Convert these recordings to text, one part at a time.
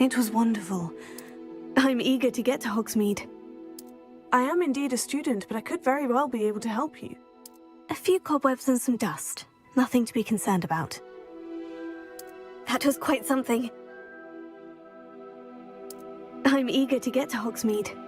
It was wonderful. I'm eager to get to Hogsmeade. I am indeed a student, but I could very well be able to help you. A few cobwebs and some dust. Nothing to be concerned about. That was quite something. I'm eager to get to Hogsmeade.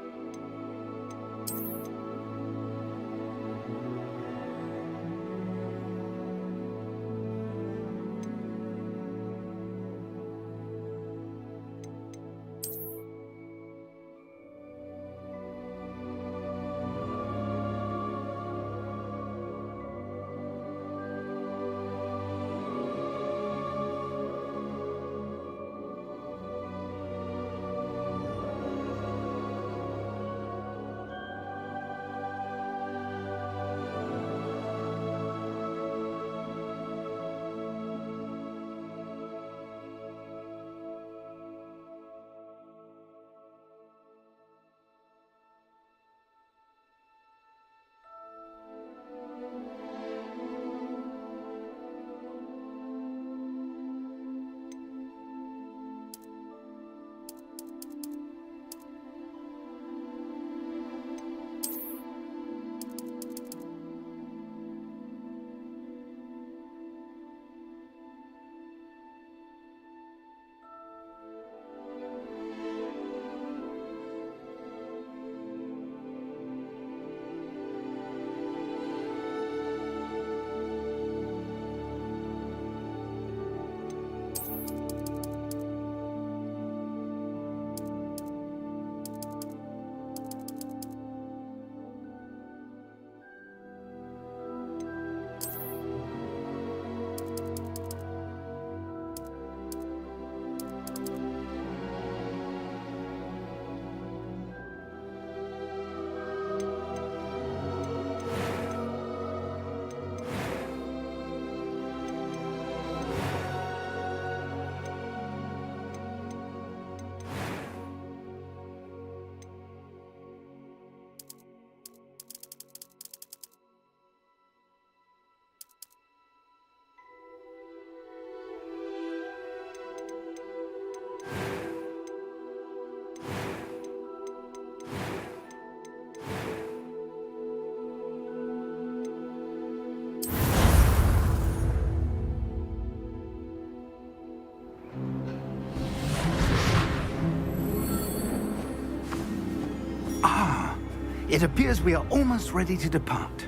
It appears we are almost ready to depart.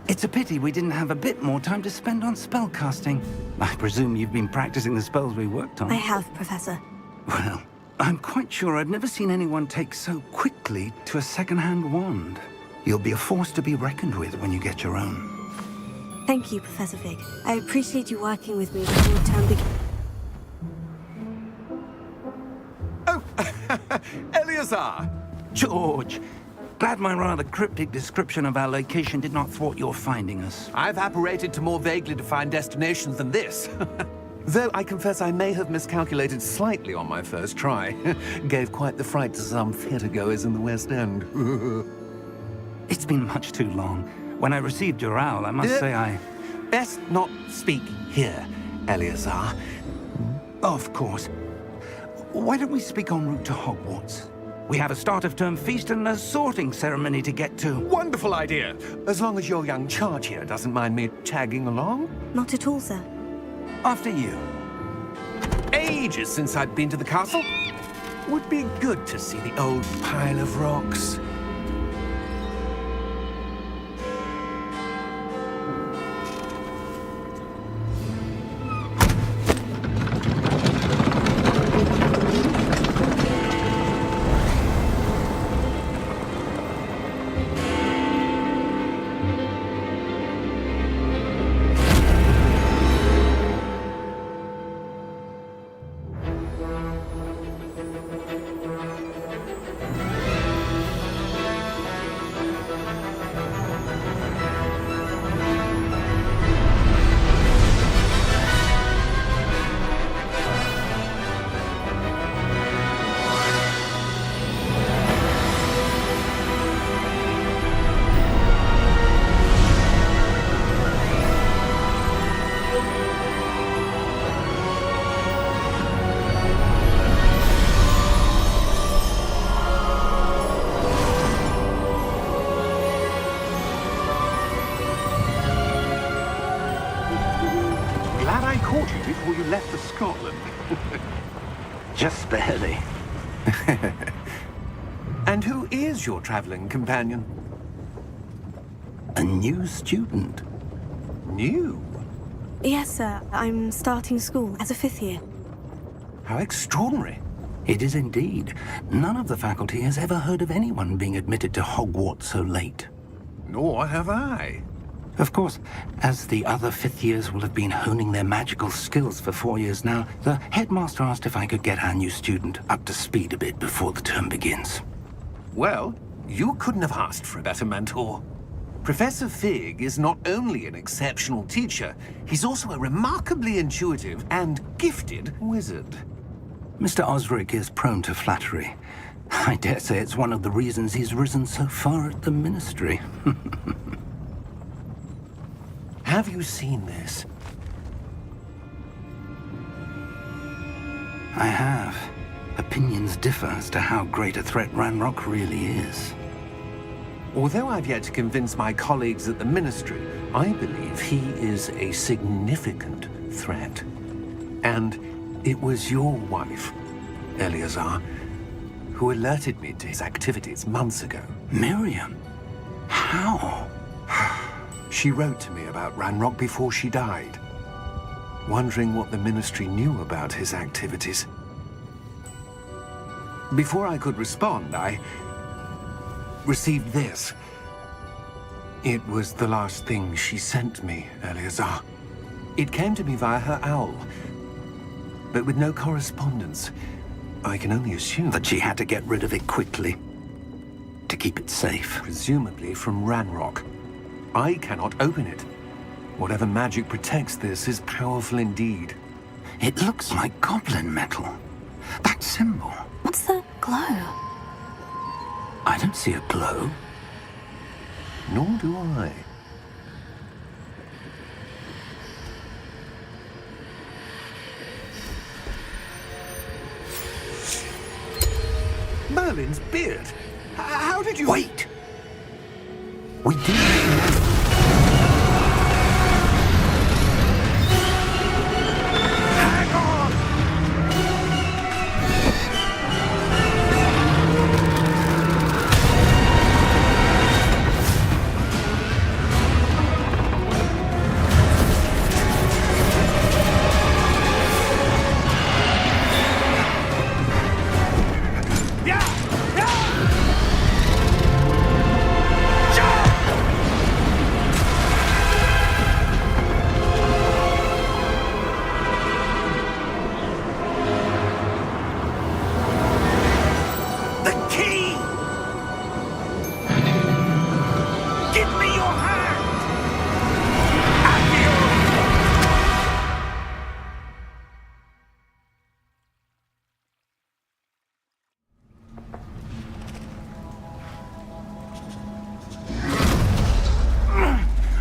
It's a pity we didn't have a bit more time to spend on spellcasting. I presume you've been practicing the spells we worked on. I have, Professor. Well, I'm quite sure I've never seen anyone take so quickly to a second-hand wand. You'll be a force to be reckoned with when you get your own. Thank you, Professor Fig. I appreciate you working with me before the term begins. Oh, Eleazar! George, glad my rather cryptic description of our location did not thwart your finding us. I've apparated to more vaguely defined destinations than this. Though I confess I may have miscalculated slightly on my first try. Gave quite the fright to some theatre-goers in the West End. It's been much too long. When I received your owl, I must say I... Best not speak here, Eleazar. Of course. Why don't we speak en route to Hogwarts? We have a start-of-term feast and a sorting ceremony to get to. Wonderful idea! As long as your young charge here doesn't mind me tagging along. Not at all, sir. After you. Ages since I'd been to the castle. Would be good to see the old pile of rocks. caught you before you left for Scotland. Just barely. And who is your traveling companion? A new student. New? Yes, sir. I'm starting school as a 5th year. How extraordinary. It is indeed. None of the faculty has ever heard of anyone being admitted to Hogwarts so late. Nor have I. Of course, as the other 5th years will have been honing their magical skills for 4 years now, the headmaster asked if I could get our new student up to speed a bit before the term begins. Well, you couldn't have asked for a better mentor. Professor Fig is not only an exceptional teacher, he's also a remarkably intuitive and gifted wizard. Mr. Osric is prone to flattery. I dare say it's one of the reasons he's risen so far at the ministry. Have you seen this? I have. Opinions differ as to how great a threat Ranrock really is. Although I've yet to convince my colleagues at the Ministry, I believe he is a significant threat. And it was your wife, Eleazar, who alerted me to his activities months ago. Miriam? How? She wrote to me about Ranrock before she died, wondering what the Ministry knew about his activities. Before I could respond, I received this. It was the last thing she sent me, Eleazar. It came to me via her owl, but with no correspondence. I can only assume That she had to get rid of it quickly, to keep it safe. presumably from Ranrock. I cannot open it. Whatever magic protects this is powerful indeed. It looks like goblin metal. That symbol. What's the glow? I don't see a glow. Nor do I. Merlin's beard. How did you... Wait! We do.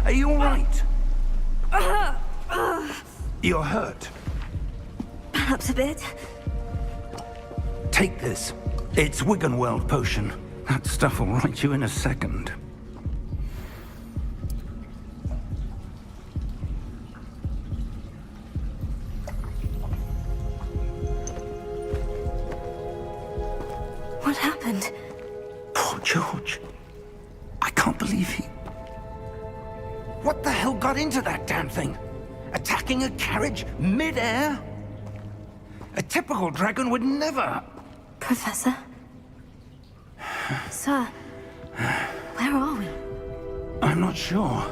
Are you all right? You're hurt. Perhaps a bit. Take this. It's Wiggenweld potion. That stuff will right you in a second. What happened? Poor George. I can't believe he... What the hell got into that damn thing? Attacking a carriage mid-air? A typical dragon would never... Professor? Sir, where are we? I'm not sure.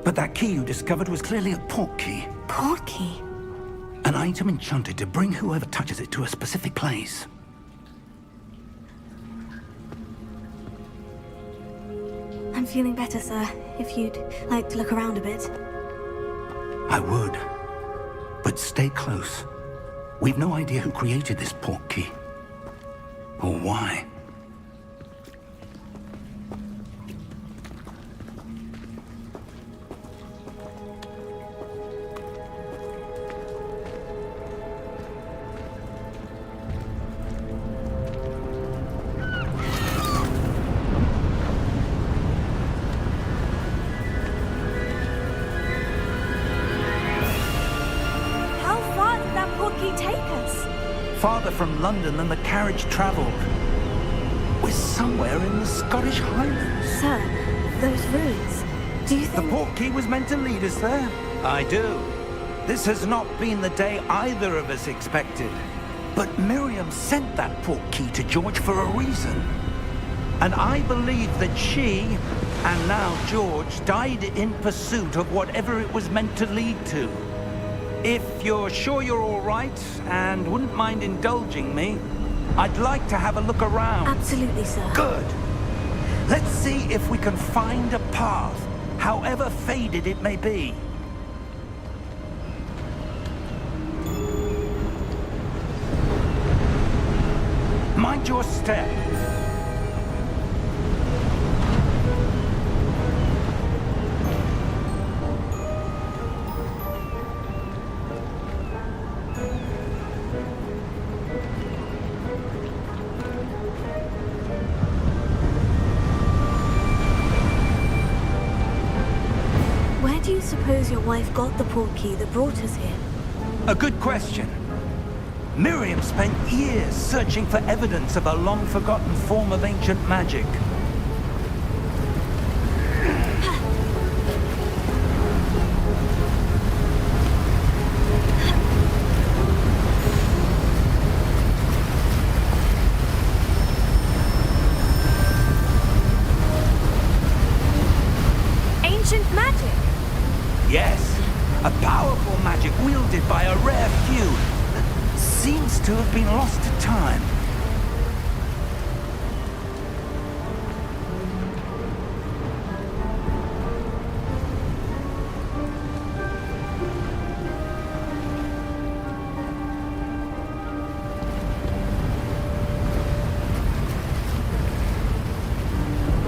But that key you discovered was clearly a port key. Port key? An item enchanted to bring whoever touches it to a specific place. I'm feeling better, sir. If you'd like to look around a bit. I would. But stay close. We've no idea who created this port key. Or why. farther from London than the carriage travelled. We're somewhere in the Scottish Highlands. Sir, those ruins. Do you The think... portkey was meant to lead us there? I do. This has not been the day either of us expected. But Miriam sent that portkey to George for a reason. And I believe that she, and now George, died in pursuit of whatever it was meant to lead to. If you're sure you're all right, and wouldn't mind indulging me, I'd like to have a look around. Absolutely, sir. Good. Let's see if we can find a path, however faded it may be. Mind your step. Where do you suppose your wife got the portkey that brought us here? A good question. Miriam spent years searching for evidence of a long-forgotten form of ancient magic. Ancient magic? Yes, a powerful magic wielded by a rare few. Seems to have been lost to time.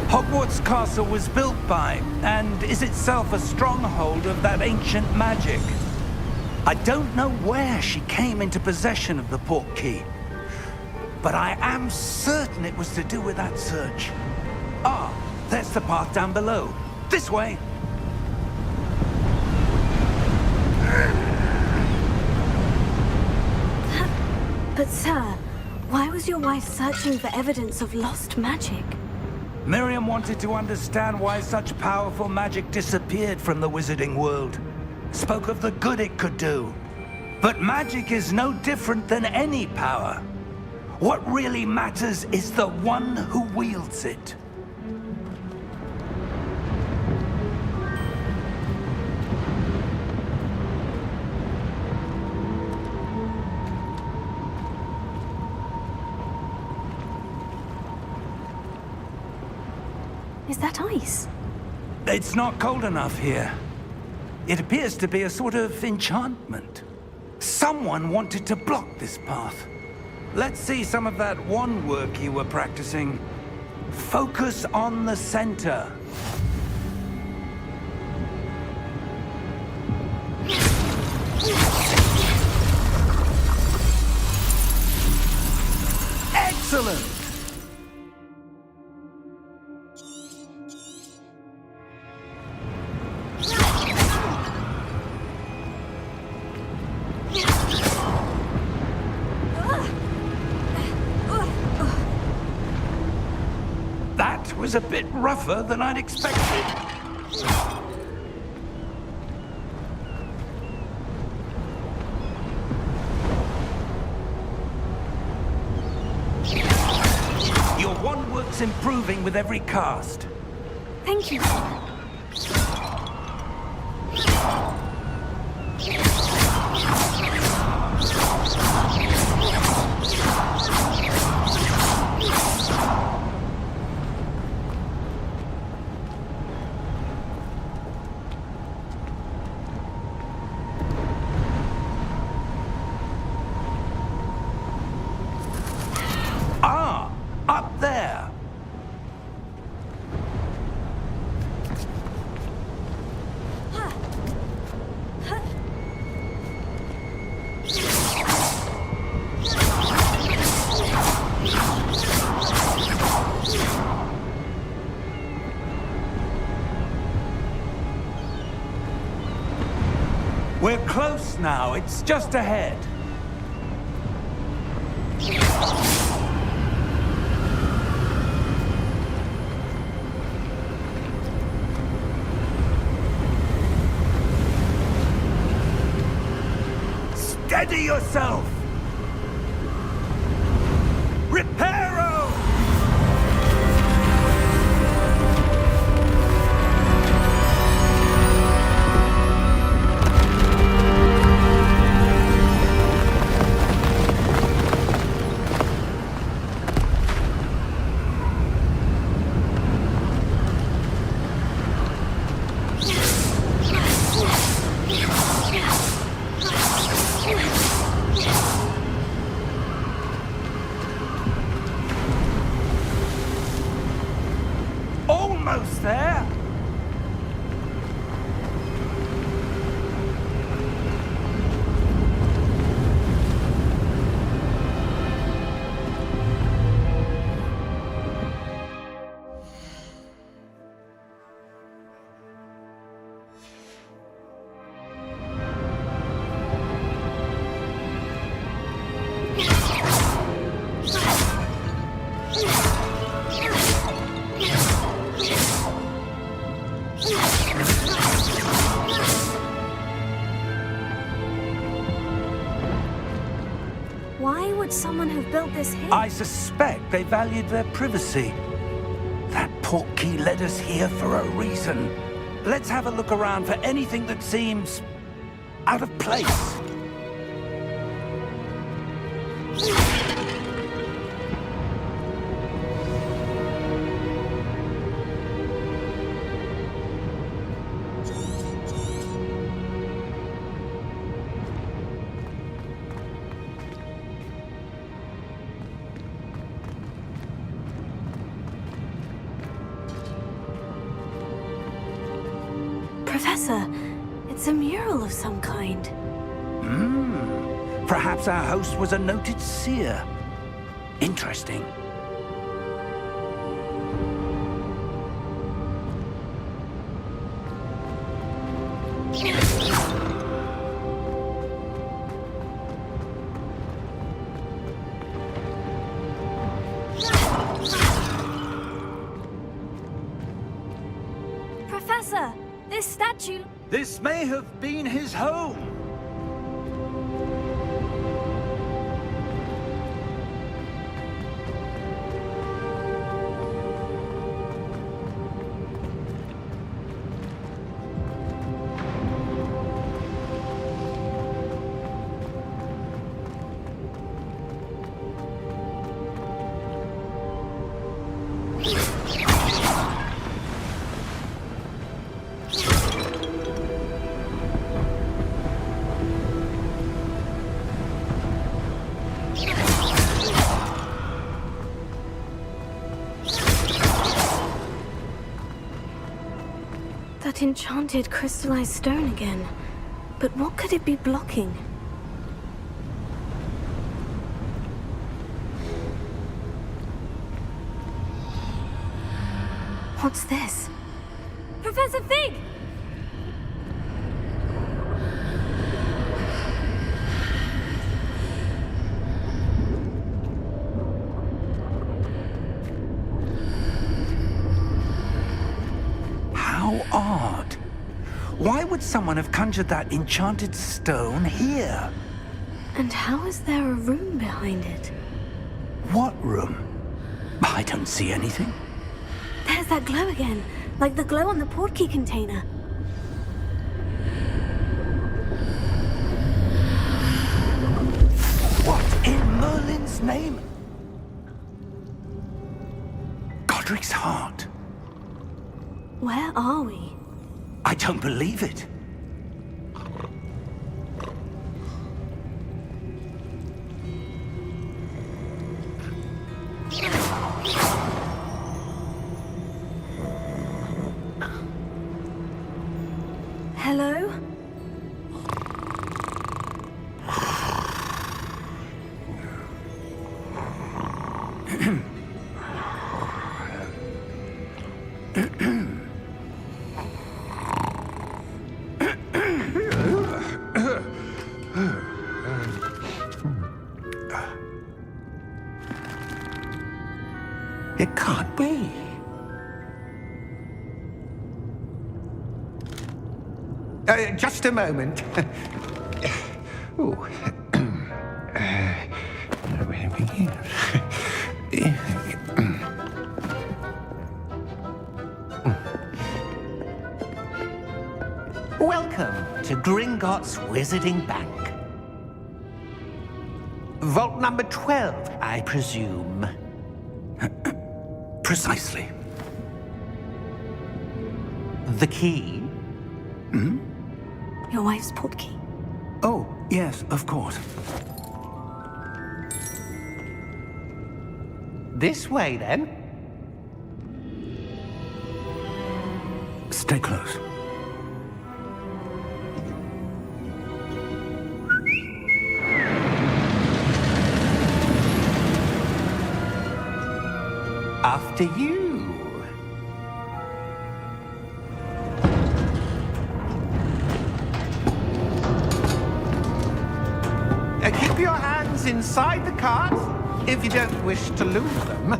Hogwarts Castle was built by, and is itself a stronghold of that ancient magic. I don't know where she came into possession of the portkey, but I am certain it was to do with that search. Ah, there's the path down below. This way. But sir, why was your wife searching for evidence of lost magic? Miriam wanted to understand why such powerful magic disappeared from the wizarding world. Spoke of the good it could do. But magic is no different than any power. What really matters is the one who wields it. Is that ice? It's not cold enough here. It appears to be a sort of enchantment. Someone wanted to block this path. Let's see some of that wand work you were practicing. Focus on the center. Excellent! That was a bit rougher than I'd expected. Your wand work's improving with every cast. Thank you. Ah, up there. We're close now. It's just ahead. Steady yourself! Reparo! Almost there! Why would someone have built this here? I suspect they valued their privacy. That portkey led us here for a reason. Let's have a look around for anything that seems out of place. Professor, it's a mural of some kind. Perhaps our host was a noted seer. Interesting. Professor, this statue... This may have been his home. That enchanted crystallized stone again. But what could it be blocking? What's this? Professor Fig! How odd. Why would someone have conjured that enchanted stone here? And how is there a room behind it? What room? I don't see anything. There's that glow again, like the glow on the portkey container. What in Merlin's name? Godric's heart. Where are we? I don't believe it. Hello? be? Just a moment. Ooh. Where are we? Welcome to Gringotts Wizarding Bank. Vault number 12, I presume. Precisely. The key? Hmm? Your wife's portkey. Oh, yes, of course. This way, then. Stay close. After you. Keep your hands inside the cart if you don't wish to lose them.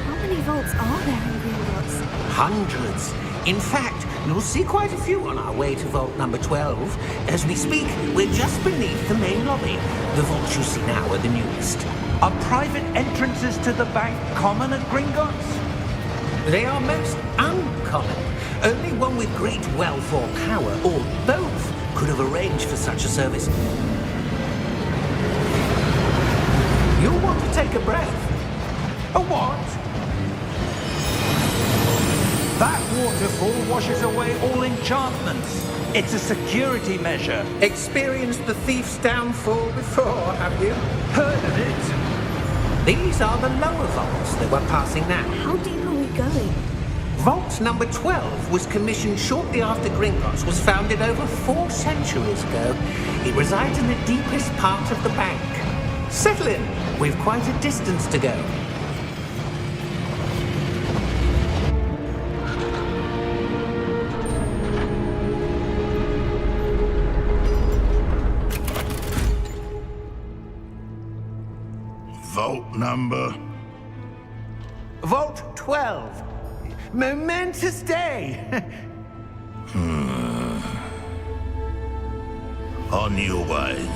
How many vaults are there in Gringotts? Hundreds. In fact, you'll see quite a few on our way to vault number 12. As we speak, we're just beneath the main lobby. The vaults you see now are the newest. Are private entrances to the bank common at Gringotts? They are most uncommon. Only one with great wealth or power, or both, could have arranged for such a service. You'll want to take a breath. A what? That waterfall washes away all enchantments. It's a security measure. Experienced the thief's downfall before, have you? Heard of it? These are the lower vaults that we're passing now. How deep are we going? Vault number 12 was commissioned shortly after Gringotts was founded over 4 centuries ago. It resides in the deepest part of the bank. Settle in. We've quite a distance to go. Vault number? Vault 12. Momentous day. On your way.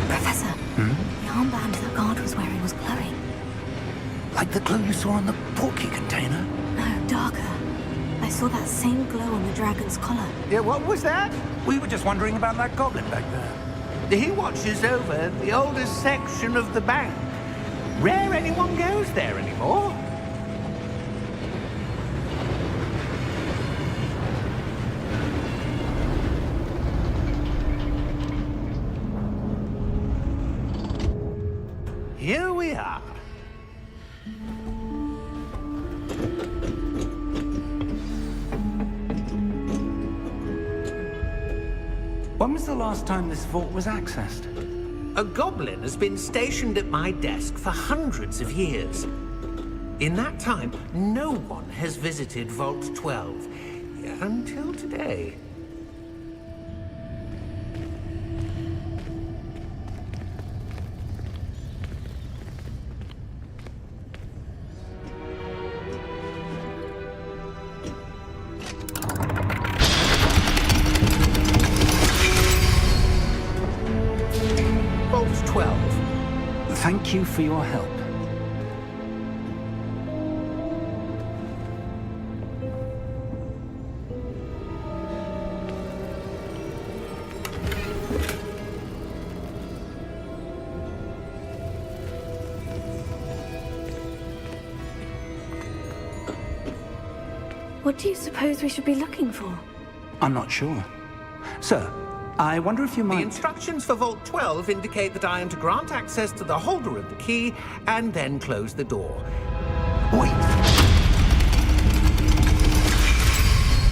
Professor, the armband that guard was wearing was glowing. Like the glow you saw on the portkey container? No, darker. I saw that same glow on the dragon's collar. Yeah, what was that? We were just wondering about that goblin back there. He watches over the oldest section of the bank. Rare anyone goes there anymore. Here we are. When was the last time this vault was accessed? A goblin has been stationed at my desk for hundreds of years. In that time, no one has visited Vault 12, until today. Vault 12. Thank you for your help. What do you suppose we should be looking for? I'm not sure. Sir, I wonder if you The might... instructions for Vault 12 indicate that I am to grant access to the holder of the key and then close the door. Wait.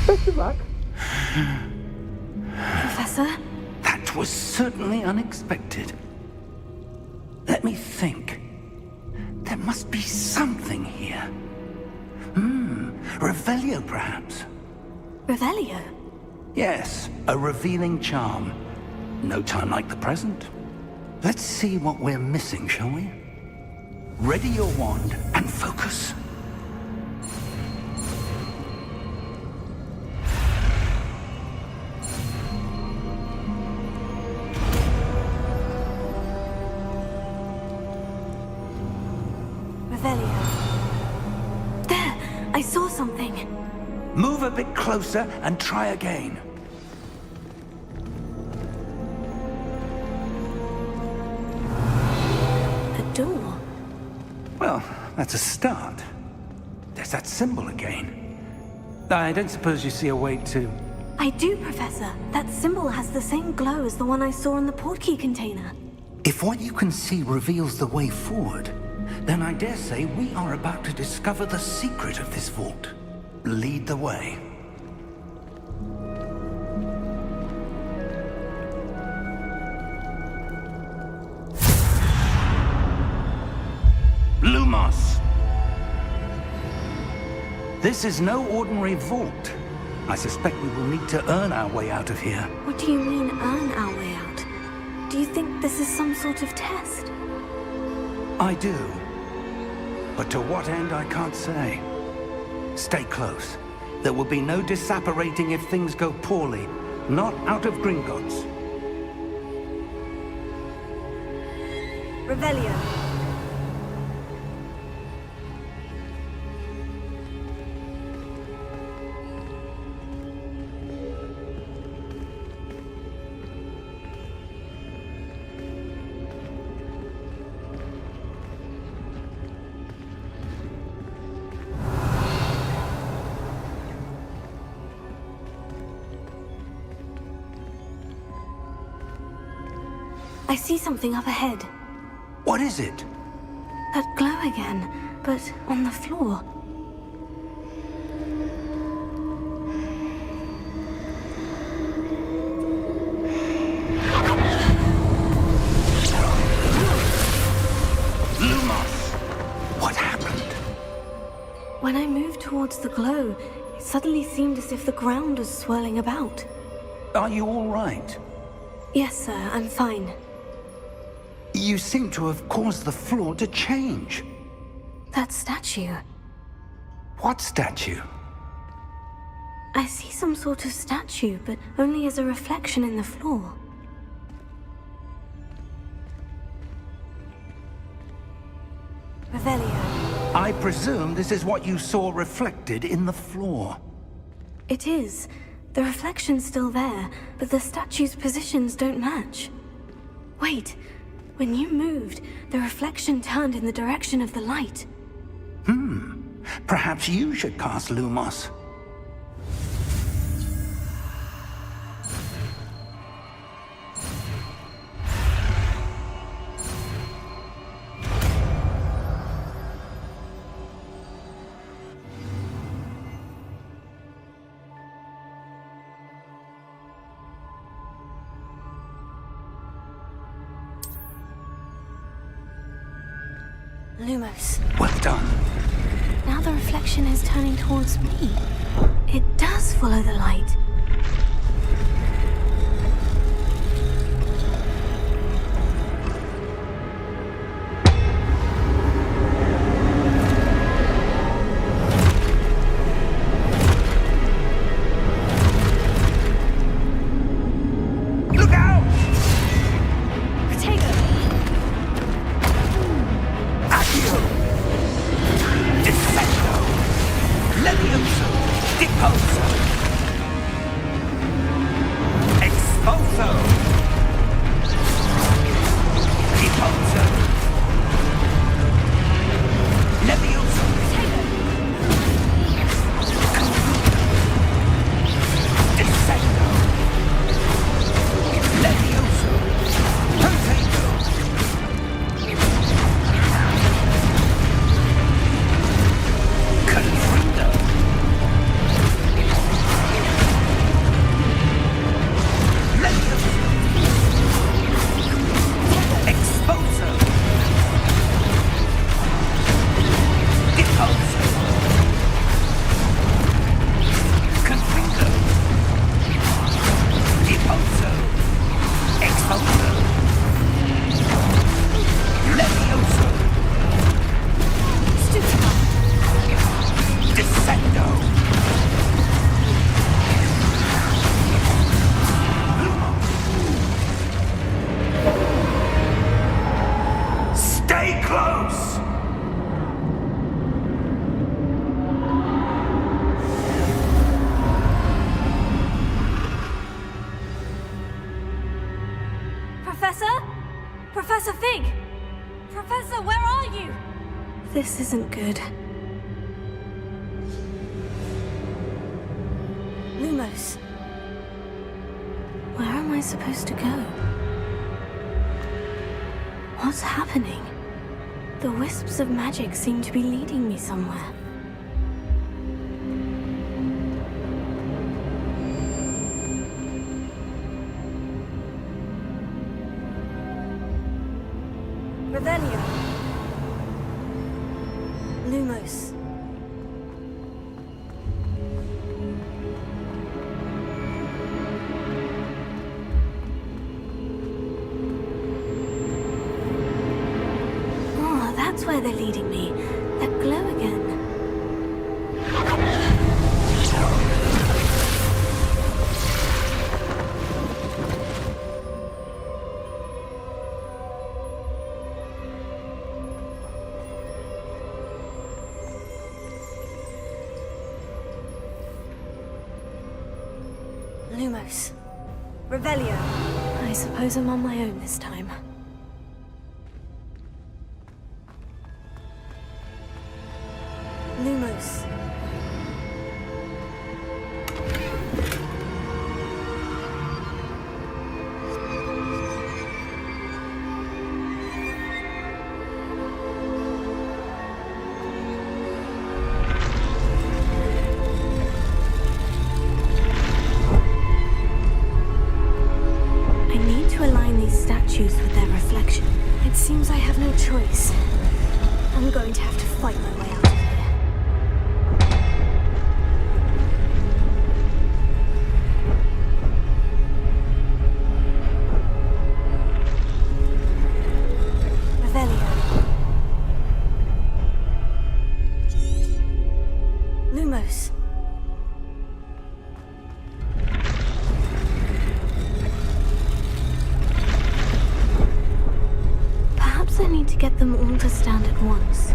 Best of luck. Professor? That was certainly unexpected. Let me think. There must be something here. Revelio, perhaps? Revelio? Yes, a revealing charm. No time like the present. Let's see what we're missing, shall we? Ready your wand and focus. Revelio. There! I saw something. Move a bit closer and try again. A door. Well, that's a start. There's that symbol again. I don't suppose you see a way to... I do, Professor. That symbol has the same glow as the one I saw in the portkey container. If what you can see reveals the way forward, then I dare say we are about to discover the secret of this vault. Lead the way. Lumos! This is no ordinary vault. I suspect we will need to earn our way out of here. What do you mean, earn our way out? Do you think this is some sort of test? I do. But to what end, I can't say. Stay close. There will be no disapparating if things go poorly. Not out of Gringotts. Revelio. I see something up ahead. What is it? That glow again, but on the floor. Lumos! What happened? When I moved towards the glow, it suddenly seemed as if the ground was swirling about. Are you all right? Yes, sir, I'm fine. You seem to have caused the floor to change. That statue. What statue? I see some sort of statue, but only as a reflection in the floor. Revelio. I presume this is what you saw reflected in the floor. It is. The reflection's still there, but the statue's positions don't match. Wait. When you moved, the reflection turned in the direction of the light. Perhaps you should cast Lumos. Lumos. Well done. Now the reflection is turning towards me. It does follow the light. Look out! Potato! Accio! Defendo! Levioso! Deposo! Professor? Professor Fig? Professor, where are you? This isn't good. Lumos. Where am I supposed to go? What's happening? The wisps of magic seem to be leading me somewhere. Revelio. Lumos. Oh, that's where they're leading me. That glow again. Lumos. Revelio. I suppose I'm on my own this time. Lumos. I need to align these statues with their reflection. It seems I have no choice. I'm going to have to fight my way out of here. Revelio. Lumos. Perhaps I need to get them all to stand at once.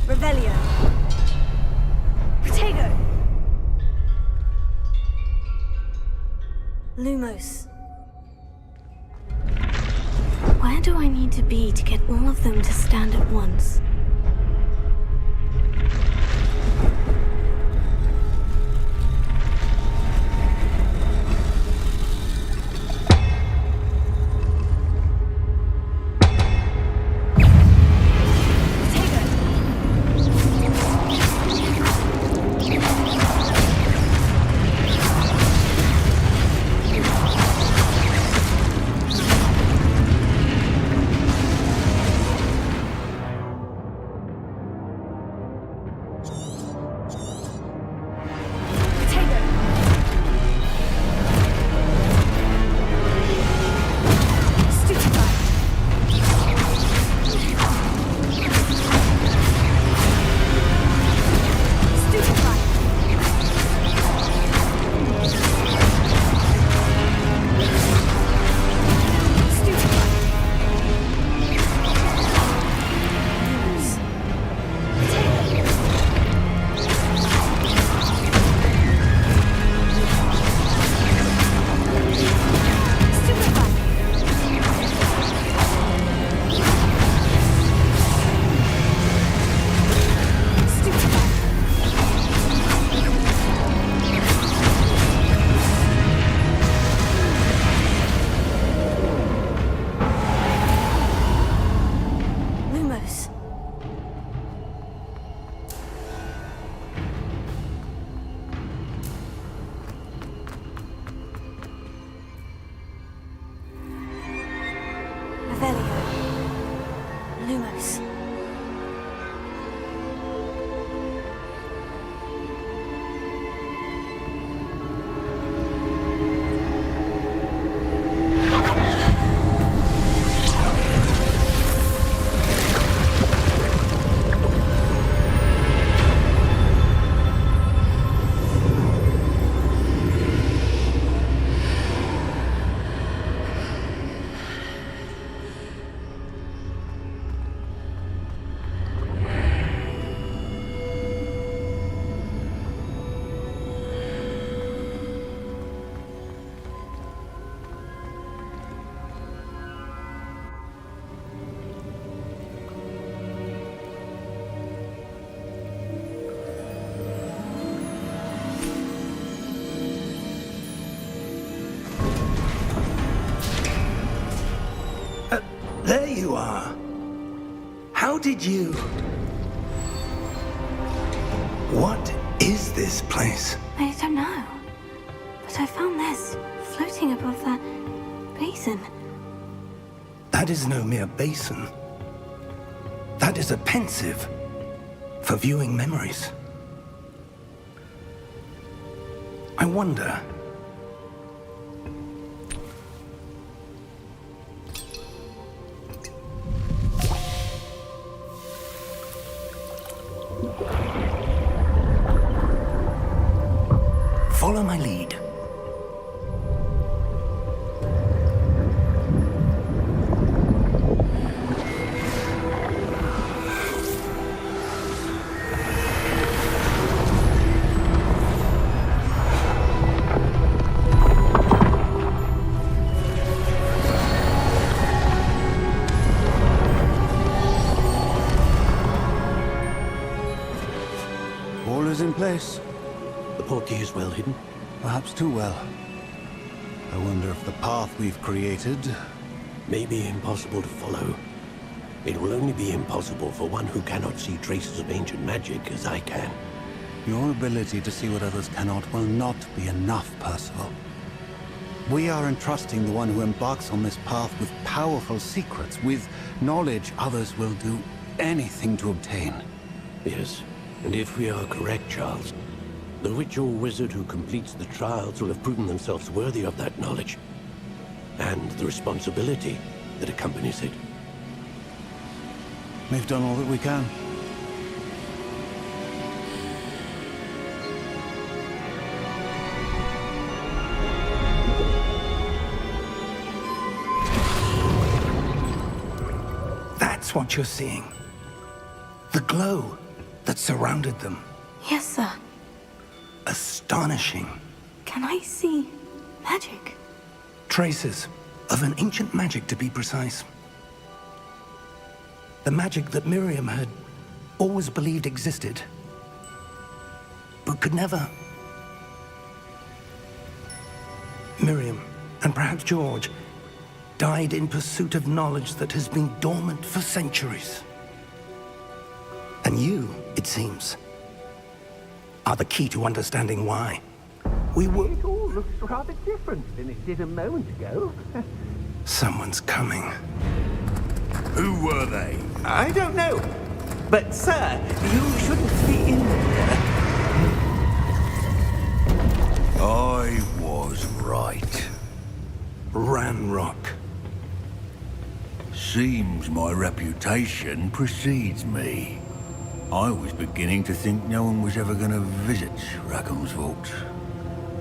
Revelio. Protego. Lumos. Where do I need to be to get all of them to stand at once? you are. How did you... What is this place? I don't know. But I found this floating above that basin. That is no mere basin. That is a pensive for viewing memories. I wonder... Follow my lead. All is in place. The portkey is well hidden. Perhaps too well. I wonder if the path we've created... May be impossible to follow. It will only be impossible for one who cannot see traces of ancient magic as I can. Your ability to see what others cannot will not be enough, Percival. We are entrusting the one who embarks on this path with powerful secrets, with knowledge others will do anything to obtain. Yes, and if we are correct, Charles, the witch or wizard who completes the trials will have proven themselves worthy of that knowledge, and the responsibility that accompanies it. We've done all that we can. That's what you're seeing. The glow that surrounded them. Yes, sir. Astonishing. Can I see magic? Traces of an ancient magic, to be precise. The magic that Miriam had always believed existed, but could never. Miriam, and perhaps George, died in pursuit of knowledge that has been dormant for centuries. And you, it seems, are the key to understanding why. We will... It all looks rather different than it did a moment ago. Someone's coming. Who were they? I don't know. But, sir, you shouldn't be in there. I was right. Ranrock. Seems my reputation precedes me. I was beginning to think no one was ever going to visit Rackham's vault.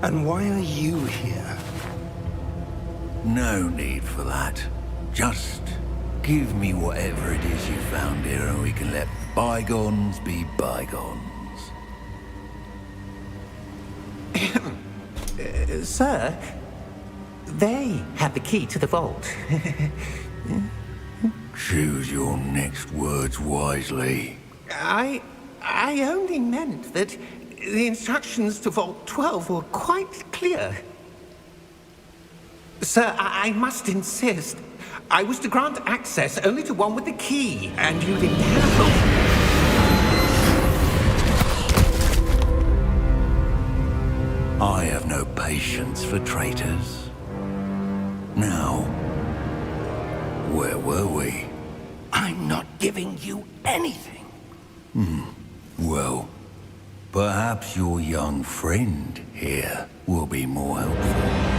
And why are you here? No need for that. Just give me whatever it is you found here and we can let bygones be bygones. Sir, they have the key to the vault. Choose your next words wisely. I only meant that the instructions to Vault 12 were quite clear. Sir, I must insist. I was to grant access only to one with the key, and you didn't have... I have no patience for traitors. Now, where were we? I'm not giving you anything. Well, perhaps your young friend here will be more helpful.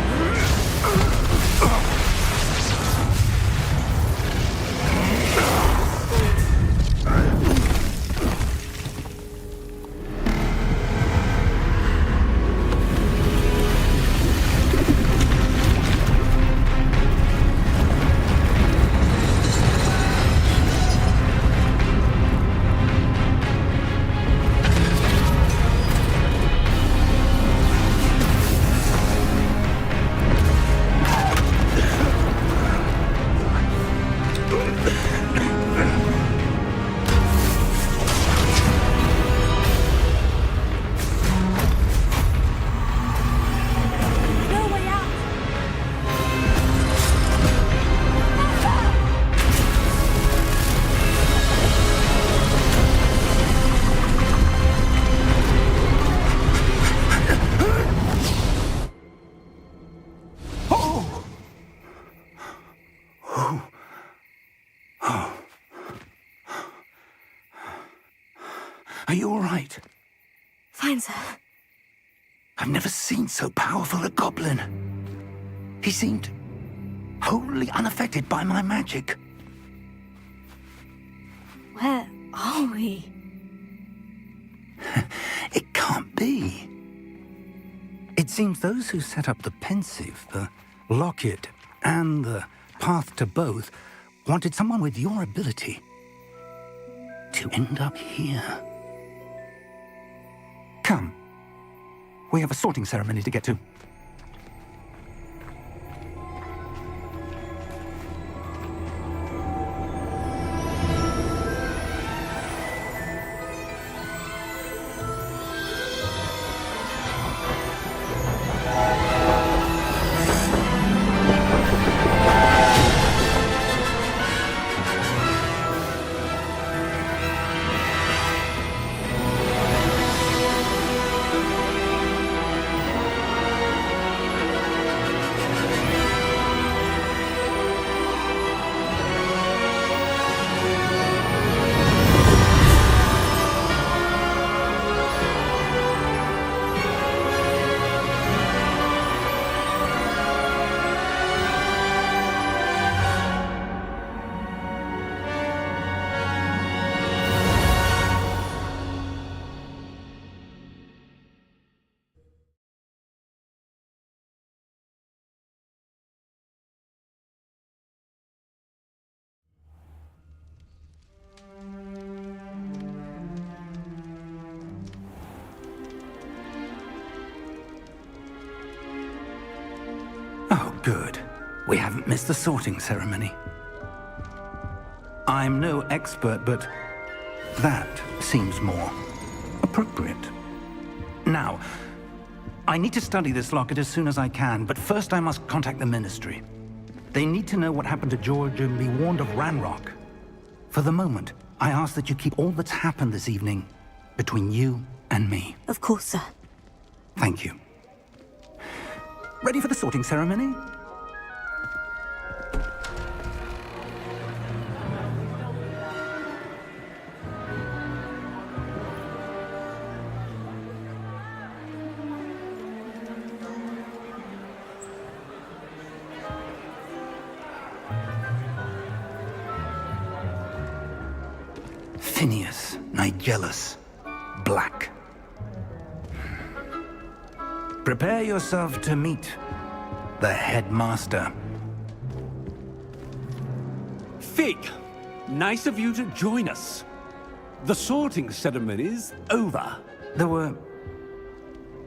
right. Fine, sir. I've never seen so powerful a goblin. He seemed wholly unaffected by my magic. Where are we? It can't be. It seems those who set up the pensive, the locket, and the path to both wanted someone with your ability to end up here. Come. We have a sorting ceremony to get to. Oh, good. We haven't missed the sorting ceremony. I'm no expert, but that seems more appropriate. Now, I need to study this locket as soon as I can, but first I must contact the Ministry. They need to know what happened to George and be warned of Ranrock. For the moment, I ask that you keep all that's happened this evening between you and me. Of course, sir. Thank you. Ready for the sorting ceremony? Phineas Nigellus Black. Prepare yourself to meet the headmaster. Fig, nice of you to join us. The sorting ceremony's over. There were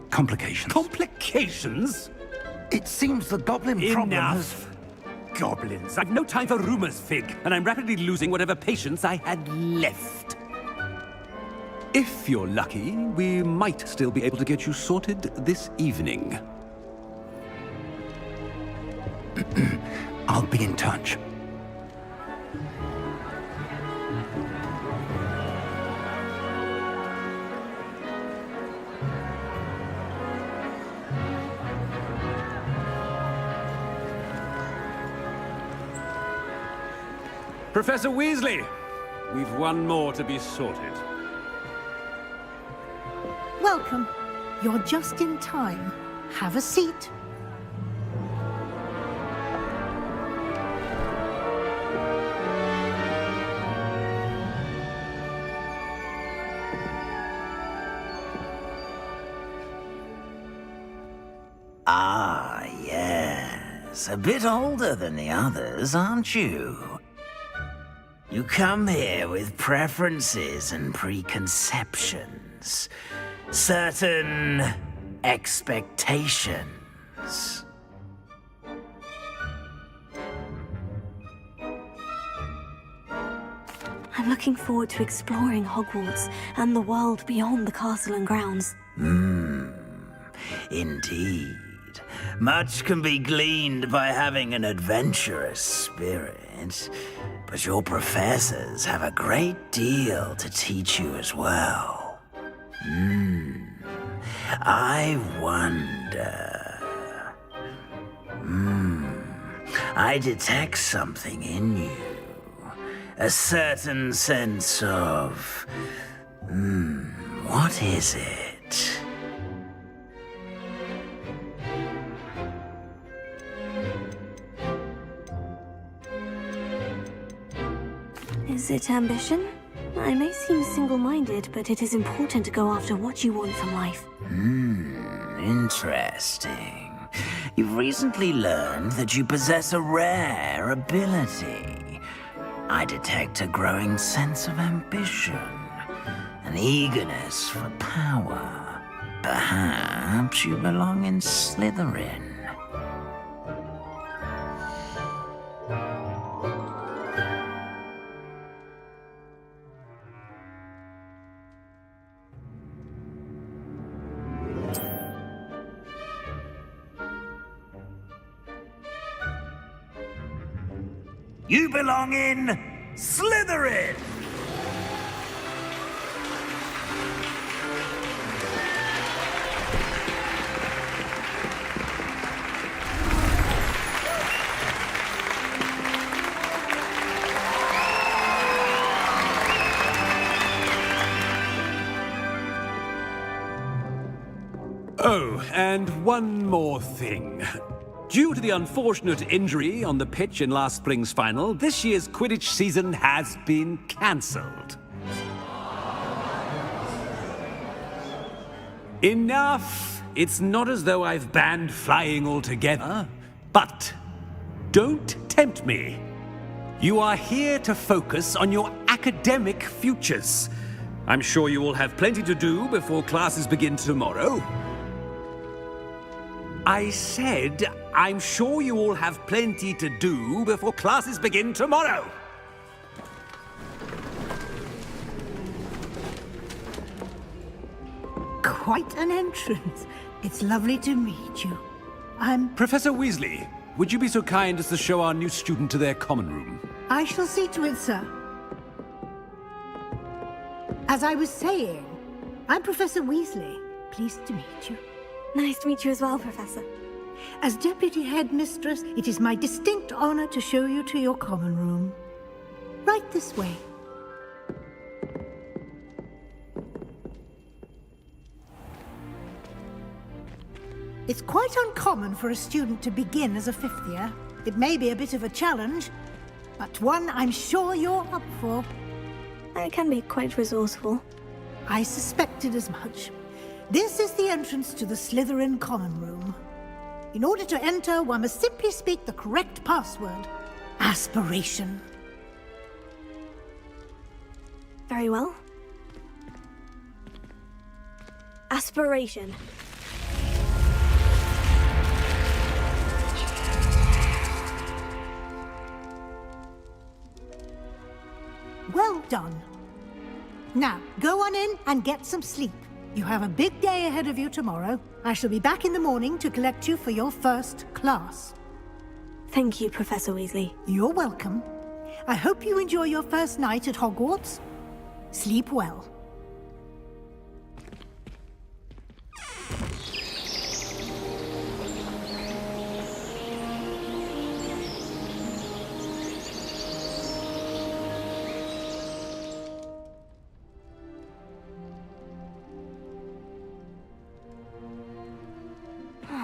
complications. Complications? It seems the goblin problem has... Enough. Goblins. I've no time for rumors, Fig, and I'm rapidly losing whatever patience I had left. If you're lucky, we might still be able to get you sorted this evening. I'll be in touch. Professor Weasley, we've one more to be sorted. Welcome. You're just in time. Have a seat. Ah, yes. A bit older than the others, aren't you? You come here with preferences and preconceptions. Certain expectations. I'm looking forward to exploring Hogwarts and the world beyond the castle and grounds. Indeed. Much can be gleaned by having an adventurous spirit, but your professors have a great deal to teach you as well. I wonder... I detect something in you. A certain sense of... What is it? Is it ambition? I may seem single-minded, but it is important to go after what you want from life. Interesting. You've recently learned that you possess a rare ability. I detect a growing sense of ambition, an eagerness for power. Perhaps you belong in Slytherin. You belong in Slytherin! Oh, and one more thing. Due to the unfortunate injury on the pitch in last spring's final, this year's Quidditch season has been cancelled. Enough! It's not as though I've banned flying altogether, but don't tempt me. You are here to focus on your academic futures. I'm sure you will have plenty to do before classes begin tomorrow. I said, I'm sure you all have plenty to do before classes begin tomorrow. Quite an entrance. It's lovely to meet you. Professor Weasley, would you be so kind as to show our new student to their common room? I shall see to it, sir. As I was saying, I'm Professor Weasley. Pleased to meet you. Nice to meet you as well, Professor. As Deputy Headmistress, it is my distinct honor to show you to your common room. Right this way. It's quite uncommon for a student to begin as a fifth year. It may be a bit of a challenge, but one I'm sure you're up for. I can be quite resourceful. I suspected as much. This is the entrance to the Slytherin common room. In order to enter, one must simply speak the correct password. Aspiration. Very well. Aspiration. Well done. Now, go on in and get some sleep. You have a big day ahead of you tomorrow. I shall be back in the morning to collect you for your first class. Thank you, Professor Weasley. You're welcome. I hope you enjoy your first night at Hogwarts. Sleep well.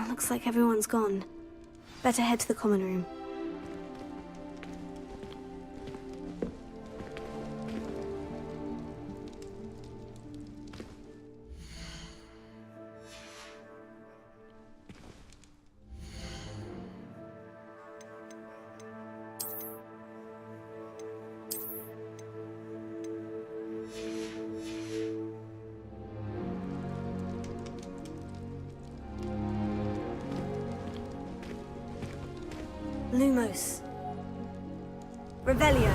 Looks like everyone's gone. Better head to the common room. Lumos. Revelio.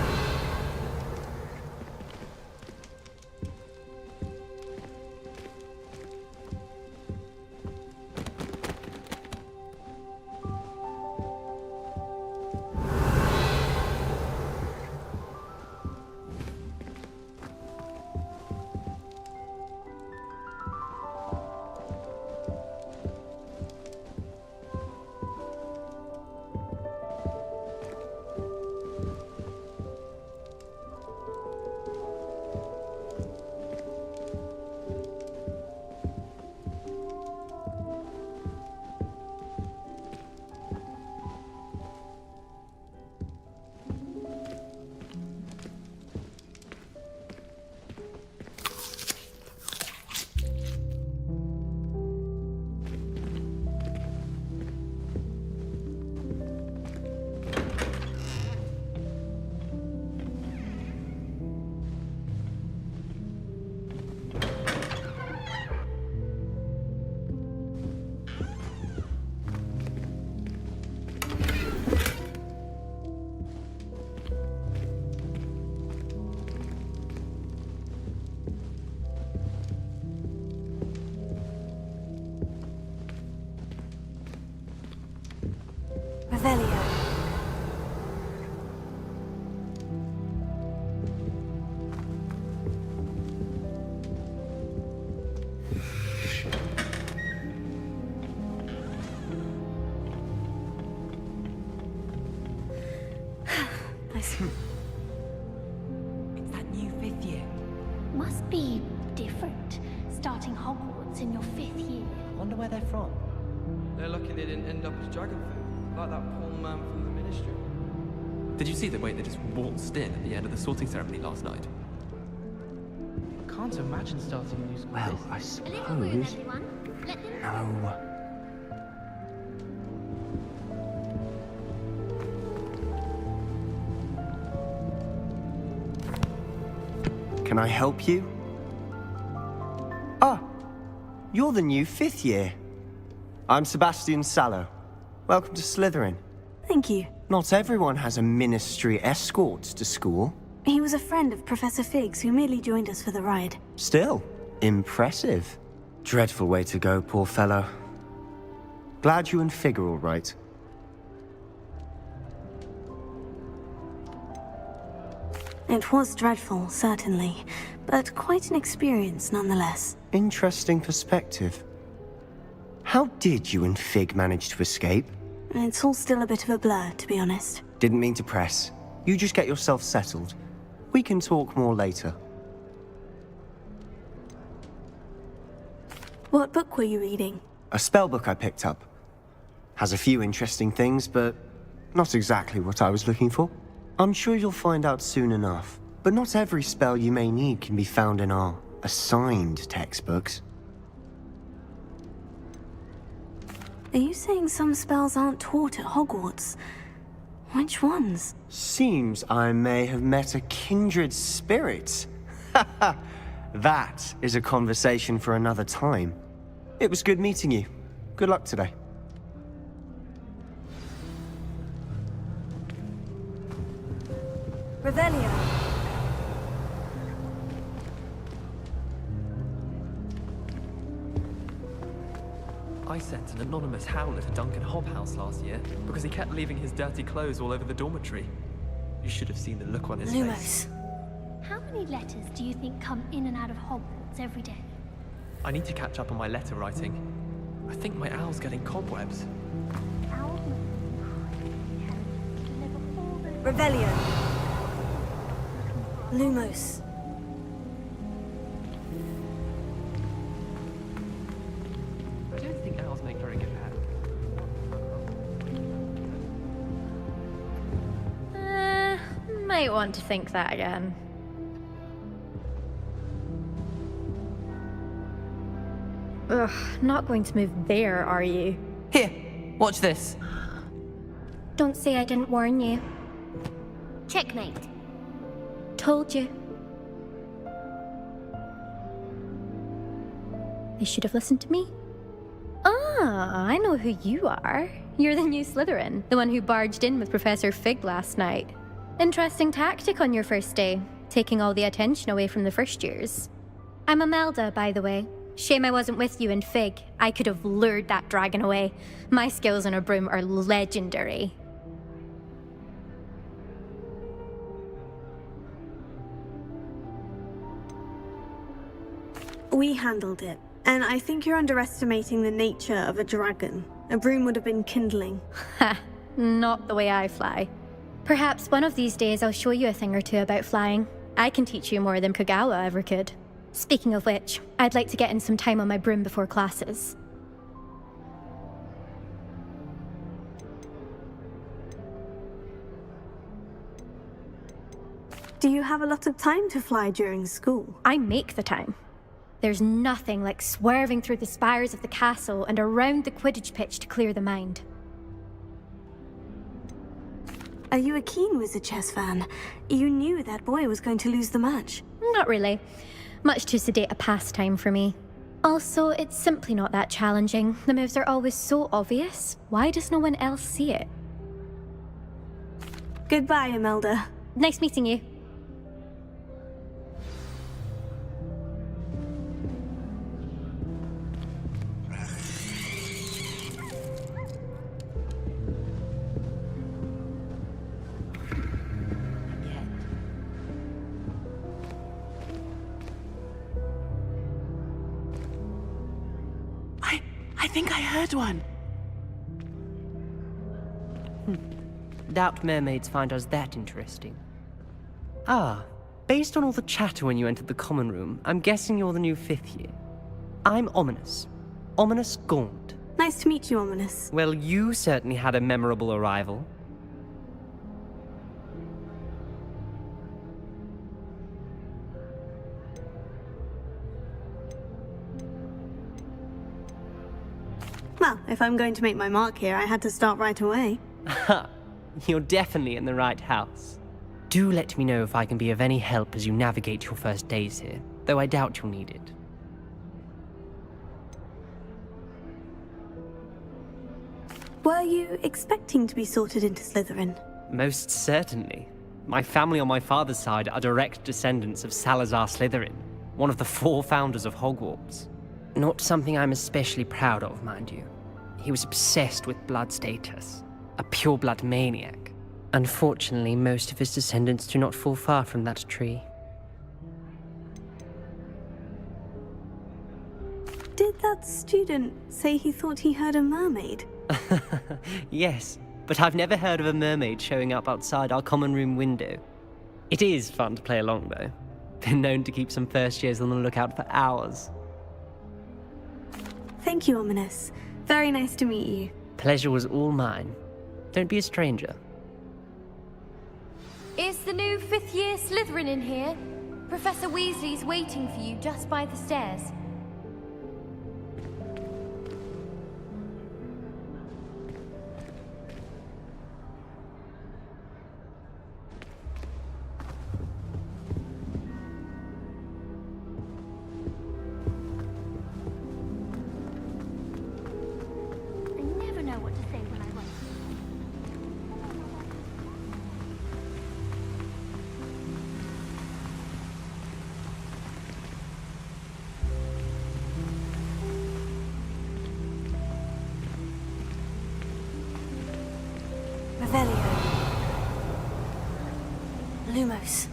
Revelio. It's that new 5th year. Must be different, starting Hogwarts in your 5th year. Wonder where they're from. They're lucky they didn't end up as dragonfolk, like that poor man from the Ministry. Did you see the way they just waltzed in at the end of the sorting ceremony last night? I can't imagine starting a new school. Well, I A little room, suppose... everyone. Let them No. Can I help you? Ah, you're the new 5th year. I'm Sebastian Sallow. Welcome to Slytherin. Thank you. Not everyone has a ministry escort to school. He was a friend of Professor Fig's who merely joined us for the ride. Still, impressive. Dreadful way to go, poor fellow. Glad you and Fig are all right. It was dreadful, certainly, but quite an experience nonetheless. Interesting perspective. How did you and Fig manage to escape? It's all still a bit of a blur, to be honest. Didn't mean to press. You just get yourself settled. We can talk more later. What book were you reading? A spellbook I picked up. Has a few interesting things, but not exactly what I was looking for. I'm sure you'll find out soon enough. But not every spell you may need can be found in our assigned textbooks. Are you saying some spells aren't taught at Hogwarts? Which ones? Seems I may have met a kindred spirit. That is a conversation for another time. It was good meeting you. Good luck today. Revelio. I sent an anonymous howler to Duncan Hobhouse last year because he kept leaving his dirty clothes all over the dormitory. You should have seen the look on his face. Lumos. How many letters do you think come in and out of Hogwarts every day? I need to catch up on my letter writing. I think my owl's getting cobwebs. Owl deliver all the... Revelio. Lumos. I don't think owls make very good pets. Might want to think that again. Ugh, not going to move there, are you? Here, watch this. Don't say I didn't warn you. Checkmate. Told you. They should have listened to me. Ah, I know who you are. You're the new Slytherin, the one who barged in with Professor Fig last night. Interesting tactic on your first day, taking all the attention away from the first years. I'm Imelda, by the way. Shame I wasn't with you in Fig. I could have lured that dragon away. My skills on a broom are legendary. We handled it, and I think you're underestimating the nature of a dragon. A broom would have been kindling. Ha, not the way I fly. Perhaps one of these days I'll show you a thing or two about flying. I can teach you more than Kagawa ever could. Speaking of which, I'd like to get in some time on my broom before classes. Do you have a lot of time to fly during school? I make the time. There's nothing like swerving through the spires of the castle and around the Quidditch pitch to clear the mind. Are you a keen Wizard chess fan? You knew that boy was going to lose the match. Not really. Much too sedate a pastime for me. Also, it's simply not that challenging. The moves are always so obvious. Why does no one else see it? Goodbye, Imelda. Nice meeting you. think I heard one. Doubt mermaids find us that interesting. Ah, based on all the chatter when you entered the common room, I'm guessing you're the new 5th year. I'm Ominous. Ominous Gaunt. Nice to meet you, Ominous. Well, you certainly had a memorable arrival. Well, if I'm going to make my mark here, I had to start right away. Ha! You're definitely in the right house. Do let me know if I can be of any help as you navigate your first days here, though I doubt you'll need it. Were you expecting to be sorted into Slytherin? Most certainly. My family on my father's side are direct descendants of Salazar Slytherin, one of the 4 founders of Hogwarts. Not something I'm especially proud of, mind you. He was obsessed with blood status, a pure-blood maniac. Unfortunately, most of his descendants do not fall far from that tree. Did that student say he thought he heard a mermaid? Yes, but I've never heard of a mermaid showing up outside our common room window. It is fun to play along, though. Been known to keep some first years on the lookout for hours. Thank you, Ominous. Very nice to meet you. Pleasure was all mine. Don't be a stranger. Is the new 5th year Slytherin in here? Professor Weasley's waiting for you just by the stairs. Lumos.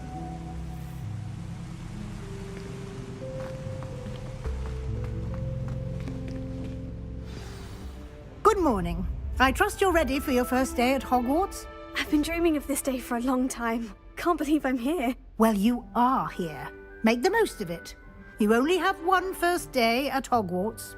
Good morning. I trust you're ready for your first day at Hogwarts? I've been dreaming of this day for a long time. Can't believe I'm here. Well, you are here. Make the most of it. You only have one first day at Hogwarts.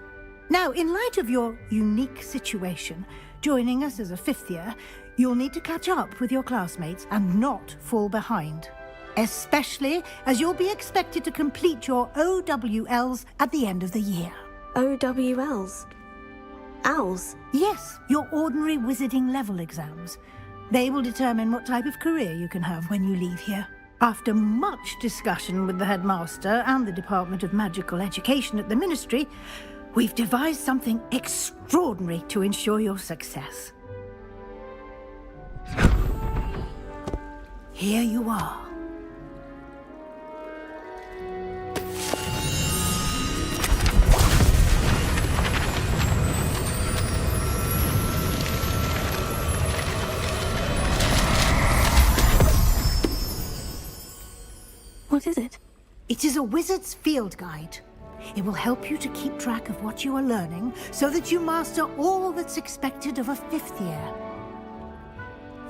Now, in light of your unique situation, joining us as a 5th year, you'll need to catch up with your classmates and not fall behind. Especially as you'll be expected to complete your OWLs at the end of the year. OWLs? Owls? Yes, your ordinary wizarding level exams. They will determine what type of career you can have when you leave here. After much discussion with the headmaster and the Department of Magical Education at the Ministry, we've devised something extraordinary to ensure your success. Here you are. What is it? It is a wizard's field guide. It will help you to keep track of what you are learning so that you master all that's expected of a 5th year.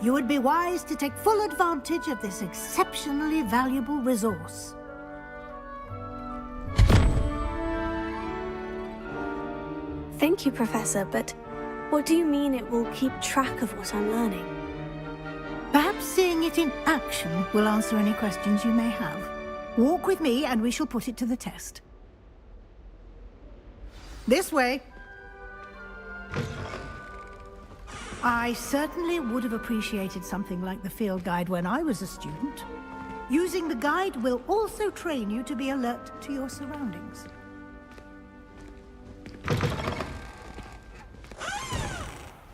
You would be wise to take full advantage of this exceptionally valuable resource. Thank you, Professor, but what do you mean it will keep track of what I'm learning? Perhaps seeing it in action will answer any questions you may have. Walk with me and we shall put it to the test. This way. I certainly would have appreciated something like the field guide when I was a student. Using the guide will also train you to be alert to your surroundings.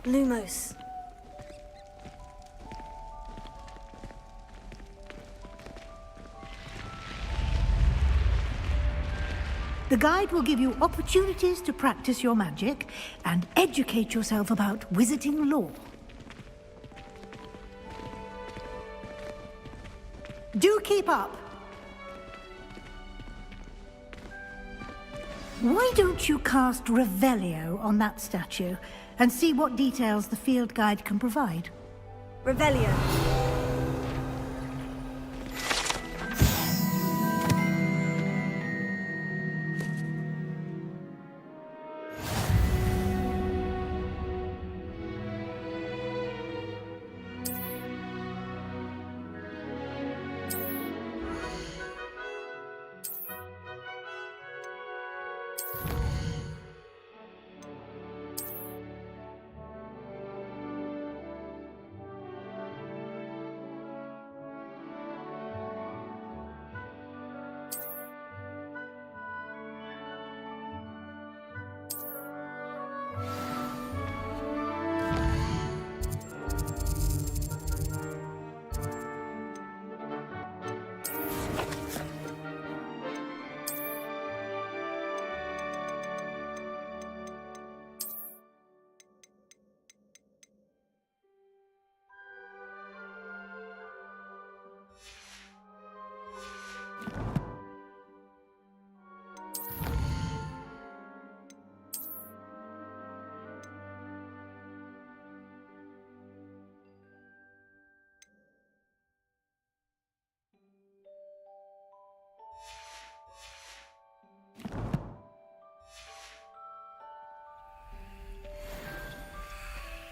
Lumos. The guide will give you opportunities to practice your magic and educate yourself about wizarding lore. Do keep up. Why don't you cast Revelio on that statue and see what details the field guide can provide? Revelio.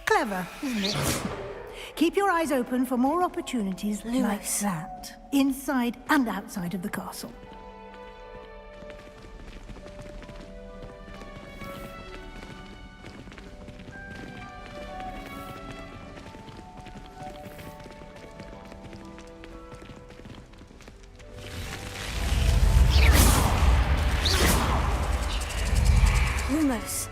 Clever, isn't it? Keep your eyes open for more opportunities like that, inside and outside of the castle. Lumos.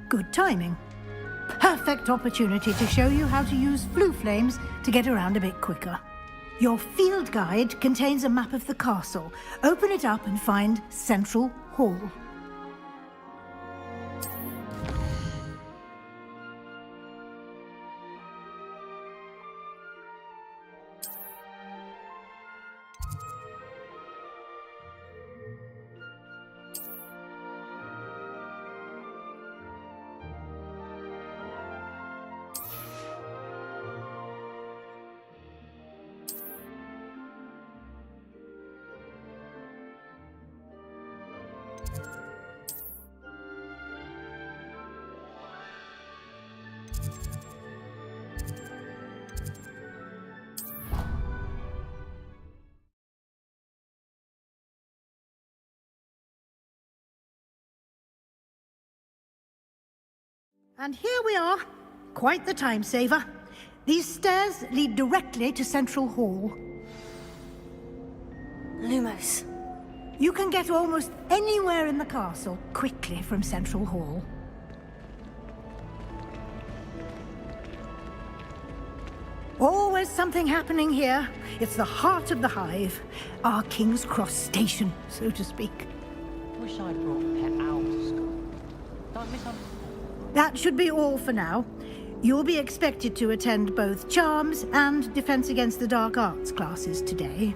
Good timing. Perfect opportunity to show you how to use flue flames to get around a bit quicker. Your field guide contains a map of the castle. Open it up and find Central Hall. And here we are. Quite the time saver. These stairs lead directly to Central Hall. Lumos. You can get almost anywhere in the castle quickly from Central Hall. Always something happening here. It's the heart of the hive. Our King's Cross station, so to speak. Wish I'd brought pet owls to school. Don't miss on. That should be all for now. You'll be expected to attend both Charms and Defense Against the Dark Arts classes today.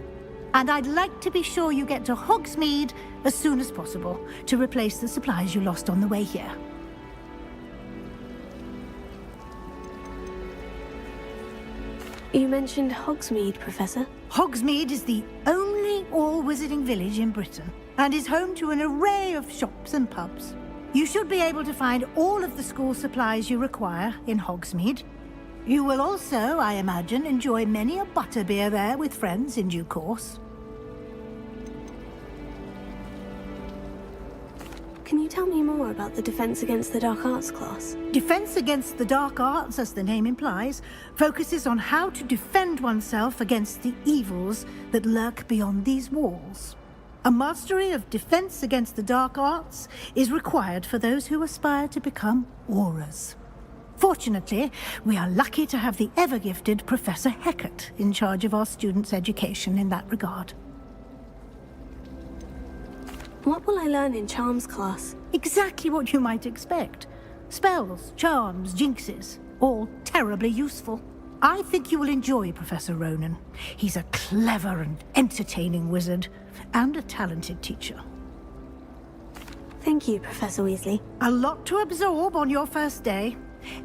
And I'd like to be sure you get to Hogsmeade as soon as possible to replace the supplies you lost on the way here. You mentioned Hogsmeade, Professor. Hogsmeade is the only all-wizarding village in Britain and is home to an array of shops and pubs. You should be able to find all of the school supplies you require in Hogsmeade. You will also, I imagine, enjoy many a butterbeer there with friends in due course. Can you tell me more about the Defense Against the Dark Arts class? Defense Against the Dark Arts, as the name implies, focuses on how to defend oneself against the evils that lurk beyond these walls. A mastery of Defense Against the Dark Arts is required for those who aspire to become Aurors. Fortunately, we are lucky to have the ever-gifted Professor Hecat in charge of our students' education in that regard. What will I learn in charms class? Exactly what you might expect. Spells, charms, jinxes, all terribly useful. I think you will enjoy Professor Ronan. He's a clever and entertaining wizard, and a talented teacher. Thank you, Professor Weasley. A lot to absorb on your first day,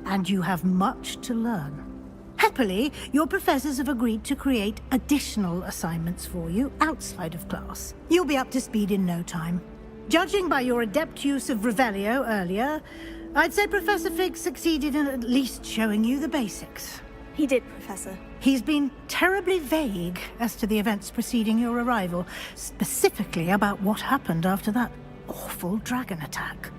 and you have much to learn. Happily, your professors have agreed to create additional assignments for you outside of class. You'll be up to speed in no time. Judging by your adept use of Revelio earlier, I'd say Professor Fig succeeded in at least showing you the basics. He did, Professor. He's been terribly vague as to the events preceding your arrival, specifically about what happened after that awful dragon attack.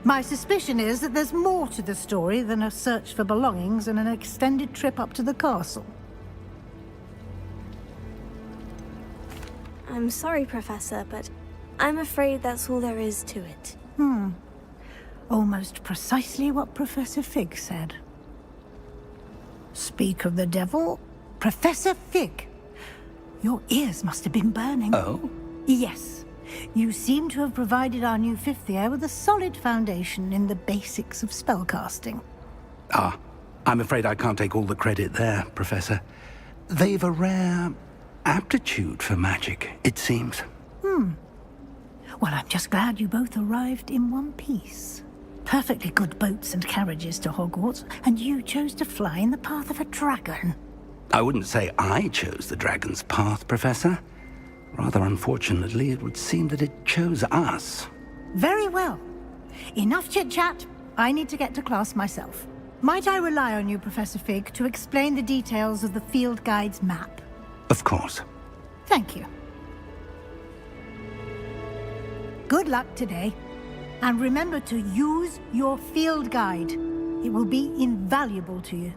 My suspicion is that there's more to the story than a search for belongings and an extended trip up to the castle. I'm sorry, Professor, but I'm afraid that's all there is to it. Almost precisely what Professor Fig said. Speak of the devil, Professor Fig. Your ears must have been burning. Oh? Yes. You seem to have provided our new fifth year with a solid foundation in the basics of spellcasting. Ah, I'm afraid I can't take all the credit there, Professor. They've a rare aptitude for magic, it seems. Well, I'm just glad you both arrived in one piece. Perfectly good boats and carriages to Hogwarts, and you chose to fly in the path of a dragon. I wouldn't say I chose the dragon's path, Professor. Rather unfortunately, it would seem that it chose us. Very well. Enough chit-chat. I need to get to class myself. Might I rely on you, Professor Fig, to explain the details of the field guide's map? Of course. Thank you. Good luck today. And remember to use your field guide. It will be invaluable to you.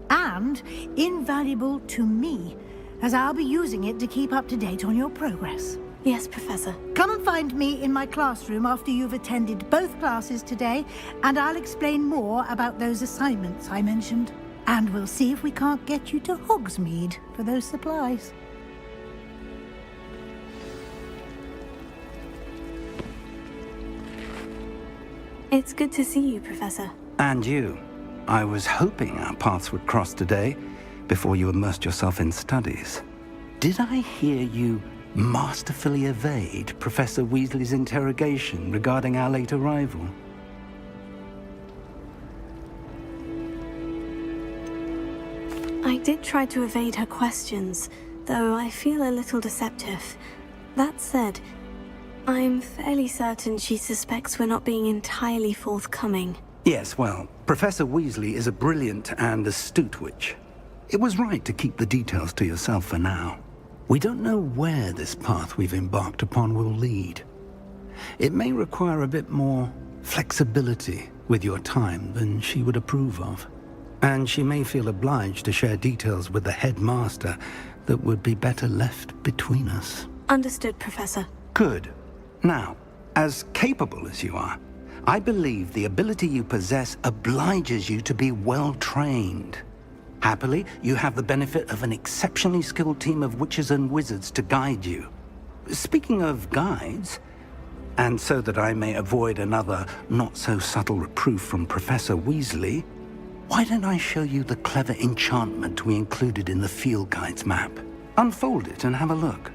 And invaluable to me, as I'll be using it to keep up to date on your progress. Yes, Professor. Come and find me in my classroom after you've attended both classes today, and I'll explain more about those assignments I mentioned. And we'll see if we can't get you to Hogsmeade for those supplies. It's good to see you, Professor. And you. I was hoping our paths would cross today, before you immersed yourself in studies. Did I hear you masterfully evade Professor Weasley's interrogation regarding our late arrival? I did try to evade her questions, though I feel a little deceptive. That said, I'm fairly certain she suspects we're not being entirely forthcoming. Yes, well, Professor Weasley is a brilliant and astute witch. It was right to keep the details to yourself for now. We don't know where this path we've embarked upon will lead. It may require a bit more flexibility with your time than she would approve of. And she may feel obliged to share details with the headmaster that would be better left between us. Understood, Professor. Good. Now, as capable as you are, I believe the ability you possess obliges you to be well trained. Happily, you have the benefit of an exceptionally skilled team of witches and wizards to guide you. Speaking of guides, and so that I may avoid another not-so-subtle reproof from Professor Weasley, why don't I show you the clever enchantment we included in the field guide's map? Unfold it and have a look.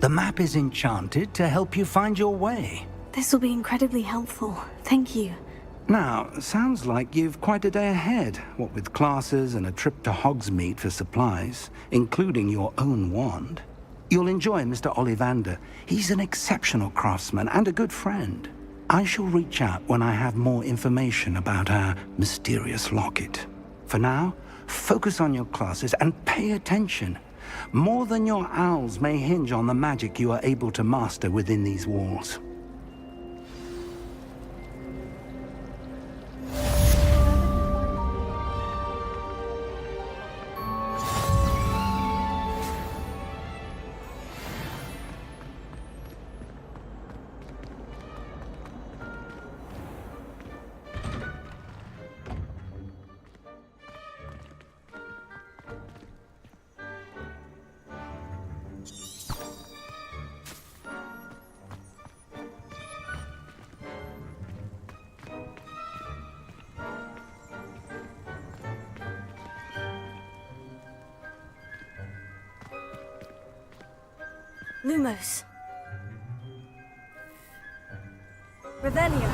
The map is enchanted to help you find your way. This will be incredibly helpful. Thank you. Now, sounds like you've quite a day ahead, what with classes and a trip to Hogsmeade for supplies, including your own wand. You'll enjoy Mr. Ollivander. He's an exceptional craftsman and a good friend. I shall reach out when I have more information about our mysterious locket. For now, focus on your classes and pay attention. More than your owls may hinge on the magic you are able to master within these walls. Lumos. Revelio.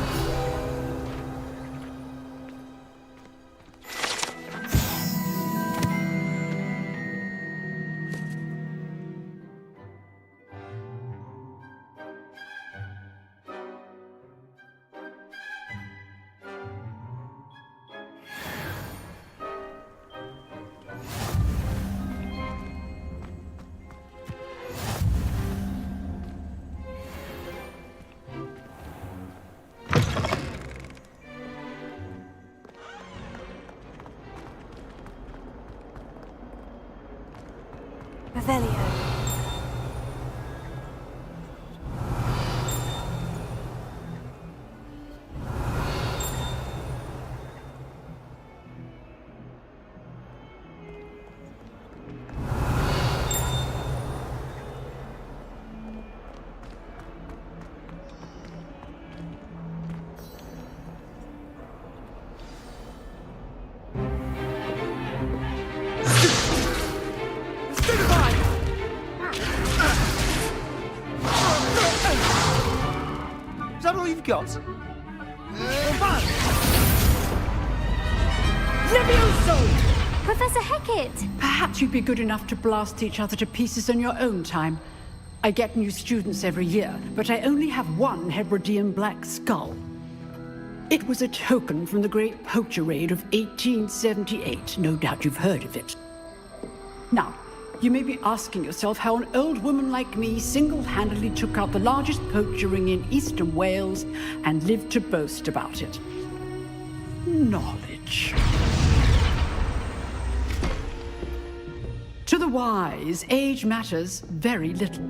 Revelio. Is that all you've got? Levioso! Professor Hecat! Perhaps you'd be good enough to blast each other to pieces in your own time. I get new students every year, but I only have one Hebridean black skull. It was a token from the Great Poacher Raid of 1878. No doubt you've heard of it. Now, you may be asking yourself how an old woman like me single-handedly took out the largest poacher ring in eastern Wales and lived to boast about it. Knowledge. To the wise, age matters very little.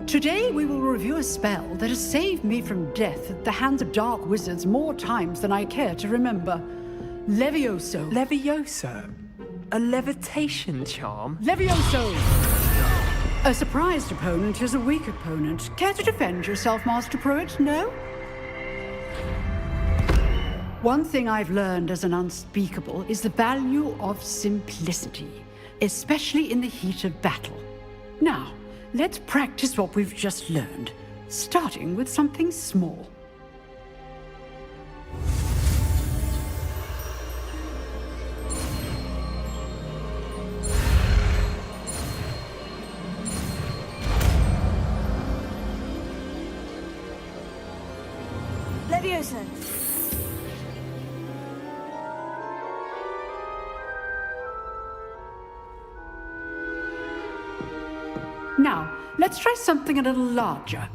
Today we will review a spell that has saved me from death at the hands of dark wizards more times than I care to remember. Levioso. Levioso? A levitation charm? Levioso! A surprised opponent is a weak opponent. Care to defend yourself, Master Pruitt? No? One thing I've learned as an unspeakable is the value of simplicity, especially in the heat of battle. Now, let's practice what we've just learned, starting with something small. Levioso. Now, let's try something a little larger.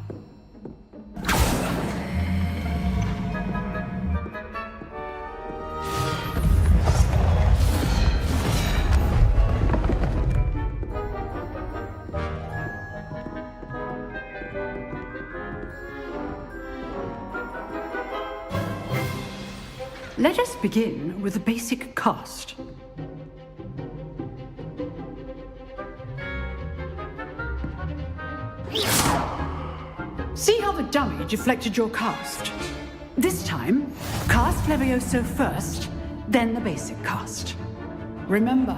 Let us begin with a basic cast. See how the dummy deflected your cast? This time, cast Levioso first, then the basic cast. Remember,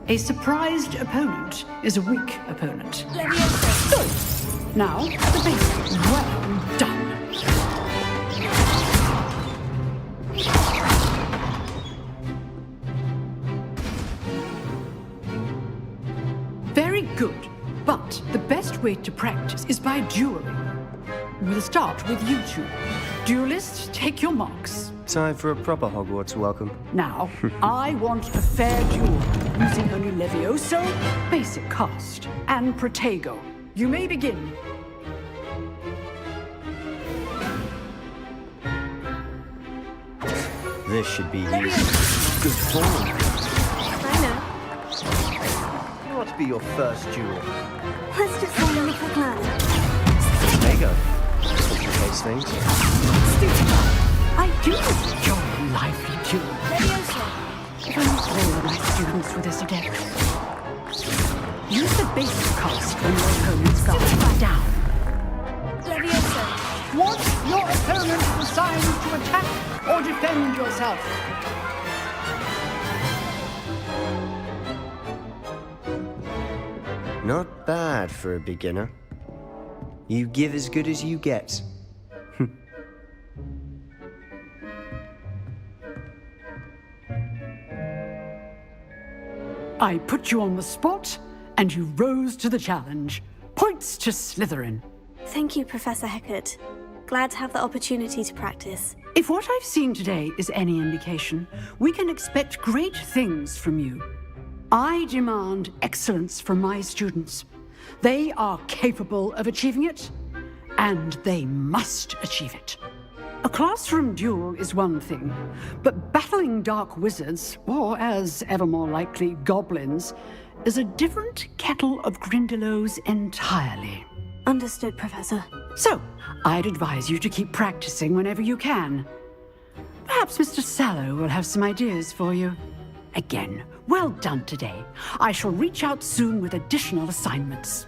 a surprised opponent is a weak opponent. Levioso. Good. Now, the basic. Well done. Very good. But the best way to practice is by dueling. We'll start with you two. Duelists, take your marks. Time for a proper Hogwarts welcome. Now, I want a fair duel, using only Levioso, basic cast, and Protego. You may begin. This should be good form. I know. What be your first duel? Let's just say I'm a quick man. There you go. Complicates things. I do enjoy a lively duel. Leviosa. If only all of my students were this adept. Use the basic cast when your opponent's guard is down. Leviosa. Want your opponent assigned to attack or defend yourself. Not bad for a beginner. You give as good as you get. I put you on the spot, and you rose to the challenge. Points to Slytherin. Thank you, Professor Hecat. Glad to have the opportunity to practice. If what I've seen today is any indication, we can expect great things from you. I demand excellence from my students. They are capable of achieving it, and they must achieve it. A classroom duel is one thing, but battling dark wizards, or as ever more likely, goblins, is a different kettle of grindylows entirely. Understood, Professor. So, I'd advise you to keep practicing whenever you can. Perhaps Mr. Sallow will have some ideas for you. Again, well done today. I shall reach out soon with additional assignments.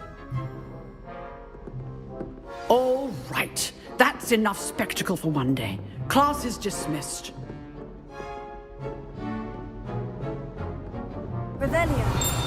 All right. That's enough spectacle for one day. Class is dismissed. Revelio.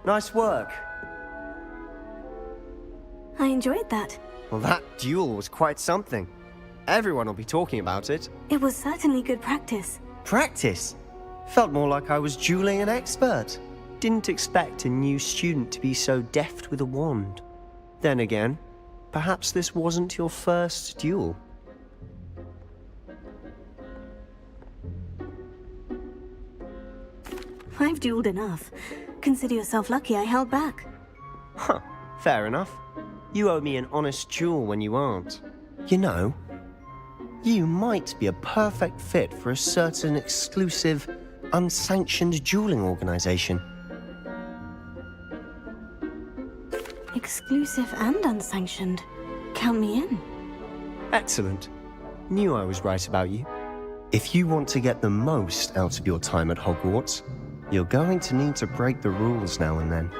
Nice work. I enjoyed that. Well, that duel was quite something. Everyone will be talking about it. It was certainly good practice. Practice? Felt more like I was dueling an expert. Didn't expect a new student to be so deft with a wand. Then again, perhaps this wasn't your first duel. I've dueled enough. Consider yourself lucky I held back. Huh, fair enough. You owe me an honest duel when you aren't. You know, you might be a perfect fit for a certain exclusive, unsanctioned dueling organization. Exclusive and unsanctioned. Count me in. Excellent. Knew I was right about you. If you want to get the most out of your time at Hogwarts, you're going to need to break the rules now and then.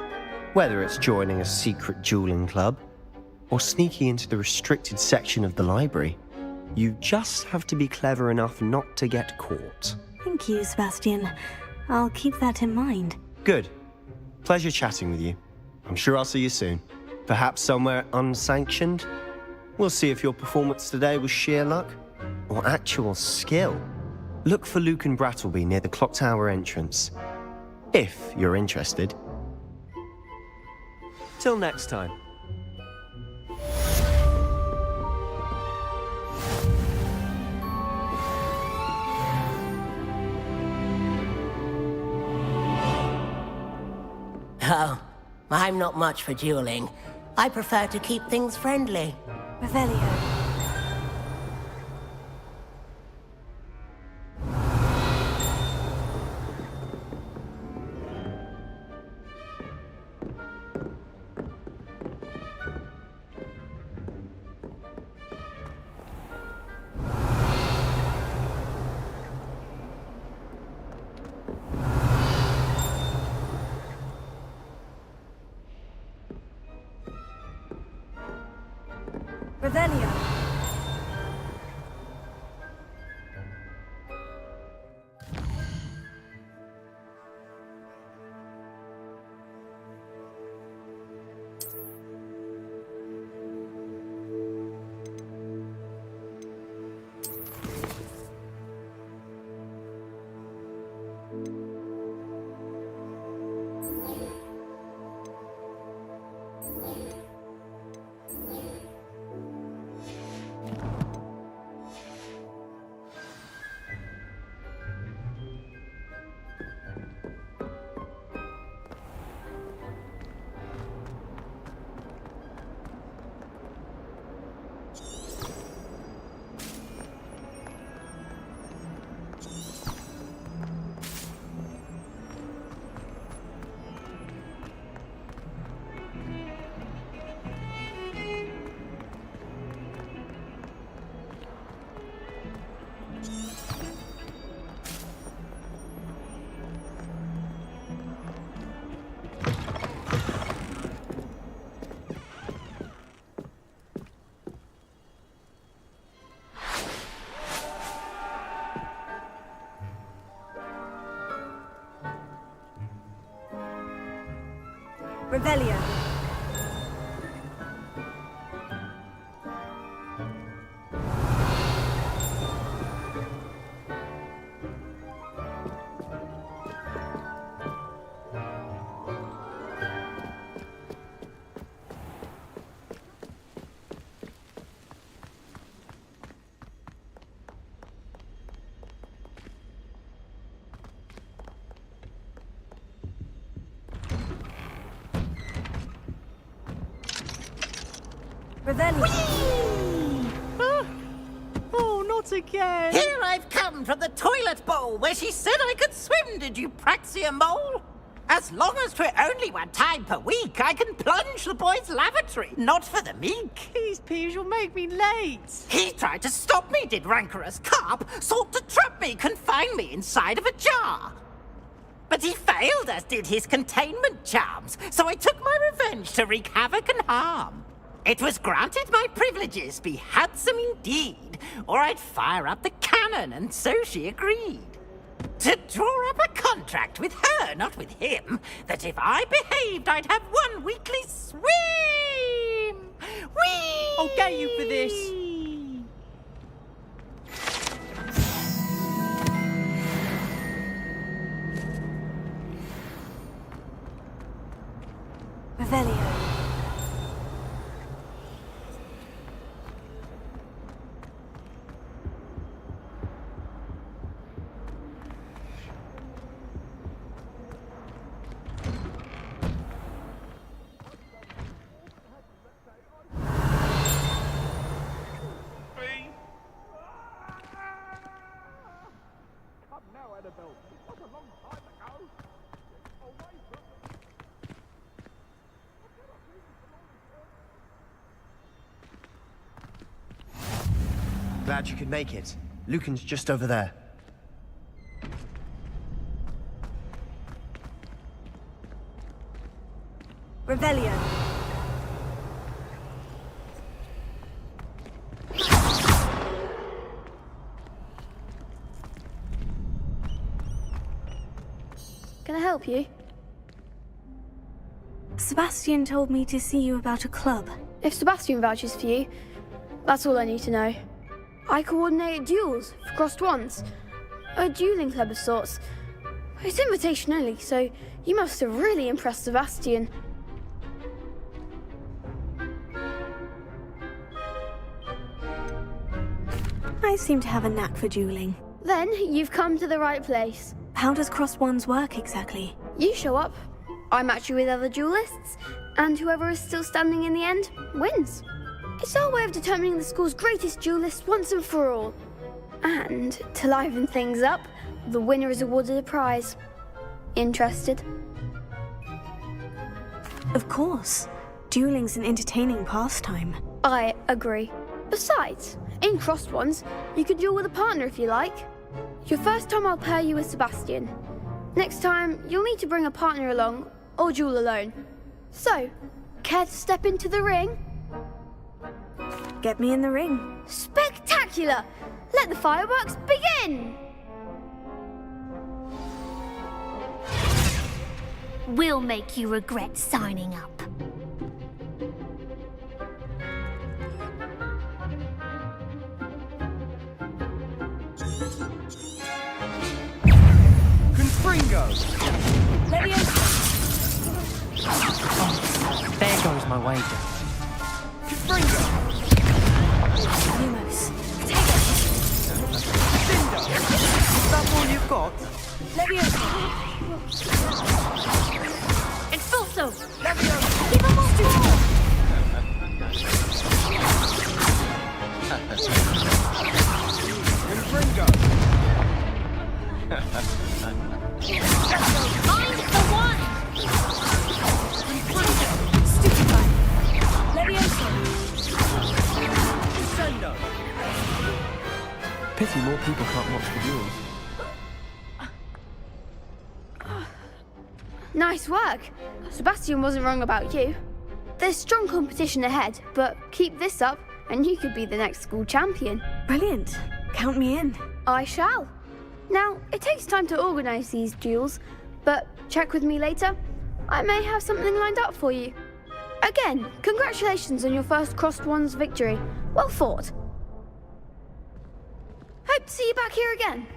Whether it's joining a secret dueling club, or sneaking into the restricted section of the library, you just have to be clever enough not to get caught. Thank you, Sebastian. I'll keep that in mind. Good. Pleasure chatting with you. I'm sure I'll see you soon. Perhaps somewhere unsanctioned? We'll see if your performance today was sheer luck, or actual skill. Look for Luke and Brattleby near the clock tower entrance. If you're interested. Till next time. Oh, I'm not much for dueling. I prefer to keep things friendly. Revelio. Revelio. Revelio. Oh, not again! Here I've come from the toilet bowl where she said I could swim, did you praxia mole? As long as 'twere only one time per week, I can plunge the boy's lavatory, not for the meek. These peeves will make me late. He tried to stop me, did rancorous carp, sought to trap me, confine me inside of a jar. But he failed, as did his containment charms, so I took my revenge to wreak havoc and harm. It was granted my privileges be handsome indeed, or I'd fire up the cannon, and so she agreed. To draw up a contract with her, not with him, that if I behaved, I'd have one weekly swim! Whee! I'll get you for this. Revelio. Glad you could make it. Lucan's just over there. Revelio. Can I help you? Sebastian told me to see you about a club. If Sebastian vouches for you, that's all I need to know. I coordinate duels for crossed ones. A dueling club of sorts. It's invitation only, so you must have really impressed Sebastian. I seem to have a knack for dueling. Then you've come to the right place. How does crossed ones work exactly? You show up, I match you with other duelists, and whoever is still standing in the end wins. It's our way of determining the school's greatest duelist once and for all. And to liven things up, the winner is awarded a prize. Interested? Of course. Dueling's an entertaining pastime. I agree. Besides, in crossed ones, you could duel with a partner if you like. Your first time I'll pair you with Sebastian. Next time, you'll need to bring a partner along, or duel alone. So, care to step into the ring? Get me in the ring. Spectacular! Let the fireworks begin! We'll make you regret signing up. Confringo! Leviosa! There goes my wager. Lumos. Is that all you've got? Leviosa. Expulso! Leviosa. Keep him off! Infringo. Find the one! Stupefy. Leviosa. Descendo. Pity more people can't watch the duels. Nice work. Sebastian wasn't wrong about you. There's strong competition ahead, but keep this up and you could be the next school champion. Brilliant. Count me in. I shall. Now, it takes time to organise these duels, but check with me later. I may have something lined up for you. Again, congratulations on your first Crossed Ones victory. Well fought. Hope to see you back here again.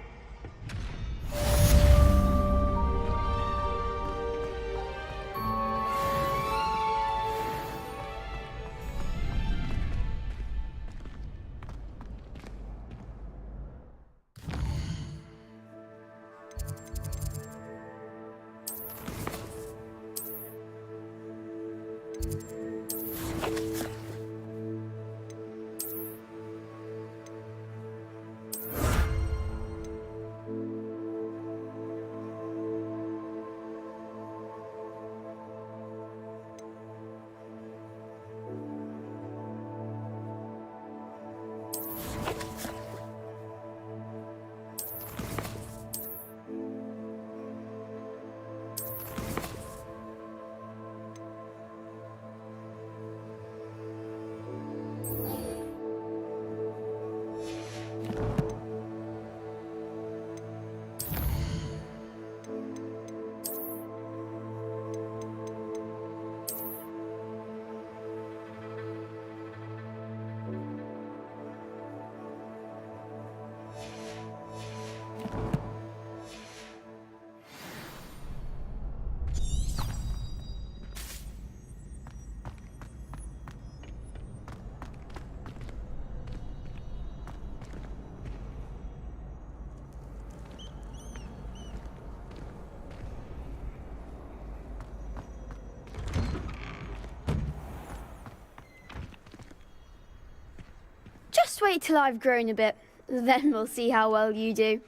Just wait till I've grown a bit, then we'll see how well you do.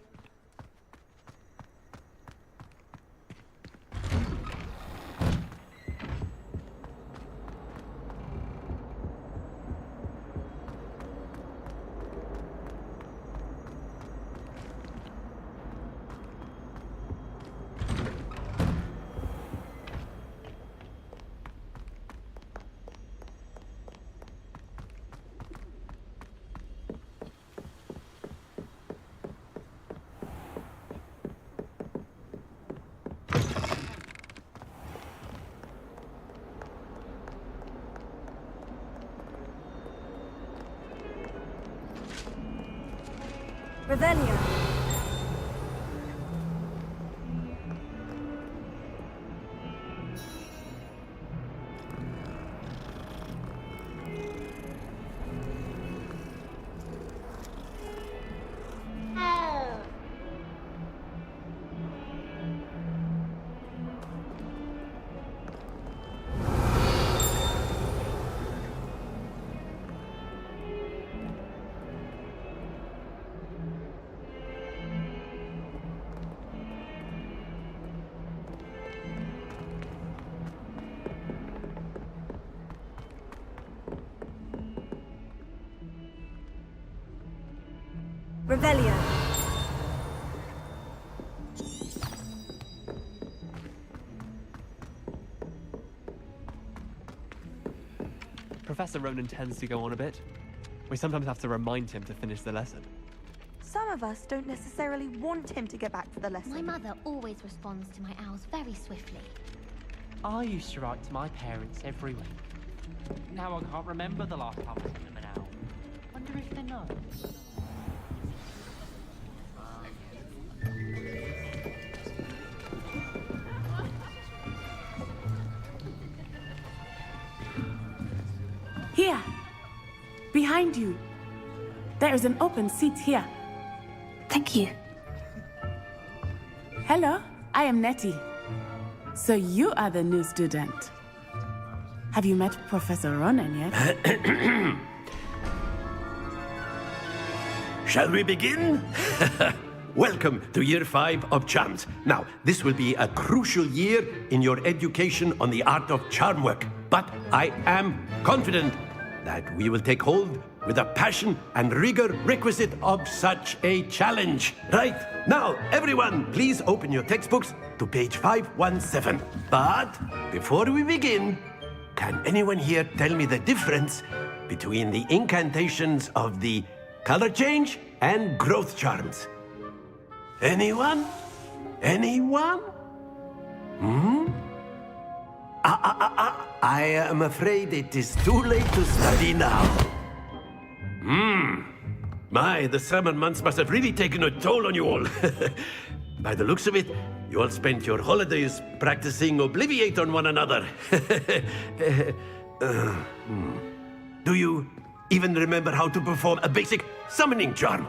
Revelio. Revelio. Professor Ronan tends to go on a bit. We sometimes have to remind him to finish the lesson. Some of us don't necessarily want him to get back for the lesson. My mother always responds to my owls very swiftly. I used to write to my parents every week. Now I can't remember the last time I sent them an owl. Wonder if they know. Here. Behind you. There is an open seat here. Thank you. Hello, I am Nettie. So you are the new student. Have you met Professor Ronan yet? Shall we begin? Welcome to Year 5 of Charms. Now, this will be a crucial year in your education on the art of charm work. But I am confident that we will take hold with the passion and rigor requisite of such a challenge. Right, now, everyone, please open your textbooks to page 517. But before we begin, can anyone here tell me the difference between the incantations of the color change and growth charms? Anyone? Anyone? I am afraid it is too late to study now. My, the summer months must have really taken a toll on you all. By the looks of it, you all spent your holidays practicing Obliviate on one another. Do you even remember how to perform a basic summoning charm?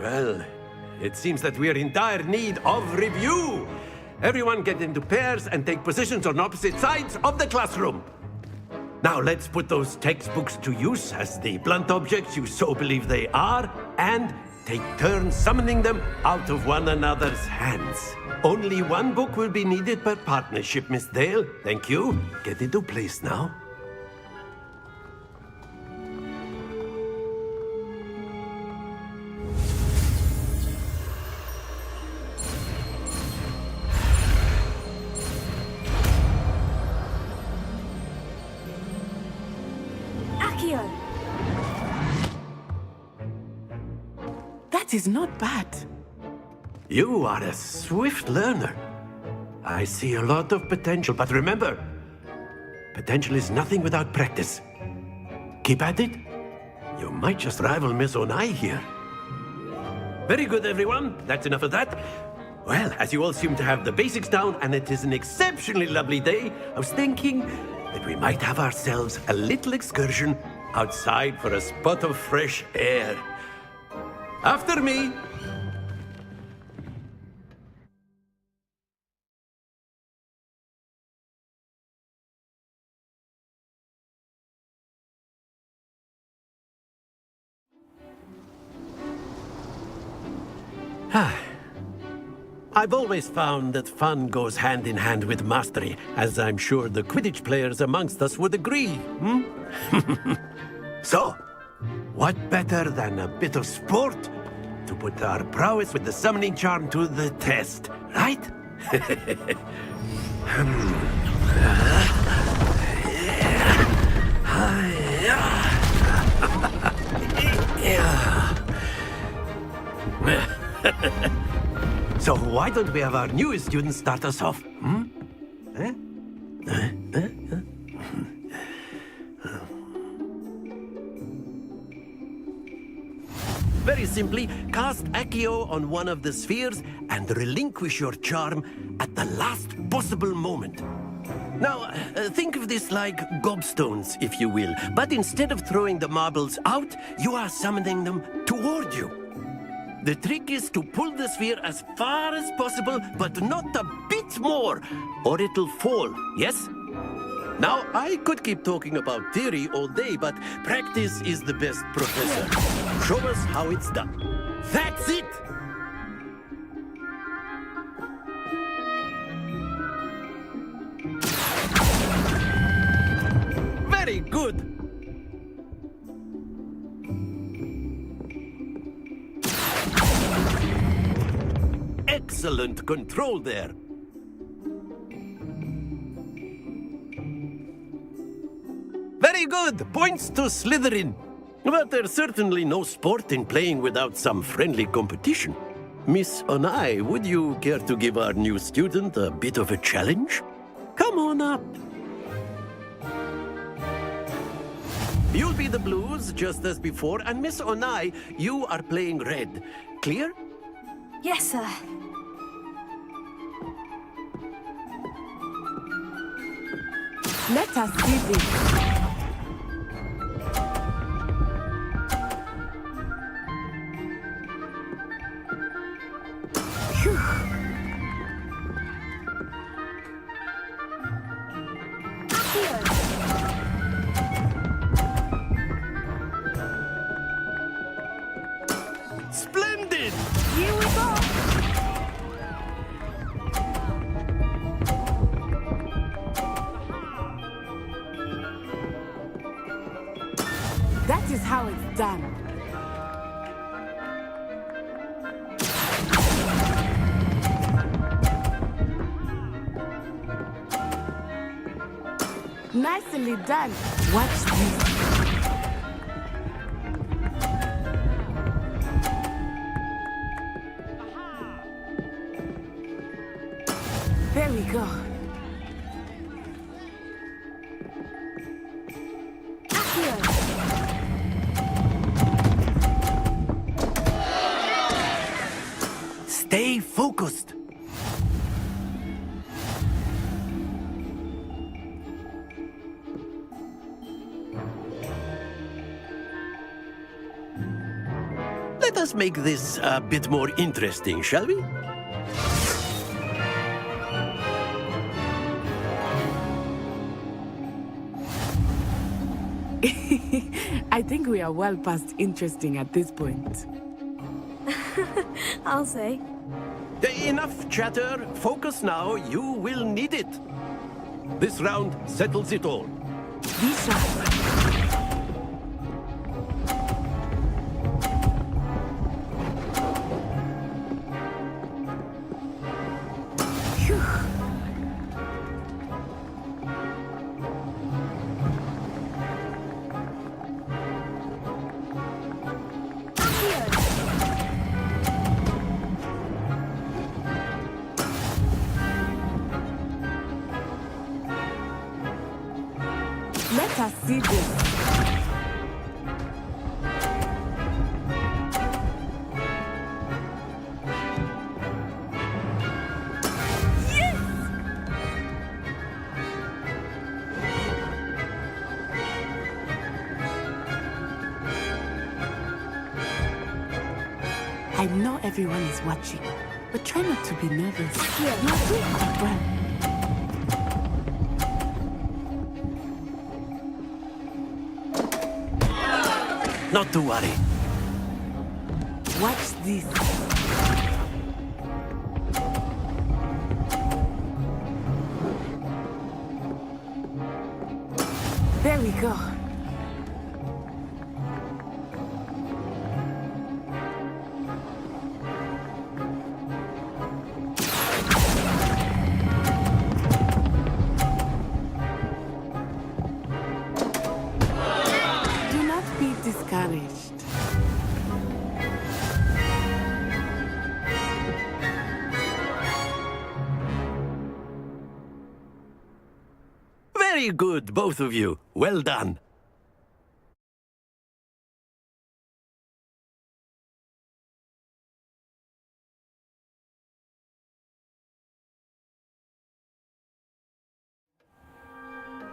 Well, it seems that we are in dire need of review. Everyone get into pairs and take positions on opposite sides of the classroom. Now let's put those textbooks to use as the blunt objects you so believe they are, and take turns summoning them out of one another's hands. Only one book will be needed per partnership, Miss Dale. Thank you. Get into place now. That is not bad. You are a swift learner. I see a lot of potential, but remember, potential is nothing without practice. Keep at it. You might just rival Miss Onai here. Very good, everyone. That's enough of that. Well, as you all seem to have the basics down, and it is an exceptionally lovely day, I was thinking that we might have ourselves a little excursion outside for a spot of fresh air. After me. I've always found that fun goes hand in hand with mastery, as I'm sure the Quidditch players amongst us would agree. So, what better than a bit of sport to put our prowess with the summoning charm to the test, right? So why don't we have our newest student start us off? Very simply, cast Akcio on one of the spheres and relinquish your charm at the last possible moment. Now, think of this like gobstones, if you will, but instead of throwing the marbles out, you are summoning them toward you. The trick is to pull the sphere as far as possible, but not a bit more, or it'll fall, yes? Now, I could keep talking about theory all day, but practice is the best professor. Show us how it's done. That's it! Very good! Excellent control there. Very good! Points to Slytherin. But there's certainly no sport in playing without some friendly competition. Miss Onai, would you care to give our new student a bit of a challenge? Come on up. You'll be the blues, just as before, and Miss Onai, you are playing red. Clear? Yes, sir. Let us see this. Splendid! Here we go! That is how it's done. Nicely done. Watch this. There we go. Stay focused. Let us make this a bit more interesting, shall we? I think we are well past interesting at this point. I'll say. Enough chatter. Focus now. You will need it. This round settles it all. Be sharp. Let us see this. Yes! I know everyone is watching, but try not to be nervous. You're doing quite well. Not to worry. Watch this. There we go. Do not be discouraged. Very good, both of you. Well done.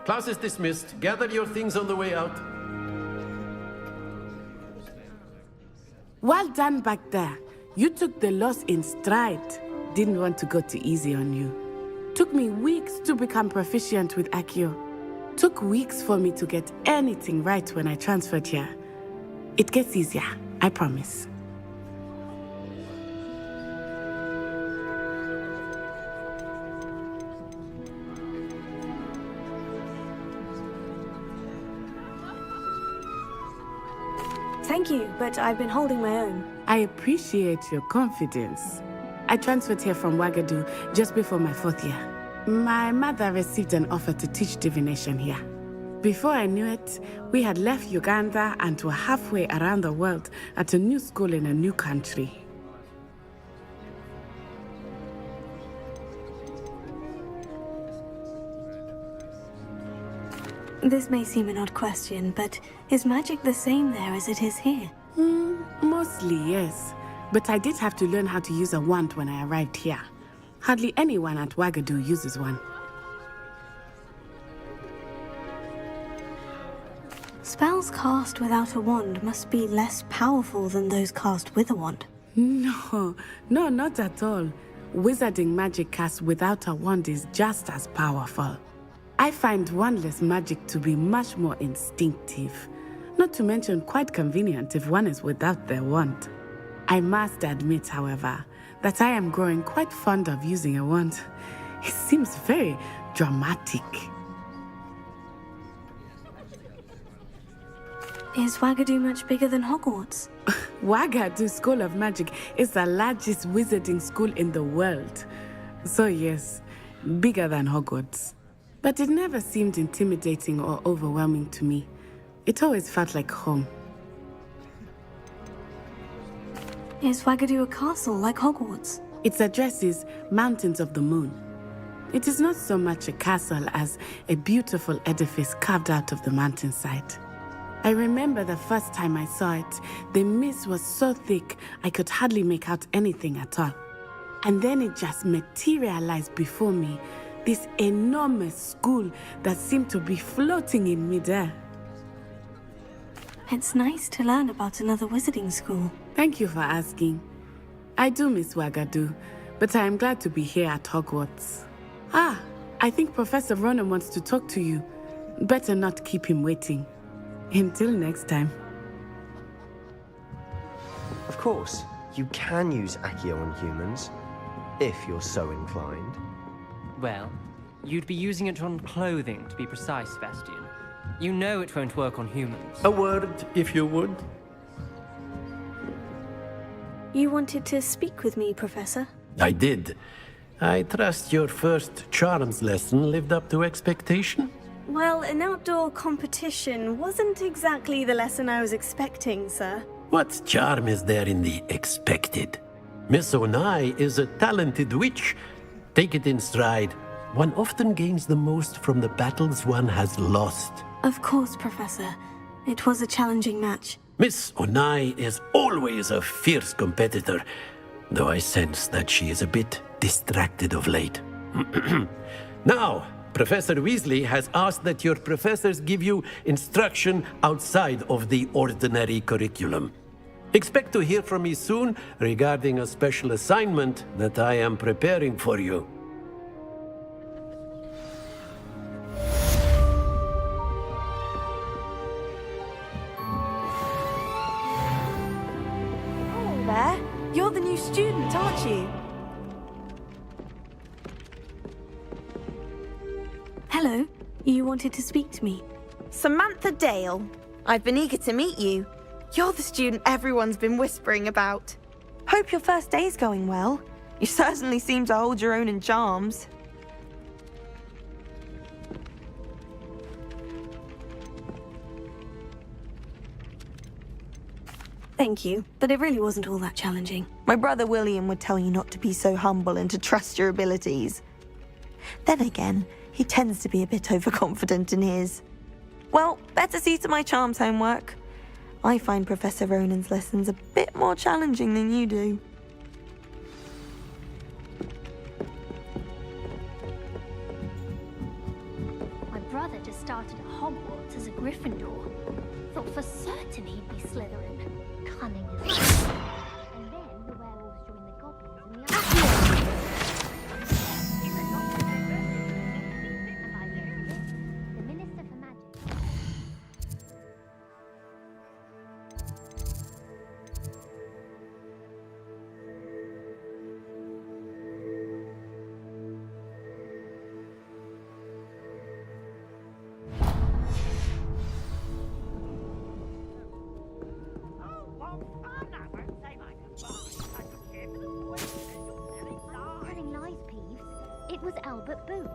Class is dismissed. Gather your things on the way out. Well done back there. You took the loss in stride. Didn't want to go too easy on you. Took me weeks to become proficient with akcijio. Took weeks for me to get anything right when I transferred here. It gets easier, I promise. Thank you, but I've been holding my own. I appreciate your confidence. I transferred here from Ouagadougou just before my 4th year. My mother received an offer to teach divination here. Before I knew it, we had left Uganda and were halfway around the world at a new school in a new country. This may seem an odd question, but is magic the same there as it is here? Mostly, yes. But I did have to learn how to use a wand when I arrived here. Hardly anyone at Ouagadougou uses one. Spells cast without a wand must be less powerful than those cast with a wand. No, not at all. Wizarding magic cast without a wand is just as powerful. I find wandless magic to be much more instinctive. Not to mention quite convenient if one is without their wand. I must admit, however, that I am growing quite fond of using a wand. It seems very dramatic. Is Wagadu much bigger than Hogwarts? Wagadu School of Magic is the largest wizarding school in the world. So yes, bigger than Hogwarts. But it never seemed intimidating or overwhelming to me. It always felt like home. Is Wagadu a castle like Hogwarts? Its address is Mountains of the Moon. It is not so much a castle as a beautiful edifice carved out of the mountainside. I remember the first time I saw it, the mist was so thick I could hardly make out anything at all. And then it just materialized before me, this enormous school that seemed to be floating in midair. It's nice to learn about another wizarding school. Thank you for asking. I do miss Wagadu, but I am glad to be here at Hogwarts. Ah, I think Professor Ronan wants to talk to you. Better not keep him waiting. Until next time. Of course, you can use akcijio on humans, if you're so inclined. Well, you'd be using it on clothing, to be precise, Sebastian. You know it won't work on humans. A word, if you would. You wanted to speak with me, Professor? I did. I trust your first charms lesson lived up to expectation? Well, an outdoor competition wasn't exactly the lesson I was expecting, sir. What charm is there in the expected? Miss Onai is a talented witch. Take it in stride. One often gains the most from the battles one has lost. Of course, Professor. It was a challenging match. Miss Onai is always a fierce competitor, though I sense that she is a bit distracted of late. Now, Professor Weasley has asked that your professors give you instruction outside of the ordinary curriculum. Expect to hear from me soon regarding a special assignment that I am preparing for you. Oh, there. You're the new student, aren't you? Hello. You wanted to speak to me? Samantha Dale. I've been eager to meet you. You're the student everyone's been whispering about. Hope your first day's going well. You certainly seem to hold your own in charms. Thank you, but it really wasn't all that challenging. My brother William would tell you not to be so humble and to trust your abilities. Then again, he tends to be a bit overconfident in his. Well, better see to my charms homework. I find Professor Ronan's lessons a bit more challenging than you do. My brother just started at Hogwarts as a Gryffindor. Thought for certain he'd be Slytherin. Cunning as hell. And then the werewolves joined the goblins and the others. The Minister for Magic. Telling lies, Peeves. It was Albert Boot.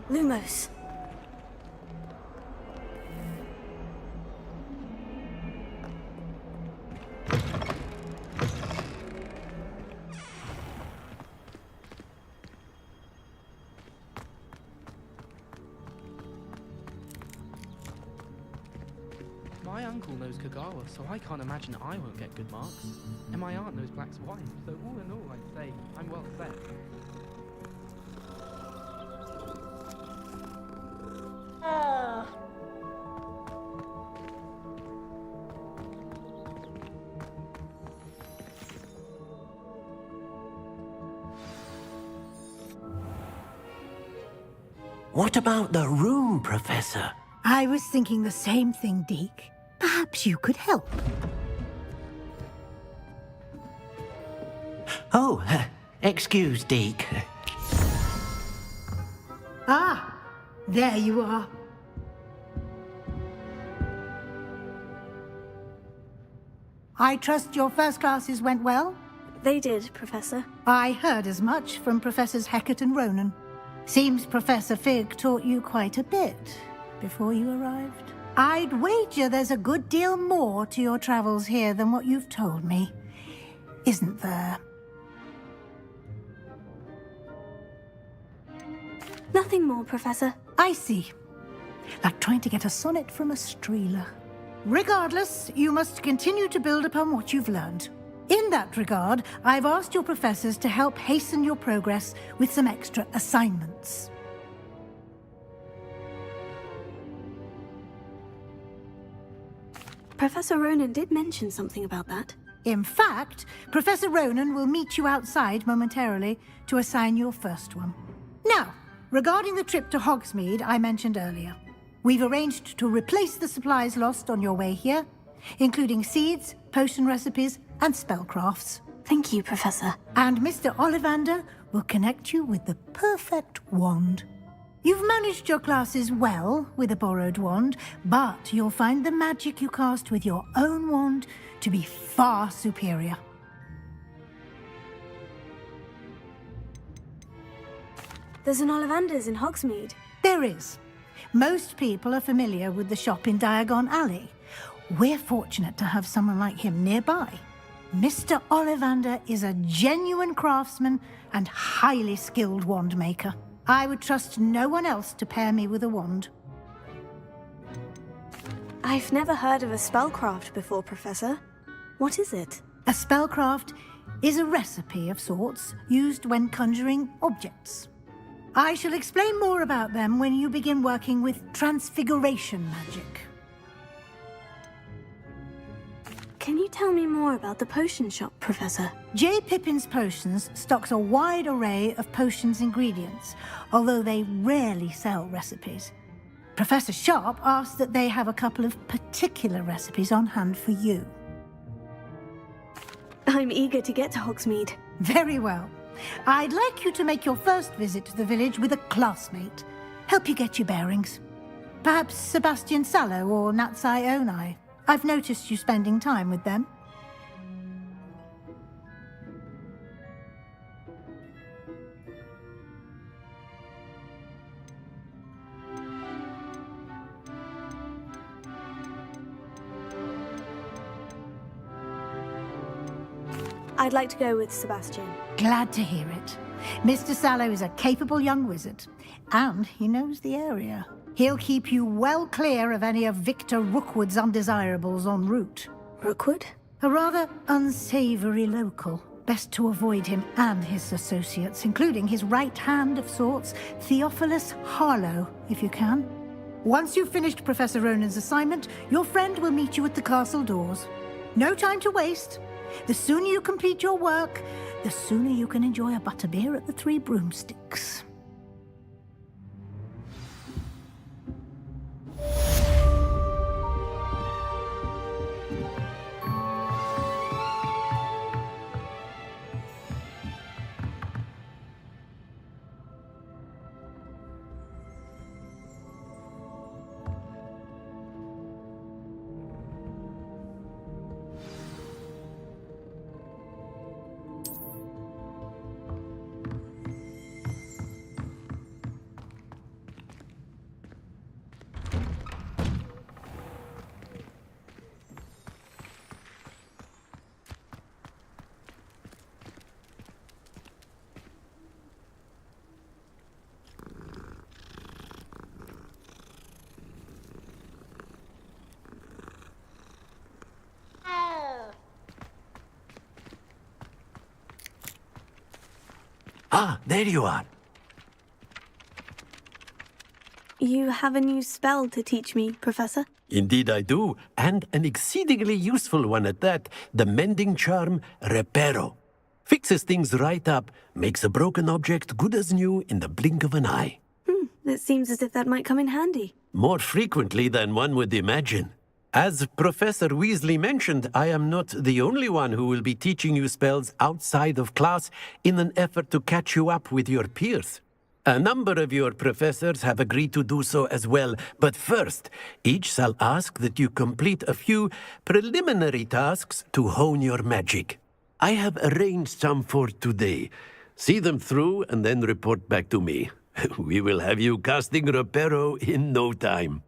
Lumos. My uncle knows Kagawa, so I can't imagine I won't get good marks. And my aunt knows Black's wife, so all in all, I'd say I'm well set. What about the room, Professor? I was thinking the same thing, Deke. Perhaps you could help. Oh, excuse, Deke. Ah, there you are. I trust your first classes went well? They did, Professor. I heard as much from Professors Hecat and Ronan. Seems Professor Fig taught you quite a bit before you arrived. I'd wager there's a good deal more to your travels here than what you've told me. Isn't there? Nothing more, Professor. I see. Like trying to get a sonnet from a streeler. Regardless, you must continue to build upon what you've learned. In that regard, I've asked your professors to help hasten your progress with some extra assignments. Professor Ronan did mention something about that. In fact, Professor Ronan will meet you outside momentarily to assign your first one. Now, regarding the trip to Hogsmeade I mentioned earlier, we've arranged to replace the supplies lost on your way here, including seeds, potion recipes, and spellcrafts. Thank you, Professor. And Mr. Ollivander will connect you with the perfect wand. You've managed your classes well with a borrowed wand, but you'll find the magic you cast with your own wand to be far superior. There's an Ollivander's in Hogsmeade. There is. Most people are familiar with the shop in Diagon Alley. We're fortunate to have someone like him nearby. Mr. Ollivander is a genuine craftsman and highly skilled wand maker. I would trust no one else to pair me with a wand. I've never heard of a spellcraft before, Professor. What is it? A spellcraft is a recipe of sorts used when conjuring objects. I shall explain more about them when you begin working with transfiguration magic. Can you tell me more about the potion shop, Professor? J. Pippin's Potions stocks a wide array of potions ingredients, although they rarely sell recipes. Professor Sharp asks that they have a couple of particular recipes on hand for you. I'm eager to get to Hogsmeade. Very well. I'd like you to make your first visit to the village with a classmate. Help you get your bearings. Perhaps Sebastian Sallow or Natsai Onai. I've noticed you spending time with them. I'd like to go with Sebastian. Glad to hear it. Mr. Sallow is a capable young wizard, and he knows the area. He'll keep you well clear of any of Victor Rookwood's undesirables en route. Rookwood? A rather unsavory local. Best to avoid him and his associates, including his right hand of sorts, Theophilus Harlow, if you can. Once you've finished Professor Ronan's assignment, your friend will meet you at the castle doors. No time to waste. The sooner you complete your work, the sooner you can enjoy a butterbeer at the Three Broomsticks. Ah, there you are. You have a new spell to teach me, Professor? Indeed I do, and an exceedingly useful one at that. The mending charm, reparo. Fixes things right up, makes a broken object good as new in the blink of an eye. It seems as if that might come in handy. More frequently than one would imagine. As Professor Weasley mentioned, I am not the only one who will be teaching you spells outside of class in an effort to catch you up with your peers. A number of your professors have agreed to do so as well, but first, each shall ask that you complete a few preliminary tasks to hone your magic. I have arranged some for today. See them through and then report back to me. We will have you casting reparo in no time.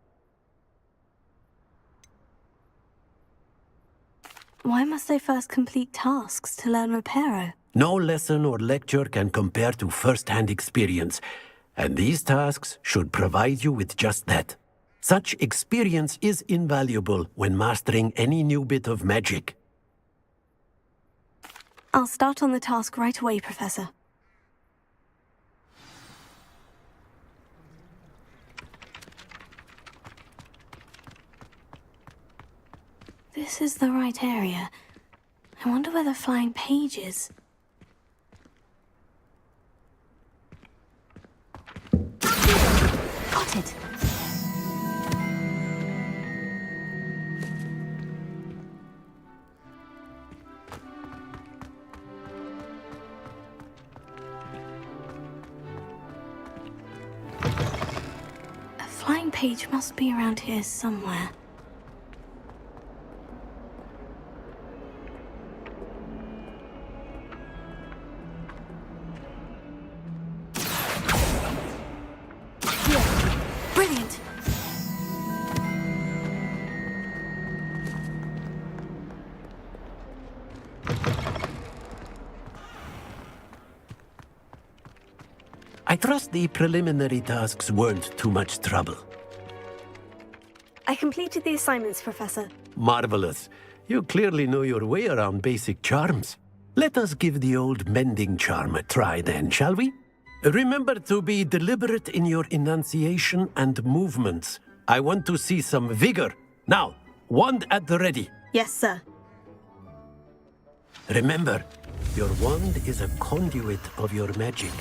Why must I first complete tasks to learn reparo? No lesson or lecture can compare to first-hand experience, and these tasks should provide you with just that. Such experience is invaluable when mastering any new bit of magic. I'll start on the task right away, Professor. This is the right area. I wonder where the flying page is. Got it! A flying page must be around here somewhere. Brilliant! I trust the preliminary tasks weren't too much trouble. I completed the assignments, Professor. Marvelous. You clearly know your way around basic charms. Let us give the old mending charm a try then, shall we? Remember to be deliberate in your enunciation and movements. I want to see some vigor. Now, wand at the ready. Yes, sir. Remember, your wand is a conduit of your magic.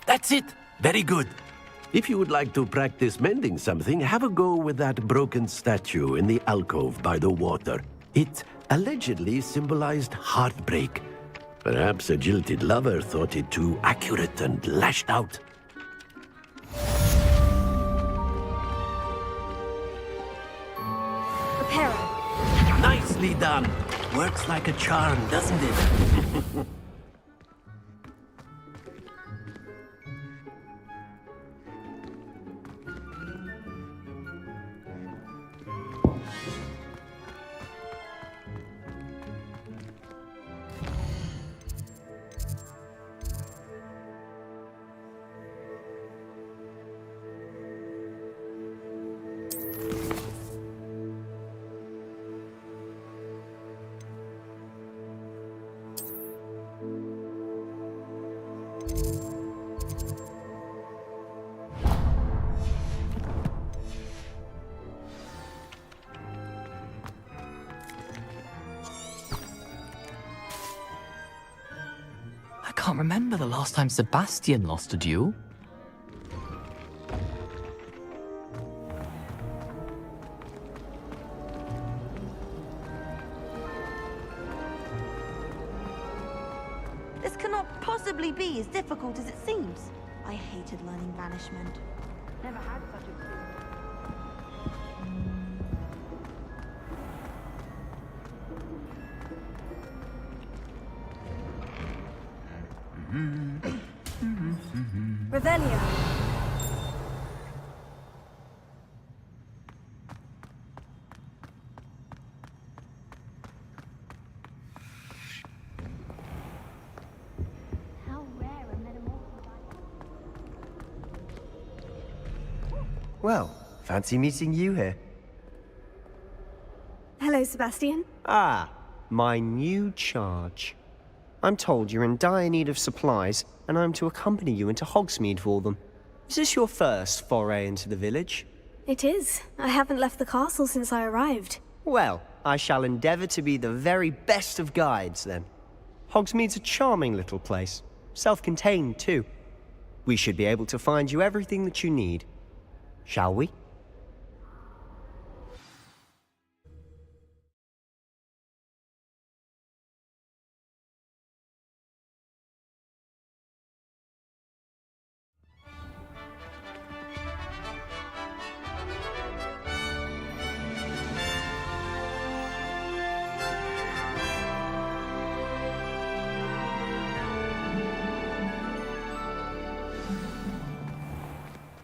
That's it! Very good. If you would like to practice mending something, have a go with that broken statue in the alcove by the water. It allegedly symbolized heartbreak. Perhaps a jilted lover thought it too accurate and lashed out. Reparo. Nicely done. Works like a charm, doesn't it? I can't remember the last time Sebastian lost a duel. This cannot possibly be as difficult as it seems. I hated learning banishment. Never had such a Revelio. Well, fancy meeting you here. Hello, Sebastian. Ah, my new charge. I'm told you're in dire need of supplies, and I'm to accompany you into Hogsmeade for them. Is this your first foray into the village? It is. I haven't left the castle since I arrived. Well, I shall endeavour to be the very best of guides, then. Hogsmeade's a charming little place. Self-contained, too. We should be able to find you everything that you need. Shall we?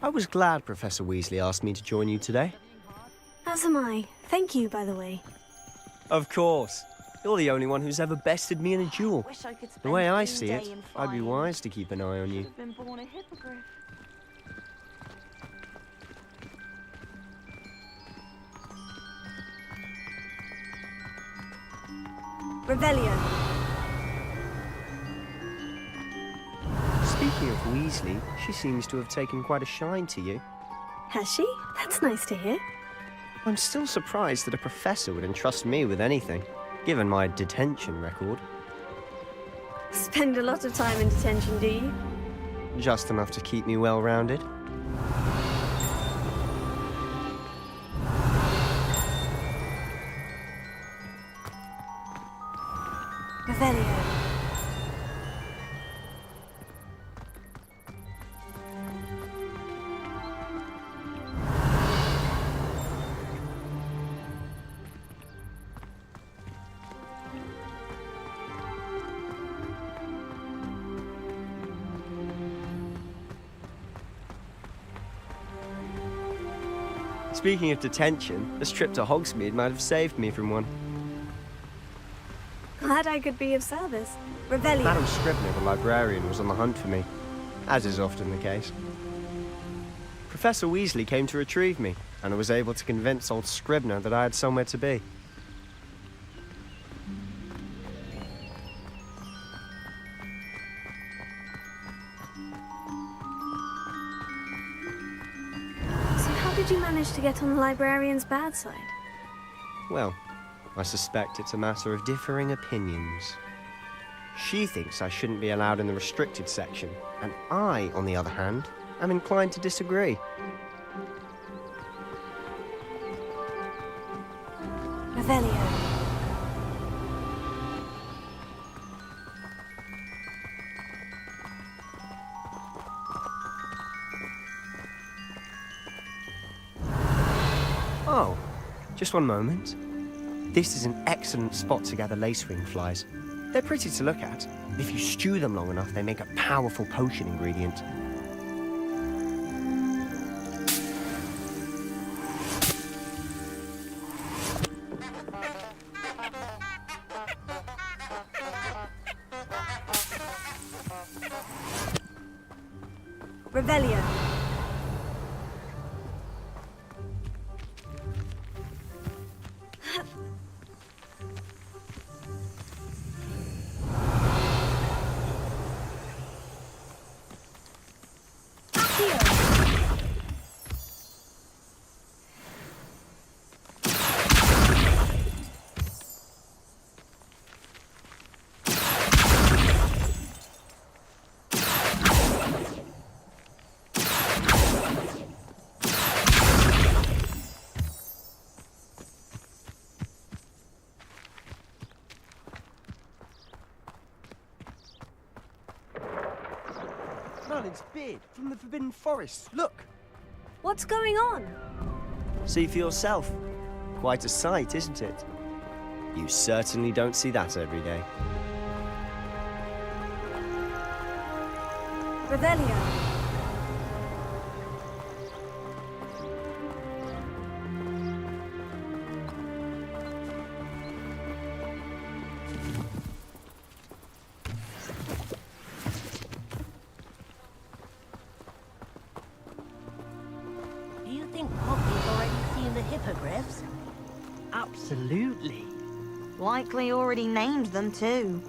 I was glad Professor Weasley asked me to join you today. As am I. Thank you, by the way. Of course. You're the only one who's ever bested me in a duel. The way I see it, I'd be wise to keep an eye on you. Revelio. Speaking of Weasley, she seems to have taken quite a shine to you. Has she? That's nice to hear. I'm still surprised that a professor would entrust me with anything, given my detention record. Spend a lot of time in detention, do you? Just enough to keep me well-rounded. Revelio. Speaking of detention, this trip to Hogsmeade might have saved me from one. Glad I could be of service. Revelio. Madam Scribner, the librarian, was on the hunt for me, as is often the case. Professor Weasley came to retrieve me, and I was able to convince old Scribner that I had somewhere to be. How did you manage to get on the librarian's bad side? Well, I suspect it's a matter of differing opinions. She thinks I shouldn't be allowed in the restricted section, and I, on the other hand, am inclined to disagree. Revelio. Oh, just one moment. This is an excellent spot to gather lacewing flies. They're pretty to look at. If you stew them long enough, they make a powerful potion ingredient. Revelio. Merlin's beard from the Forbidden Forest. Look! What's going on? See for yourself. Quite a sight, isn't it? You certainly don't see that every day. Revelio. Likely already named them too.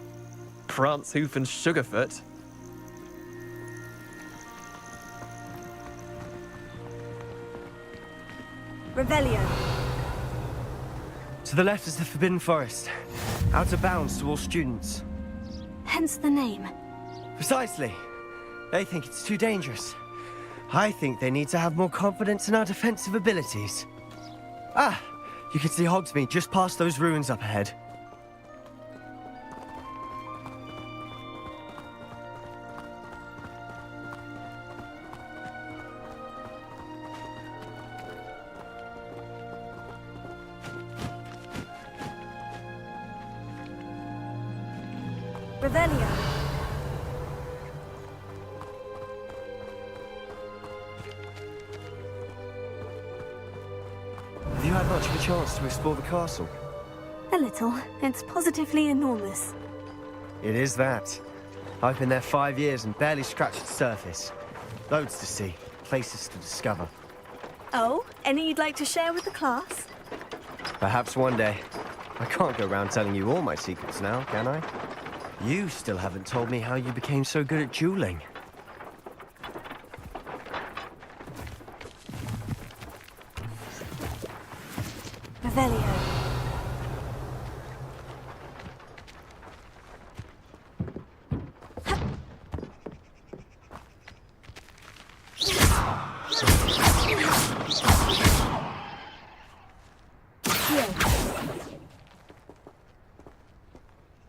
Prance, Hoof and Sugarfoot. Revelio. To the left is the Forbidden Forest. Out of bounds to all students. Hence the name. Precisely. They think it's too dangerous. I think they need to have more confidence in our defensive abilities. Ah! You can see Hogsmeade just past those ruins up ahead. Revelio. Have you had much of a chance to explore the castle? A little. It's positively enormous. It is that. I've been there 5 years and barely scratched the surface. Loads to see, places to discover. Oh, any you'd like to share with the class? Perhaps one day. I can't go around telling you all my secrets now, can I? You still haven't told me how you became so good at dueling. Revelio.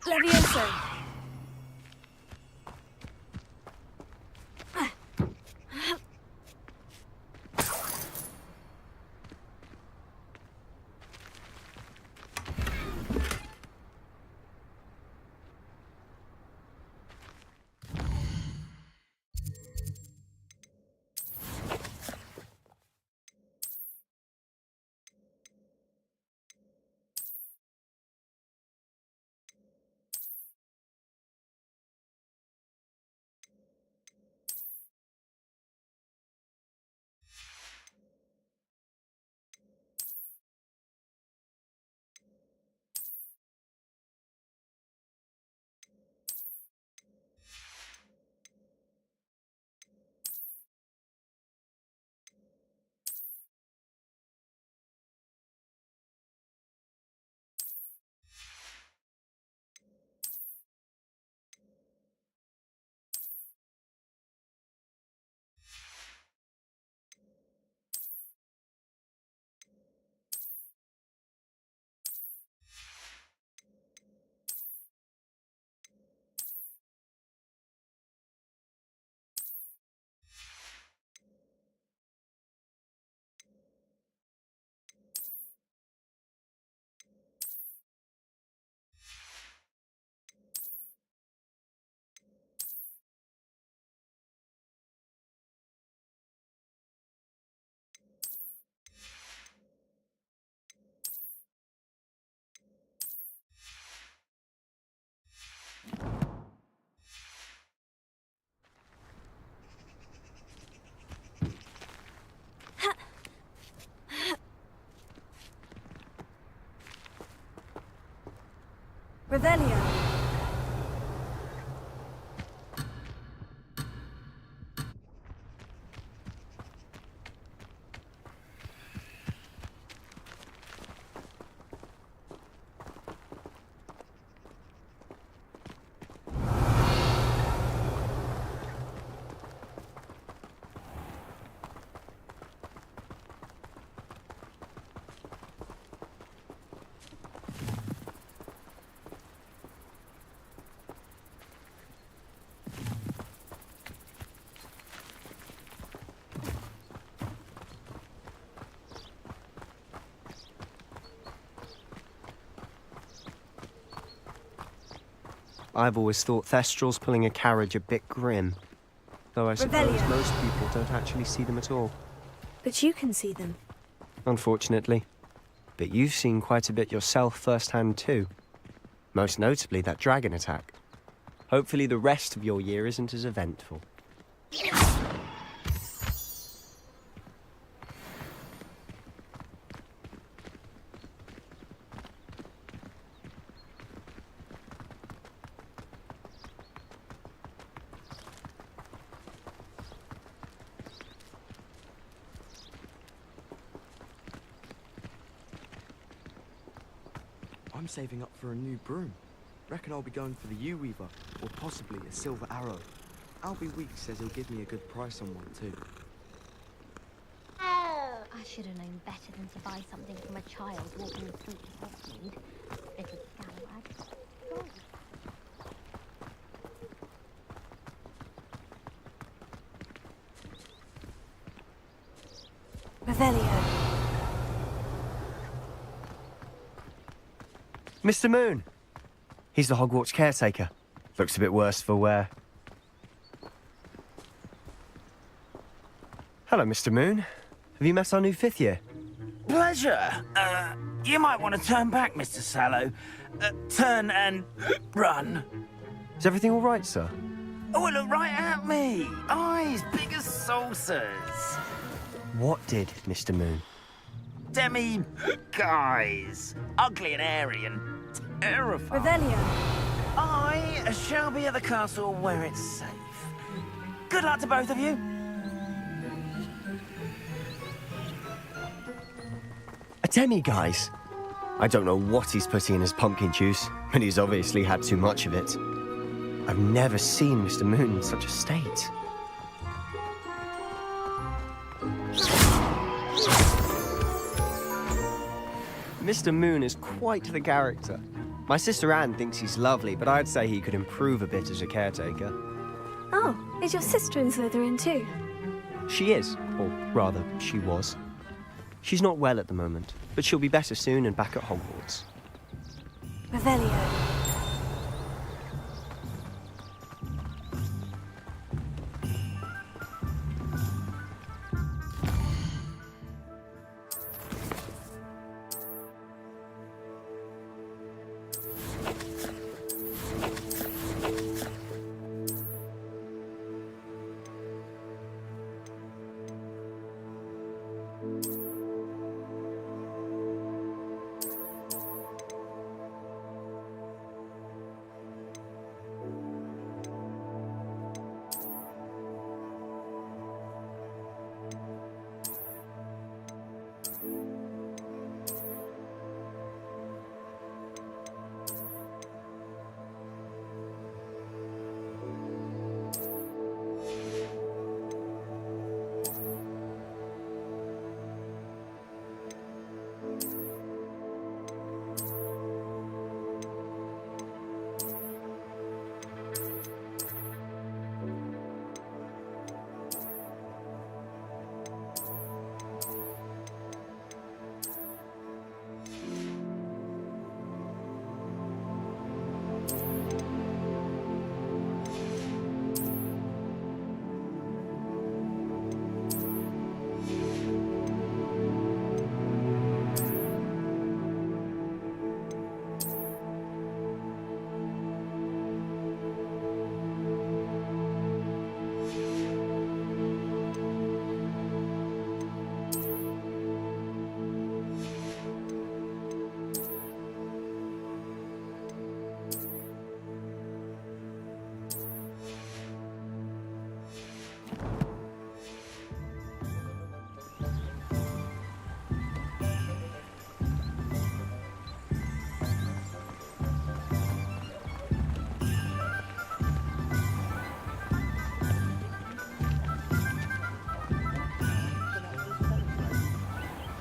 Levioso. Revelio. I've always thought Thestrals pulling a carriage a bit grim. Though I suppose Revelio. most people don't actually see them at all. But you can see them. Unfortunately. But you've seen quite a bit yourself firsthand too. Most notably that dragon attack. Hopefully the rest of your year isn't as eventful. I'm saving up for a new broom. Reckon I'll be going for the U-Weaver, or possibly a silver arrow. Albie Weeks says he'll give me a good price on one too. I should have known better than to buy something from a child walking the streets of Hogsmeade. Little scallywag. Revelio. Mr. Moon! He's the Hogwarts caretaker. Looks a bit worse for wear. Hello, Mr. Moon. Have you met our new 5th year? Pleasure. You might want to turn back, Mr. Sallow. Turn and run. Is everything all right, sir? Oh, look right at me. Eyes big as saucers. What did, Mr. Moon? Demi guys. Ugly and airy and terrifying. Revelio. I shall be at the castle where it's safe. Good luck to both of you. A demi-guise? I don't know what he's putting in his pumpkin juice, but he's obviously had too much of it. I've never seen Mr. Moon in such a state. Mr. Moon is quite the character. My sister Anne thinks he's lovely, but I'd say he could improve a bit as a caretaker. Oh, is your sister in Slytherin too? She is, or rather, she was. She's not well at the moment, but she'll be better soon and back at Hogwarts. Revelio.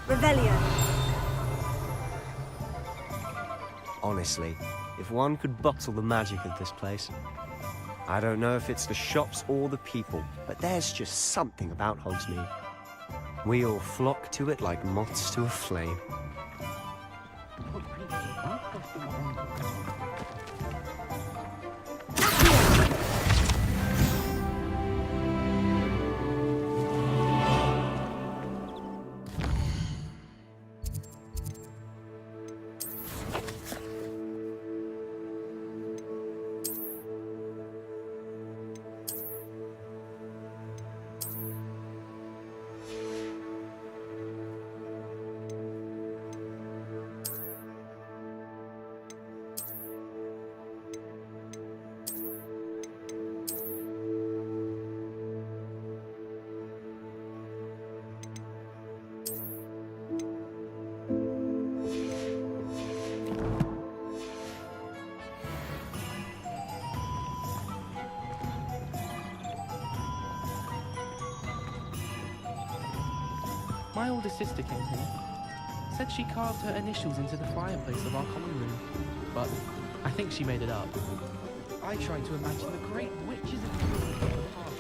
Revelio. Honestly, if one could bottle the magic of this place. I don't know if it's the shops or the people, but there's just something about Hogsmeade. We all flock to it like moths to a flame. My older sister came here. Said she carved her initials into the fireplace of our common room. But I think she made it up. I tried to imagine the great witches and wizards of the past.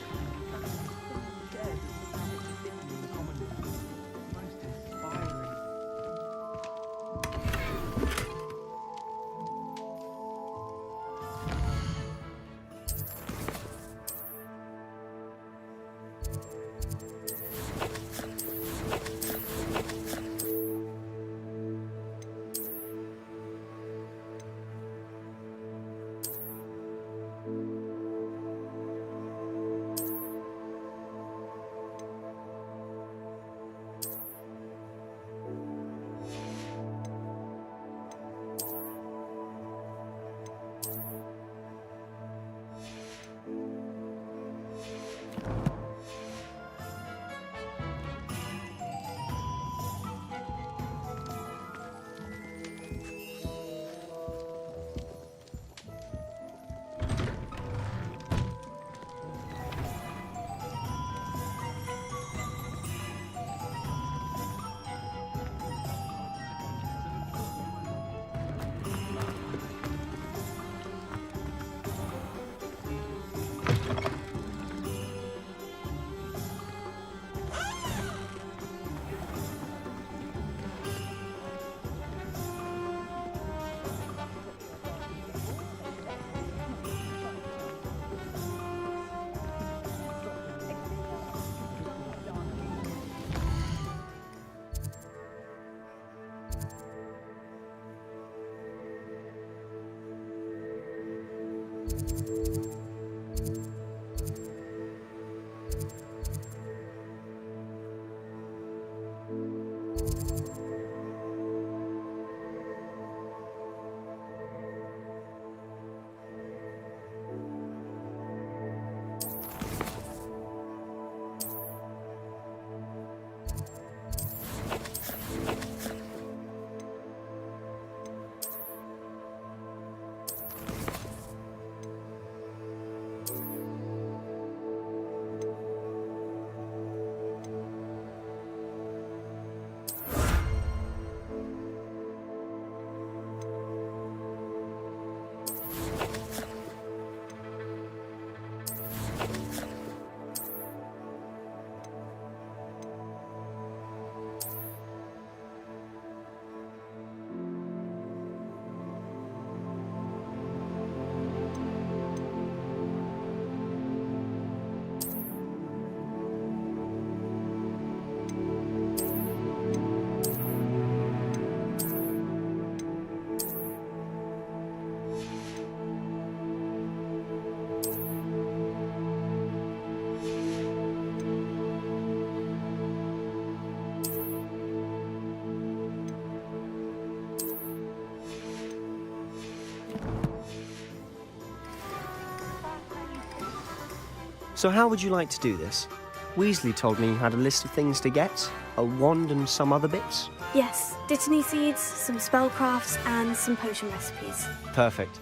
So how would you like to do this? Weasley told me you had a list of things to get, a wand and some other bits. Yes, dittany seeds, some spellcrafts, and some potion recipes. Perfect.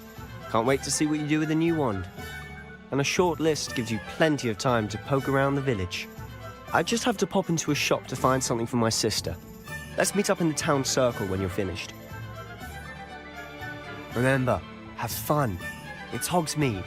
Can't wait to see what you do with the new wand. And a short list gives you plenty of time to poke around the village. I just have to pop into a shop to find something for my sister. Let's meet up in the town circle when you're finished. Remember, have fun. It's Hogsmeade.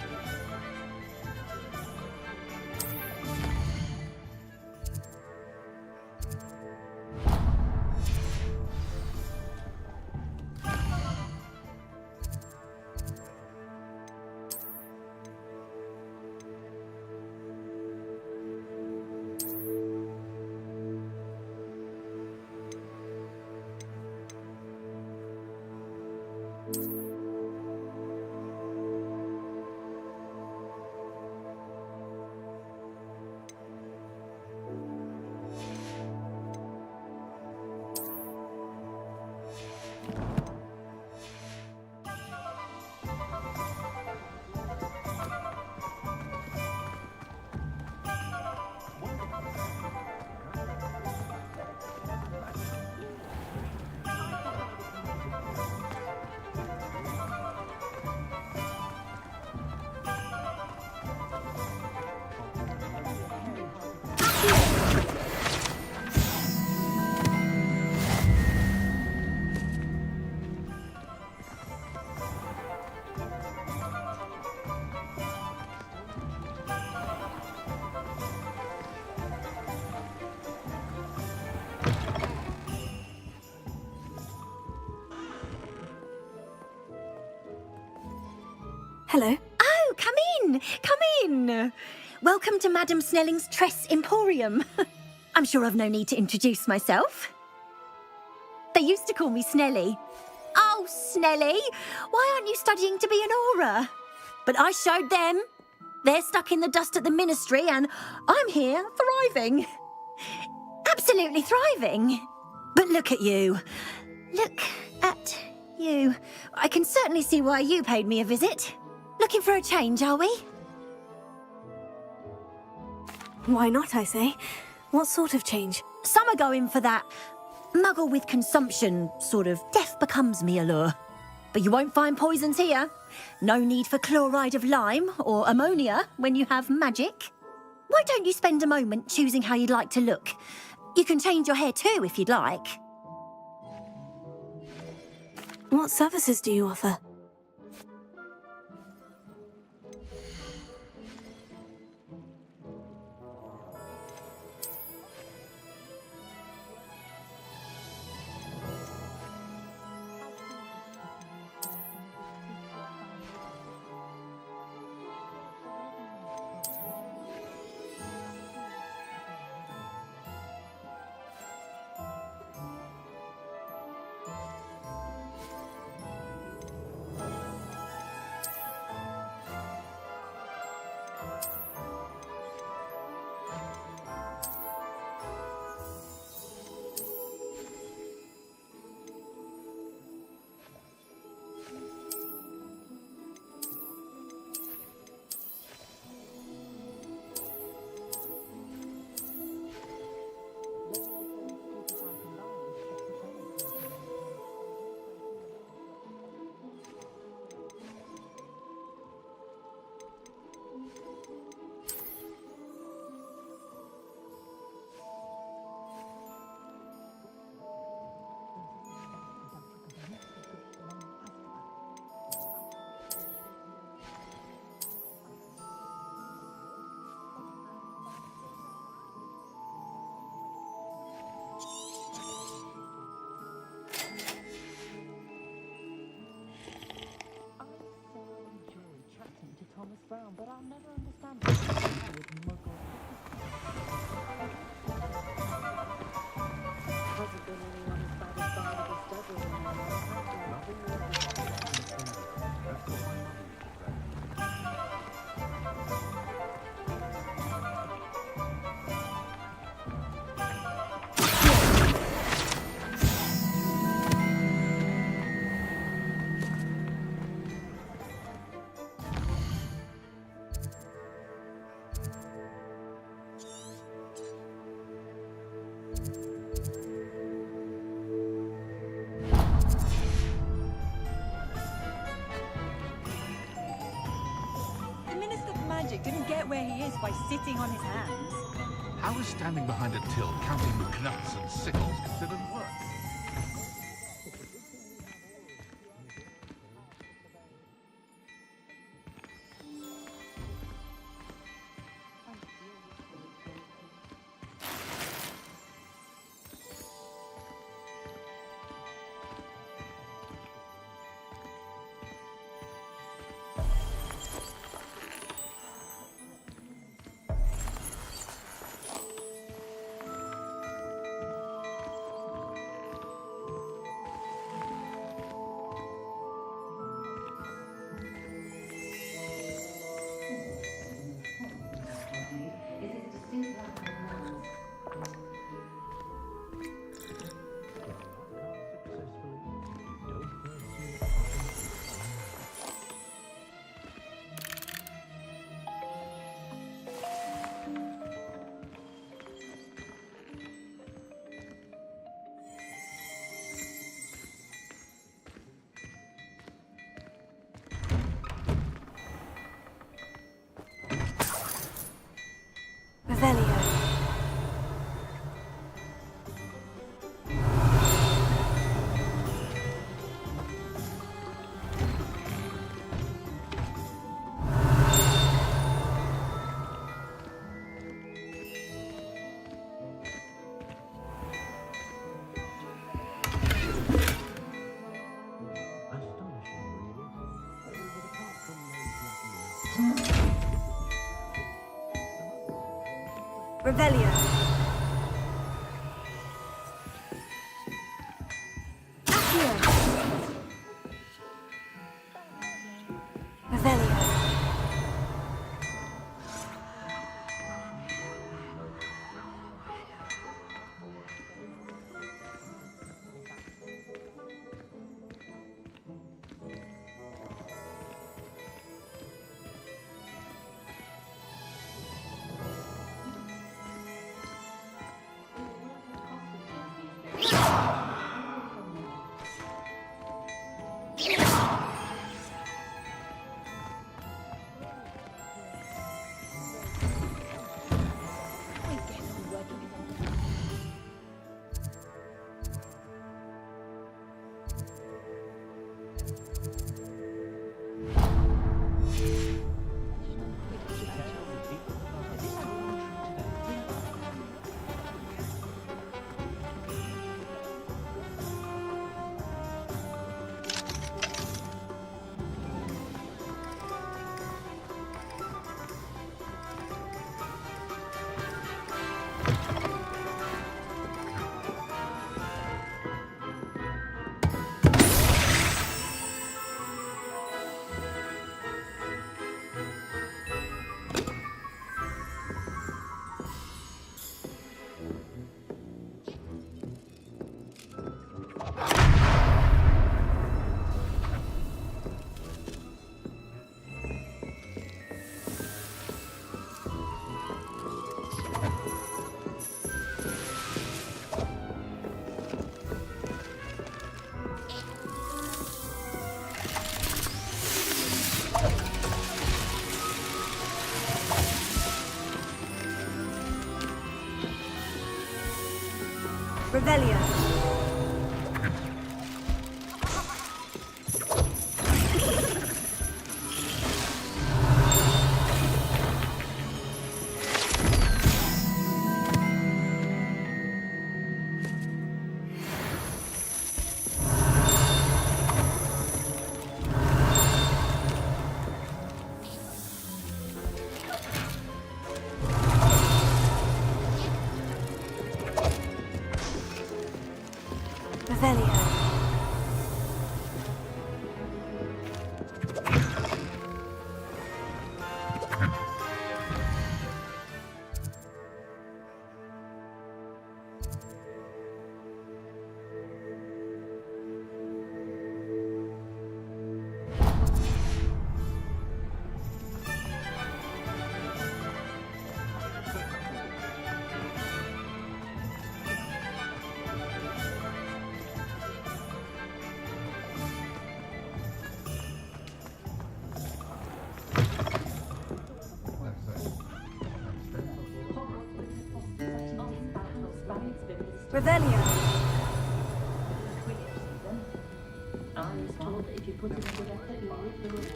Hello. Oh, come in. Come in. Welcome to Madame Snelling's Tress Emporium. I'm sure I've no need to introduce myself. They used to call me Snelly. Oh, Snelly, why aren't you studying to be an aura? But I showed them. They're stuck in the dust at the ministry and I'm here thriving. Absolutely thriving. But look at you. Look at you. I can certainly see why you paid me a visit. Looking for a change, are we? Why not, I say? What sort of change? Some are going for that muggle with consumption, sort of death becomes me allure. But you won't find poisons here. No need for chloride of lime or ammonia when you have magic. Why don't you spend a moment choosing how you'd like to look? You can change your hair too if you'd like. What services do you offer? But I'll never understand didn't get where he is by sitting on his hands. How is standing behind a till counting knuts and sickles considered work? Revelio. Accio. Revelio. Revelio. Revelio. I was told that if you put in a good effort, you reap the rewards.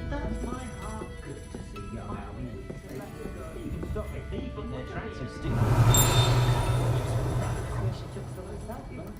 That's my heart good to see you happy. You can stop a thief in their tracks and stick. She took some of that, man.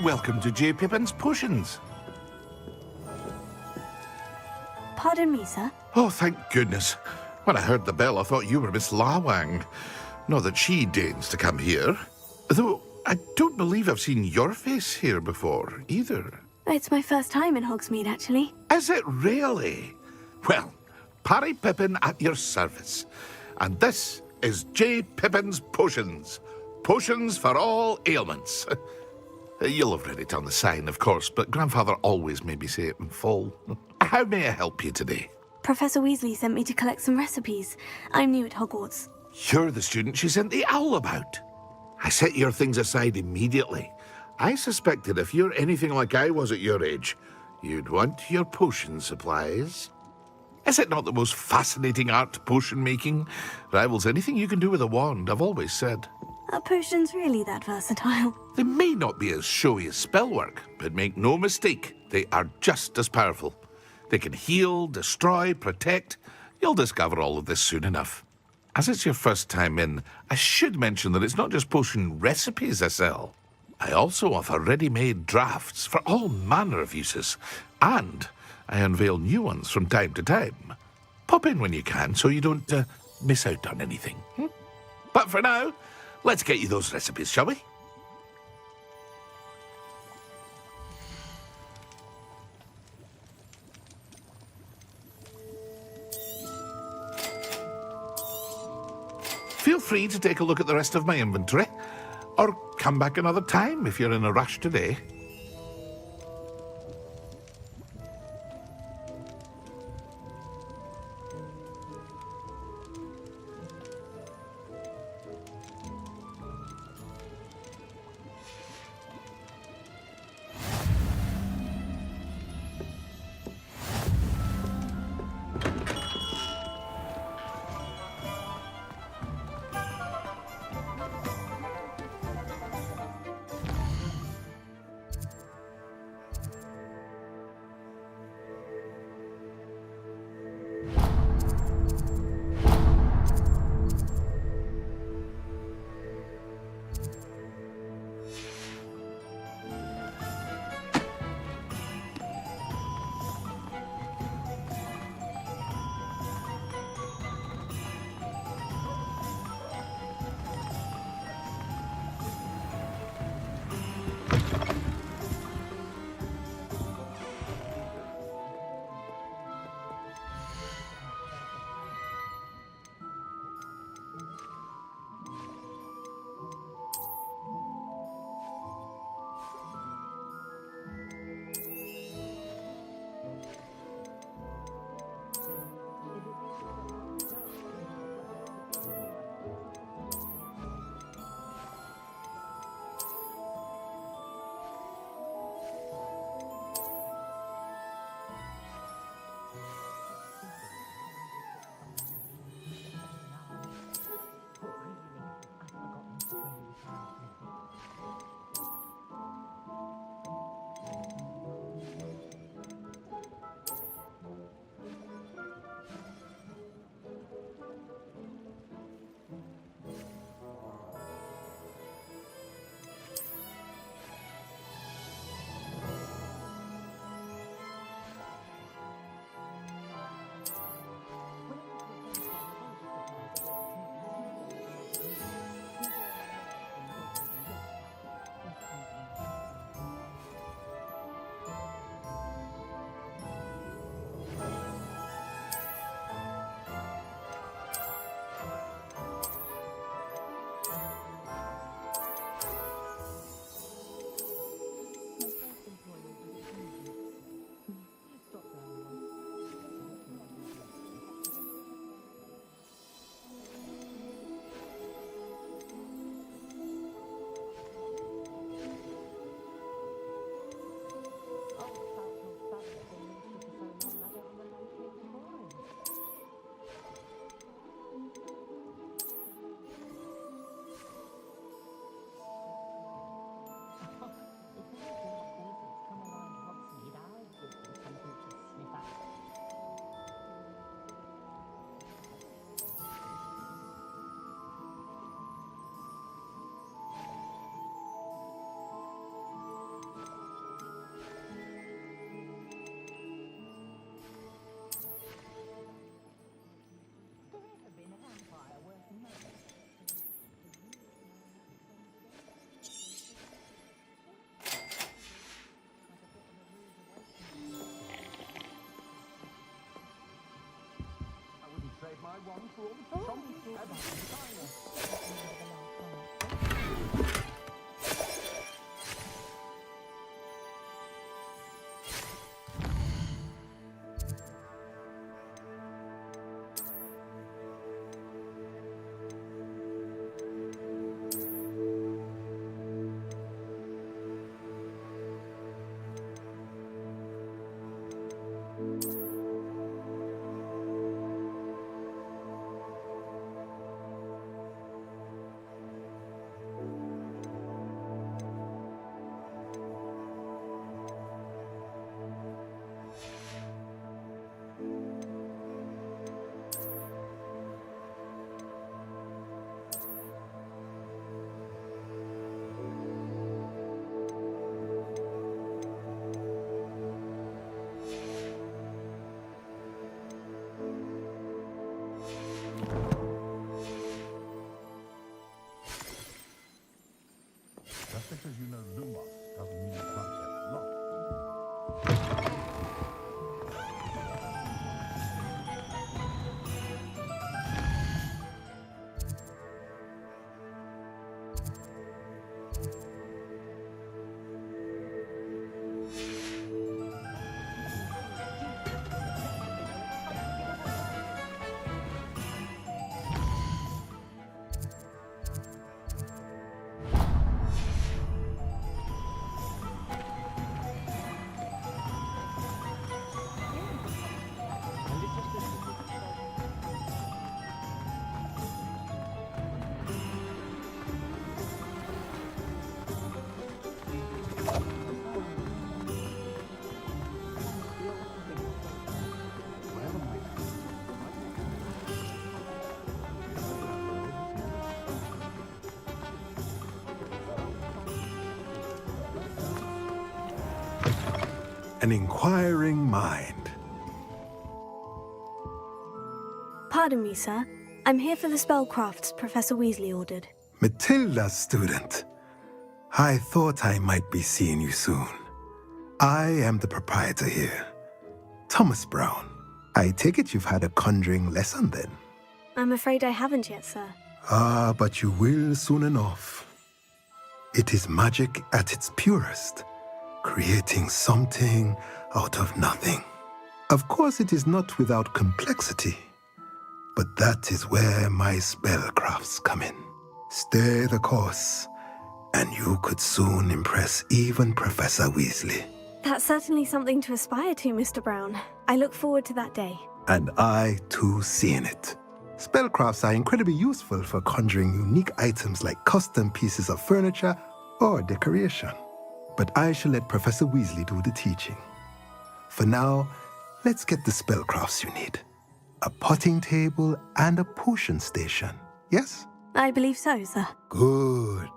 Welcome to J. Pippin's Potions. Pardon me, sir. Oh, thank goodness. When I heard the bell, I thought you were Miss Lawang. Not that she deigns to come here. Though I don't believe I've seen your face here before, either. It's my first time in Hogsmeade, actually. Is it really? Well, Parry Pippin at your service. And this is J. Pippin's Potions. Potions for all ailments. You'll have read it on the sign, of course, but Grandfather always made me say it in full. How may I help you today? Professor Weasley sent me to collect some recipes. I'm new at Hogwarts. You're the student she sent the owl about. I set your things aside immediately. I suspected if you're anything like I was at your age, you'd want your potion supplies. Is it not the most fascinating art, potion making? Rivals anything you can do with a wand, I've always said. Are potions really that versatile? They may not be as showy as spellwork, but make no mistake, they are just as powerful. They can heal, destroy, protect. You'll discover all of this soon enough. As it's your first time in, I should mention that it's not just potion recipes I sell. I also offer ready-made drafts for all manner of uses, and I unveil new ones from time to time. Pop in when you can so you don't miss out on anything. But for now, let's get you those recipes, shall we? Feel free to take a look at the rest of my inventory, or come back another time if you're in a rush today. an inquiring mind. Pardon me, sir. I'm here for the spellcrafts Professor Weasley ordered. Matilda's student. I thought I might be seeing you soon. I am the proprietor here, Thomas Brown. I take it you've had a conjuring lesson then? I'm afraid I haven't yet, sir. Ah, but you will soon enough. It is magic at its purest, creating something out of nothing. Of course, it is not without complexity, but that is where my spellcrafts come in. Stay the course, and you could soon impress even Professor Weasley. That's certainly something to aspire to, Mr. Brown. I look forward to that day. And I, too, seeing it. Spellcrafts are incredibly useful for conjuring unique items like custom pieces of furniture or decoration. But I shall let Professor Weasley do the teaching. For now, let's get the spellcrafts you need. A potting table and a potion station, yes? I believe so, sir. Good.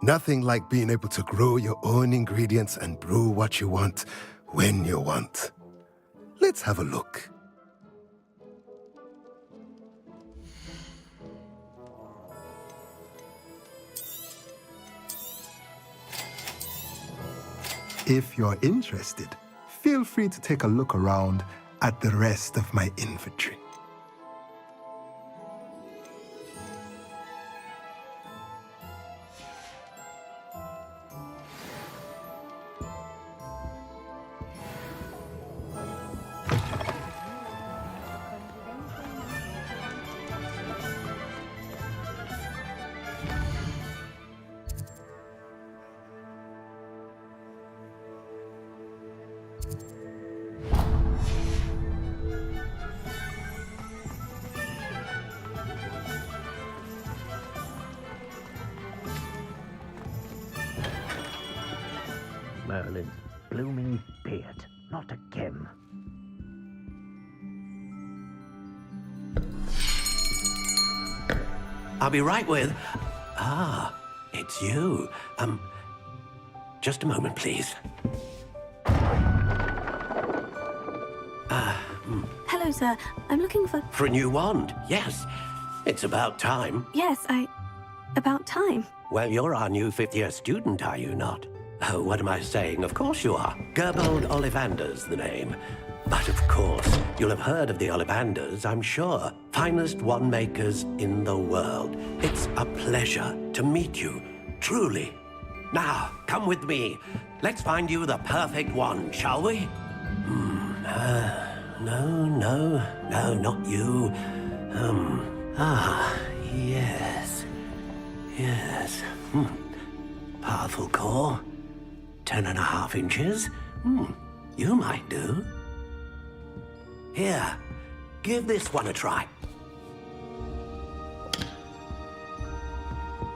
Nothing like being able to grow your own ingredients and brew what you want when you want. Let's have a look. If you're interested, feel free to take a look around at the rest of my inventory. Merlin's blooming beard. Not again. I'll be right with... Ah, it's you. Just a moment, please. Hello, sir. I'm looking for... For a new wand, yes. It's about time. Yes, about time. Well, you're our new fifth-year student, are you not? Oh, what am I saying? Of course you are. Gerbold Ollivander's the name. But of course, you'll have heard of the Ollivanders, I'm sure. Finest wand makers in the world. It's a pleasure to meet you, truly. Now, come with me. Let's find you the perfect wand, shall we? No, not you. Yes. Powerful core. 10.5 inches. You might do. Here, give this one a try.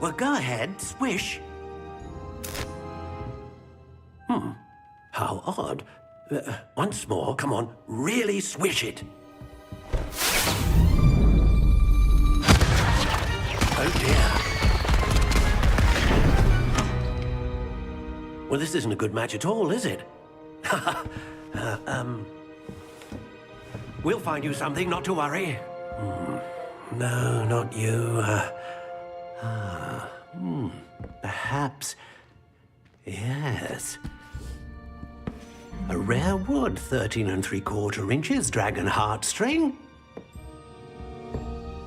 Well, go ahead, swish. How odd. Once more, come on, really swish it. Oh dear. Well, this isn't a good match at all, is it? We'll find you something, not to worry. No, not you. Perhaps... Yes. A rare wood, 13 3/4 inches, dragon heartstring.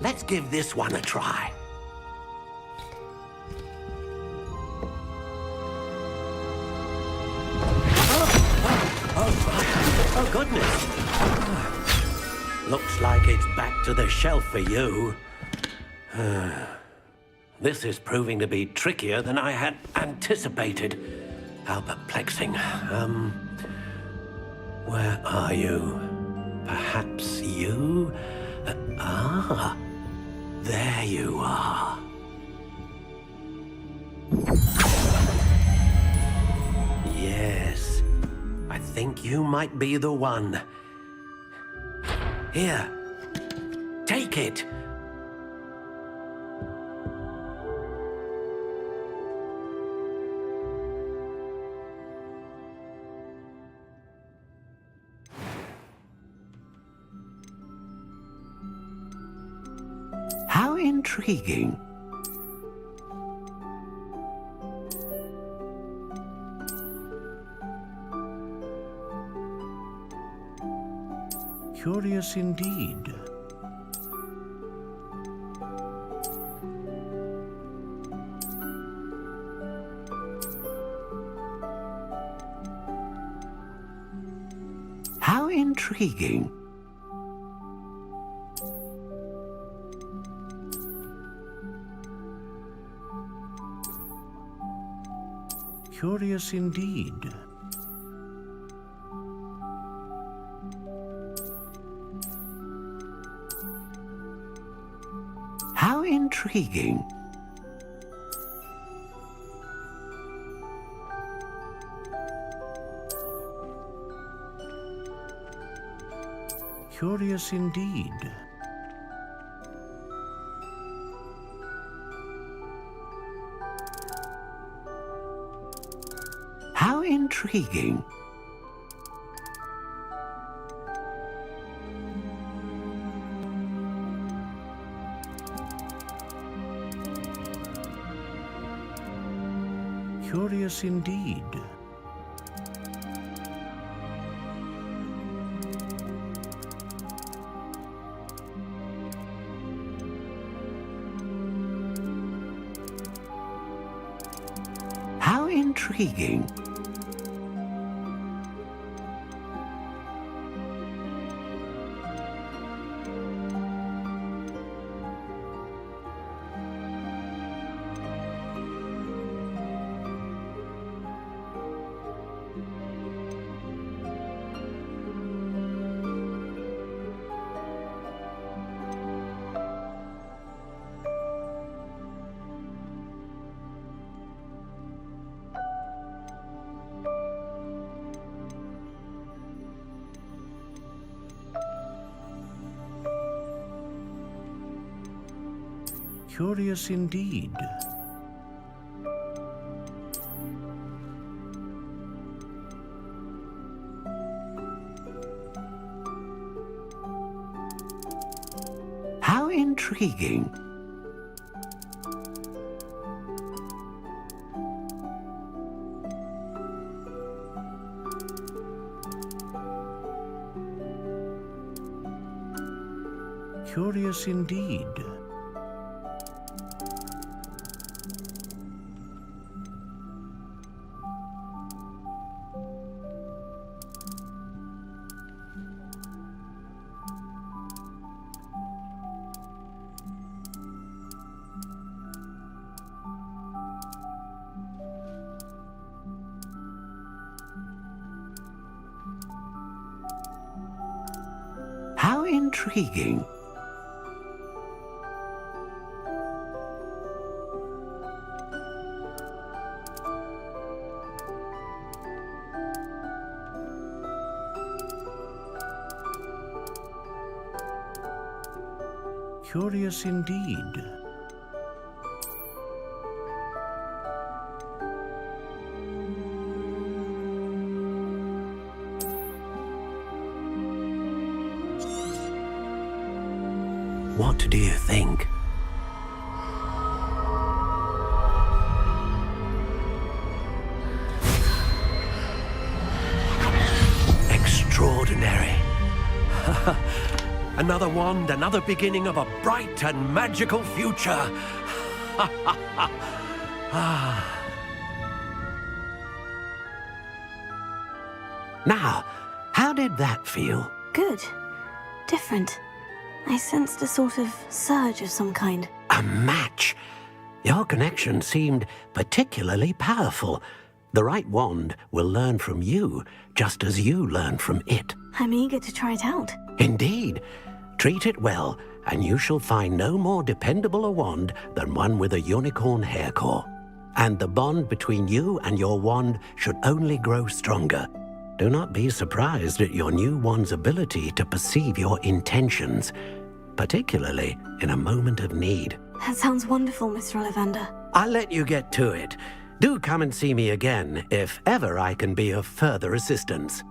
Let's give this one a try. Oh, goodness. Looks like it's back to the shelf for you. This is proving to be trickier than I had anticipated. How perplexing. Where are you? Perhaps you? There you are. Yes, I think you might be the one. Here, take it. intriguing. Curious indeed. How intriguing. Curious indeed. How intriguing. Curious indeed. How intriguing. Curious indeed. How intriguing. Curious indeed. How intriguing. Curious indeed. How intriguing. Curious indeed. What do you think? Extraordinary. Another wand, another beginning of a bright and magical future. Now, how did that feel? Good. Different. I sensed a sort of surge of some kind. A match. Your connection seemed particularly powerful. The right wand will learn from you, just as you learn from it. I'm eager to try it out. Indeed. Treat it well, and you shall find no more dependable a wand than one with a unicorn hair core. And the bond between you and your wand should only grow stronger. Do not be surprised at your new wand's ability to perceive your intentions, particularly in a moment of need. That sounds wonderful, Mr. Ollivander. I'll let you get to it. Do come and see me again if ever I can be of further assistance.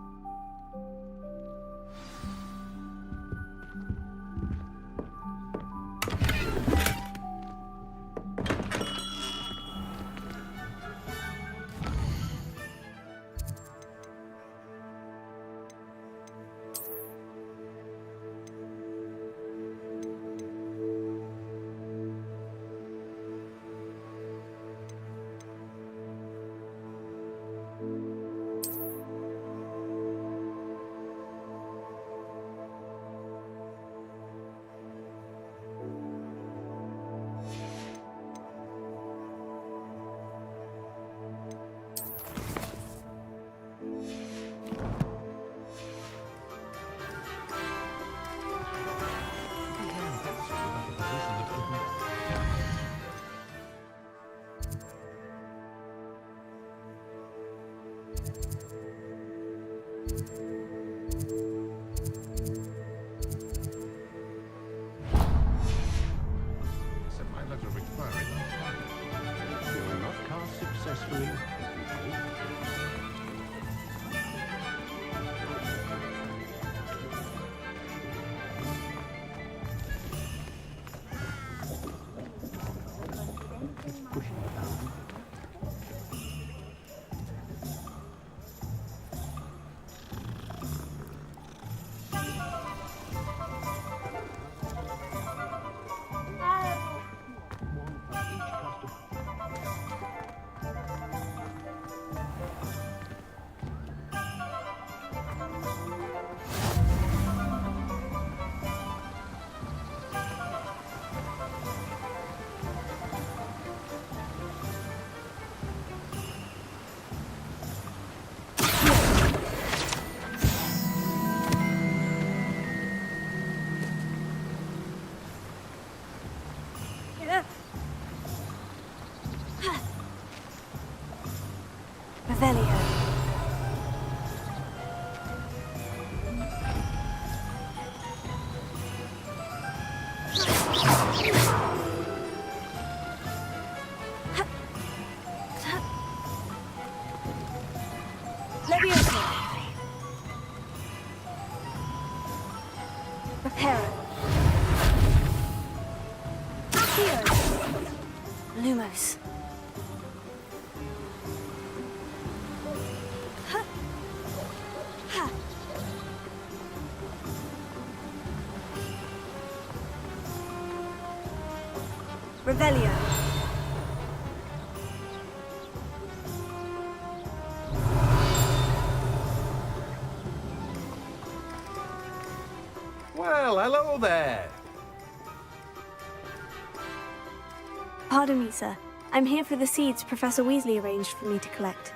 Send my letter of inquiry. You will not cast successfully. Revelio. Levioso. Reparo. Accio. Lumos. Revelio. Well, hello there. Pardon me, sir. I'm here for the seeds Professor Weasley arranged for me to collect.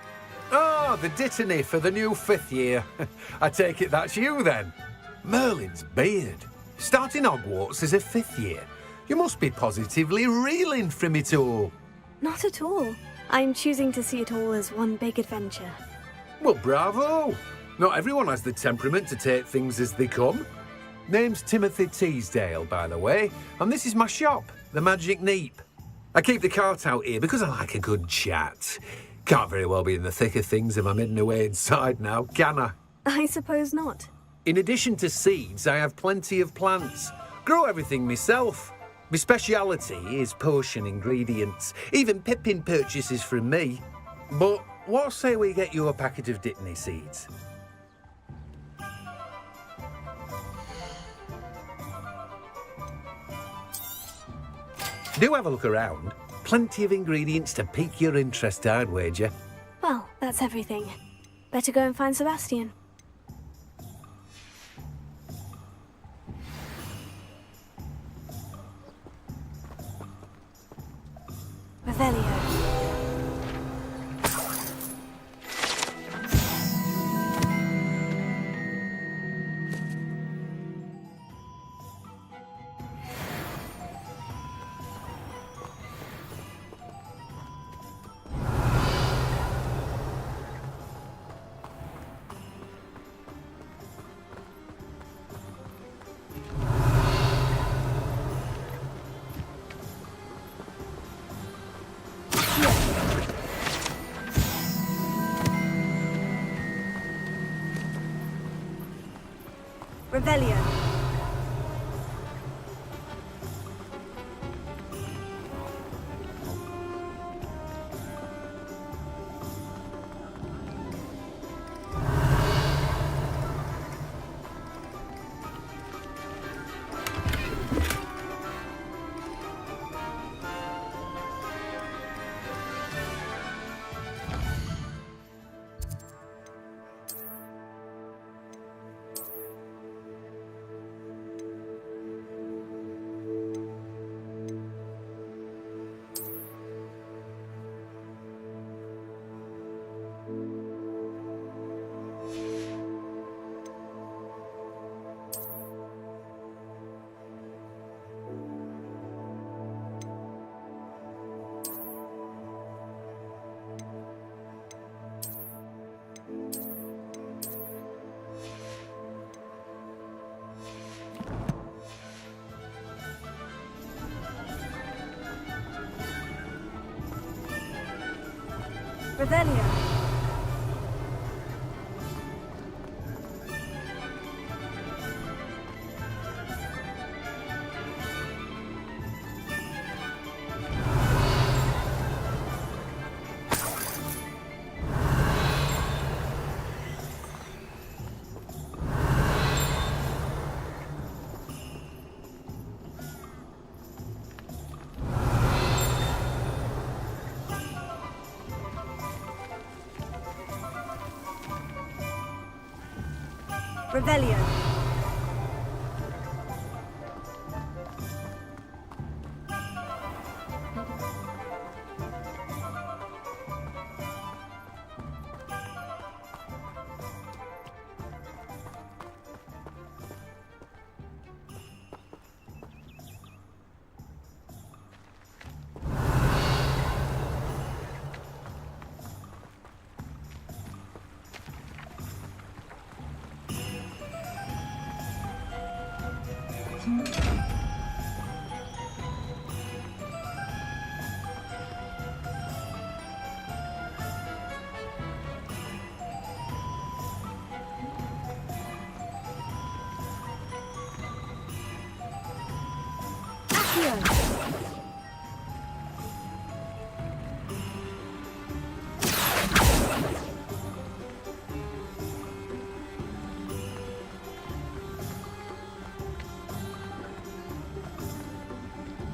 Oh, the dittany for the new 5th year. I take it that's you then. Merlin's beard. Starting Hogwarts as a 5th year. You must be positively reeling from it all. Not at all. I'm choosing to see it all as one big adventure. Well, bravo. Not everyone has the temperament to take things as they come. Name's Timothy Teasdale, by the way, and this is my shop, the Magic Neep. I keep the cart out here because I like a good chat. Can't very well be in the thick of things if I'm hidden away inside now, can I? I suppose not. In addition to seeds, I have plenty of plants. Grow everything myself. My speciality is potion ingredients. Even Pippin purchases from me. But what say we get you a packet of dittany seeds? Do have a look around. Plenty of ingredients to pique your interest, I'd wager. Well, that's everything. Better go and find Sebastian. Revelio. Revelio. Revelio. Revelio.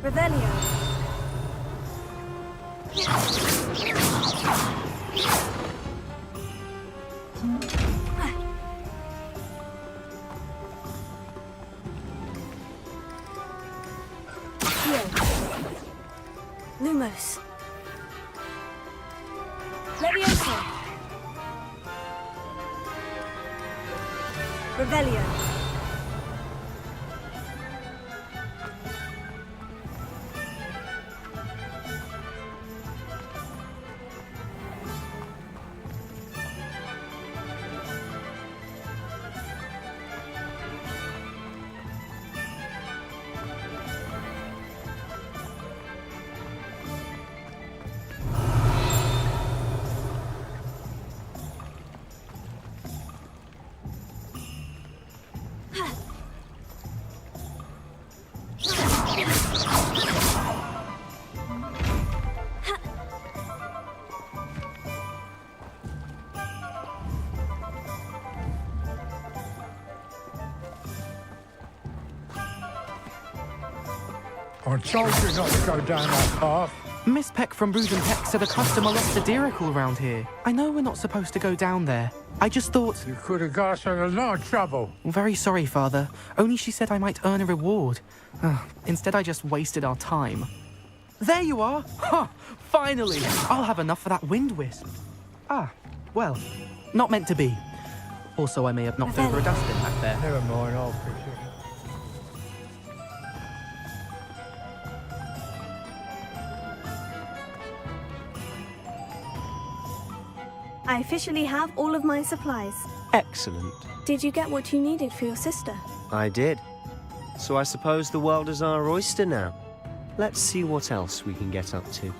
Revelio. Lumos. Levioso. Revelio. I told you not to go down that path. Miss Peck from Bruce and Peck said a customer lost a deericle around here. I know we're not supposed to go down there. I just thought... You could have got us in a lot of trouble. Very sorry, Father. Only she said I might earn a reward. Instead, I just wasted our time. There you are! Ha! Finally! I'll have enough for that wind wisp. Ah, well, not meant to be. Also, I may have knocked over a dustbin back there. Never mind, I'll fix it. I officially have all of my supplies. Excellent. Did you get what you needed for your sister? I did. So I suppose the world is our oyster now. Let's see what else we can get up to.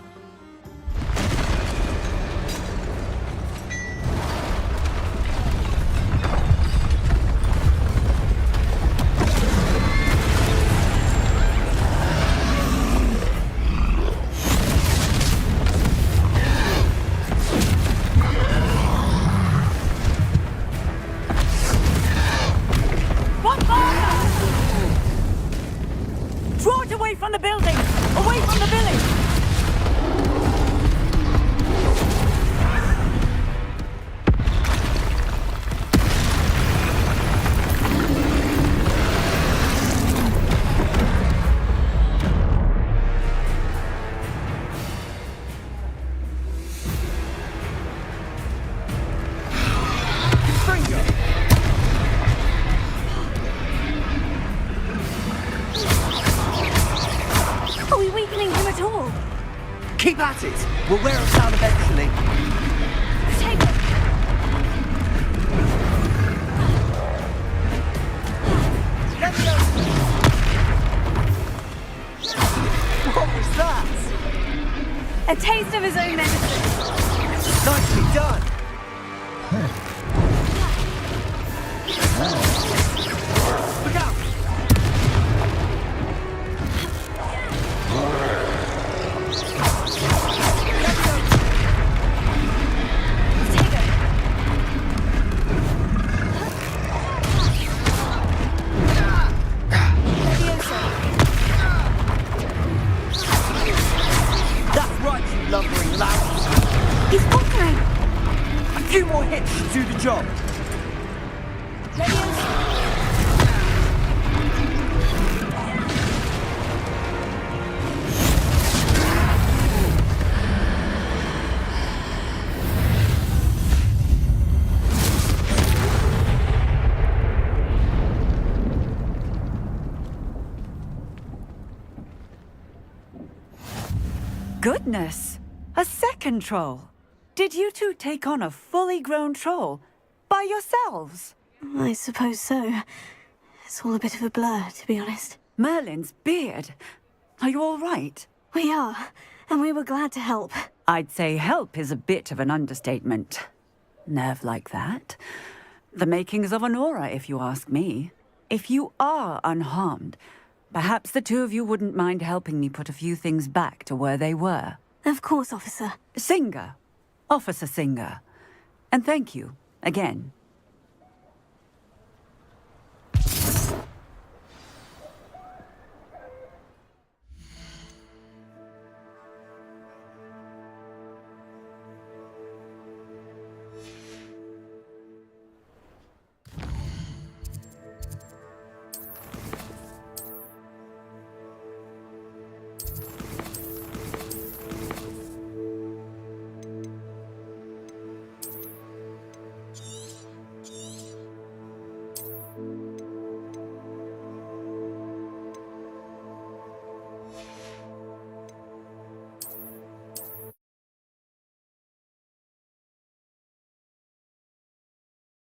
Keep at it! We'll wear us down eventually. Take it! What was that? A taste of his own medicine. Nicely done. Look out! That's right, you lumbering lout. He's faltering. A few more hits should do the job. Goodness! A second troll. Did you two take on a fully grown troll by yourselves? I suppose so. It's all a bit of a blur, to be honest. Merlin's beard. Are you all right? We are, and we were glad to help. I'd say help is a bit of an understatement. Nerve like that. The makings of an aura, if you ask me. If you are unharmed, perhaps the two of you wouldn't mind helping me put a few things back to where they were. Of course, officer. Singer. Officer Singer. And thank you, again.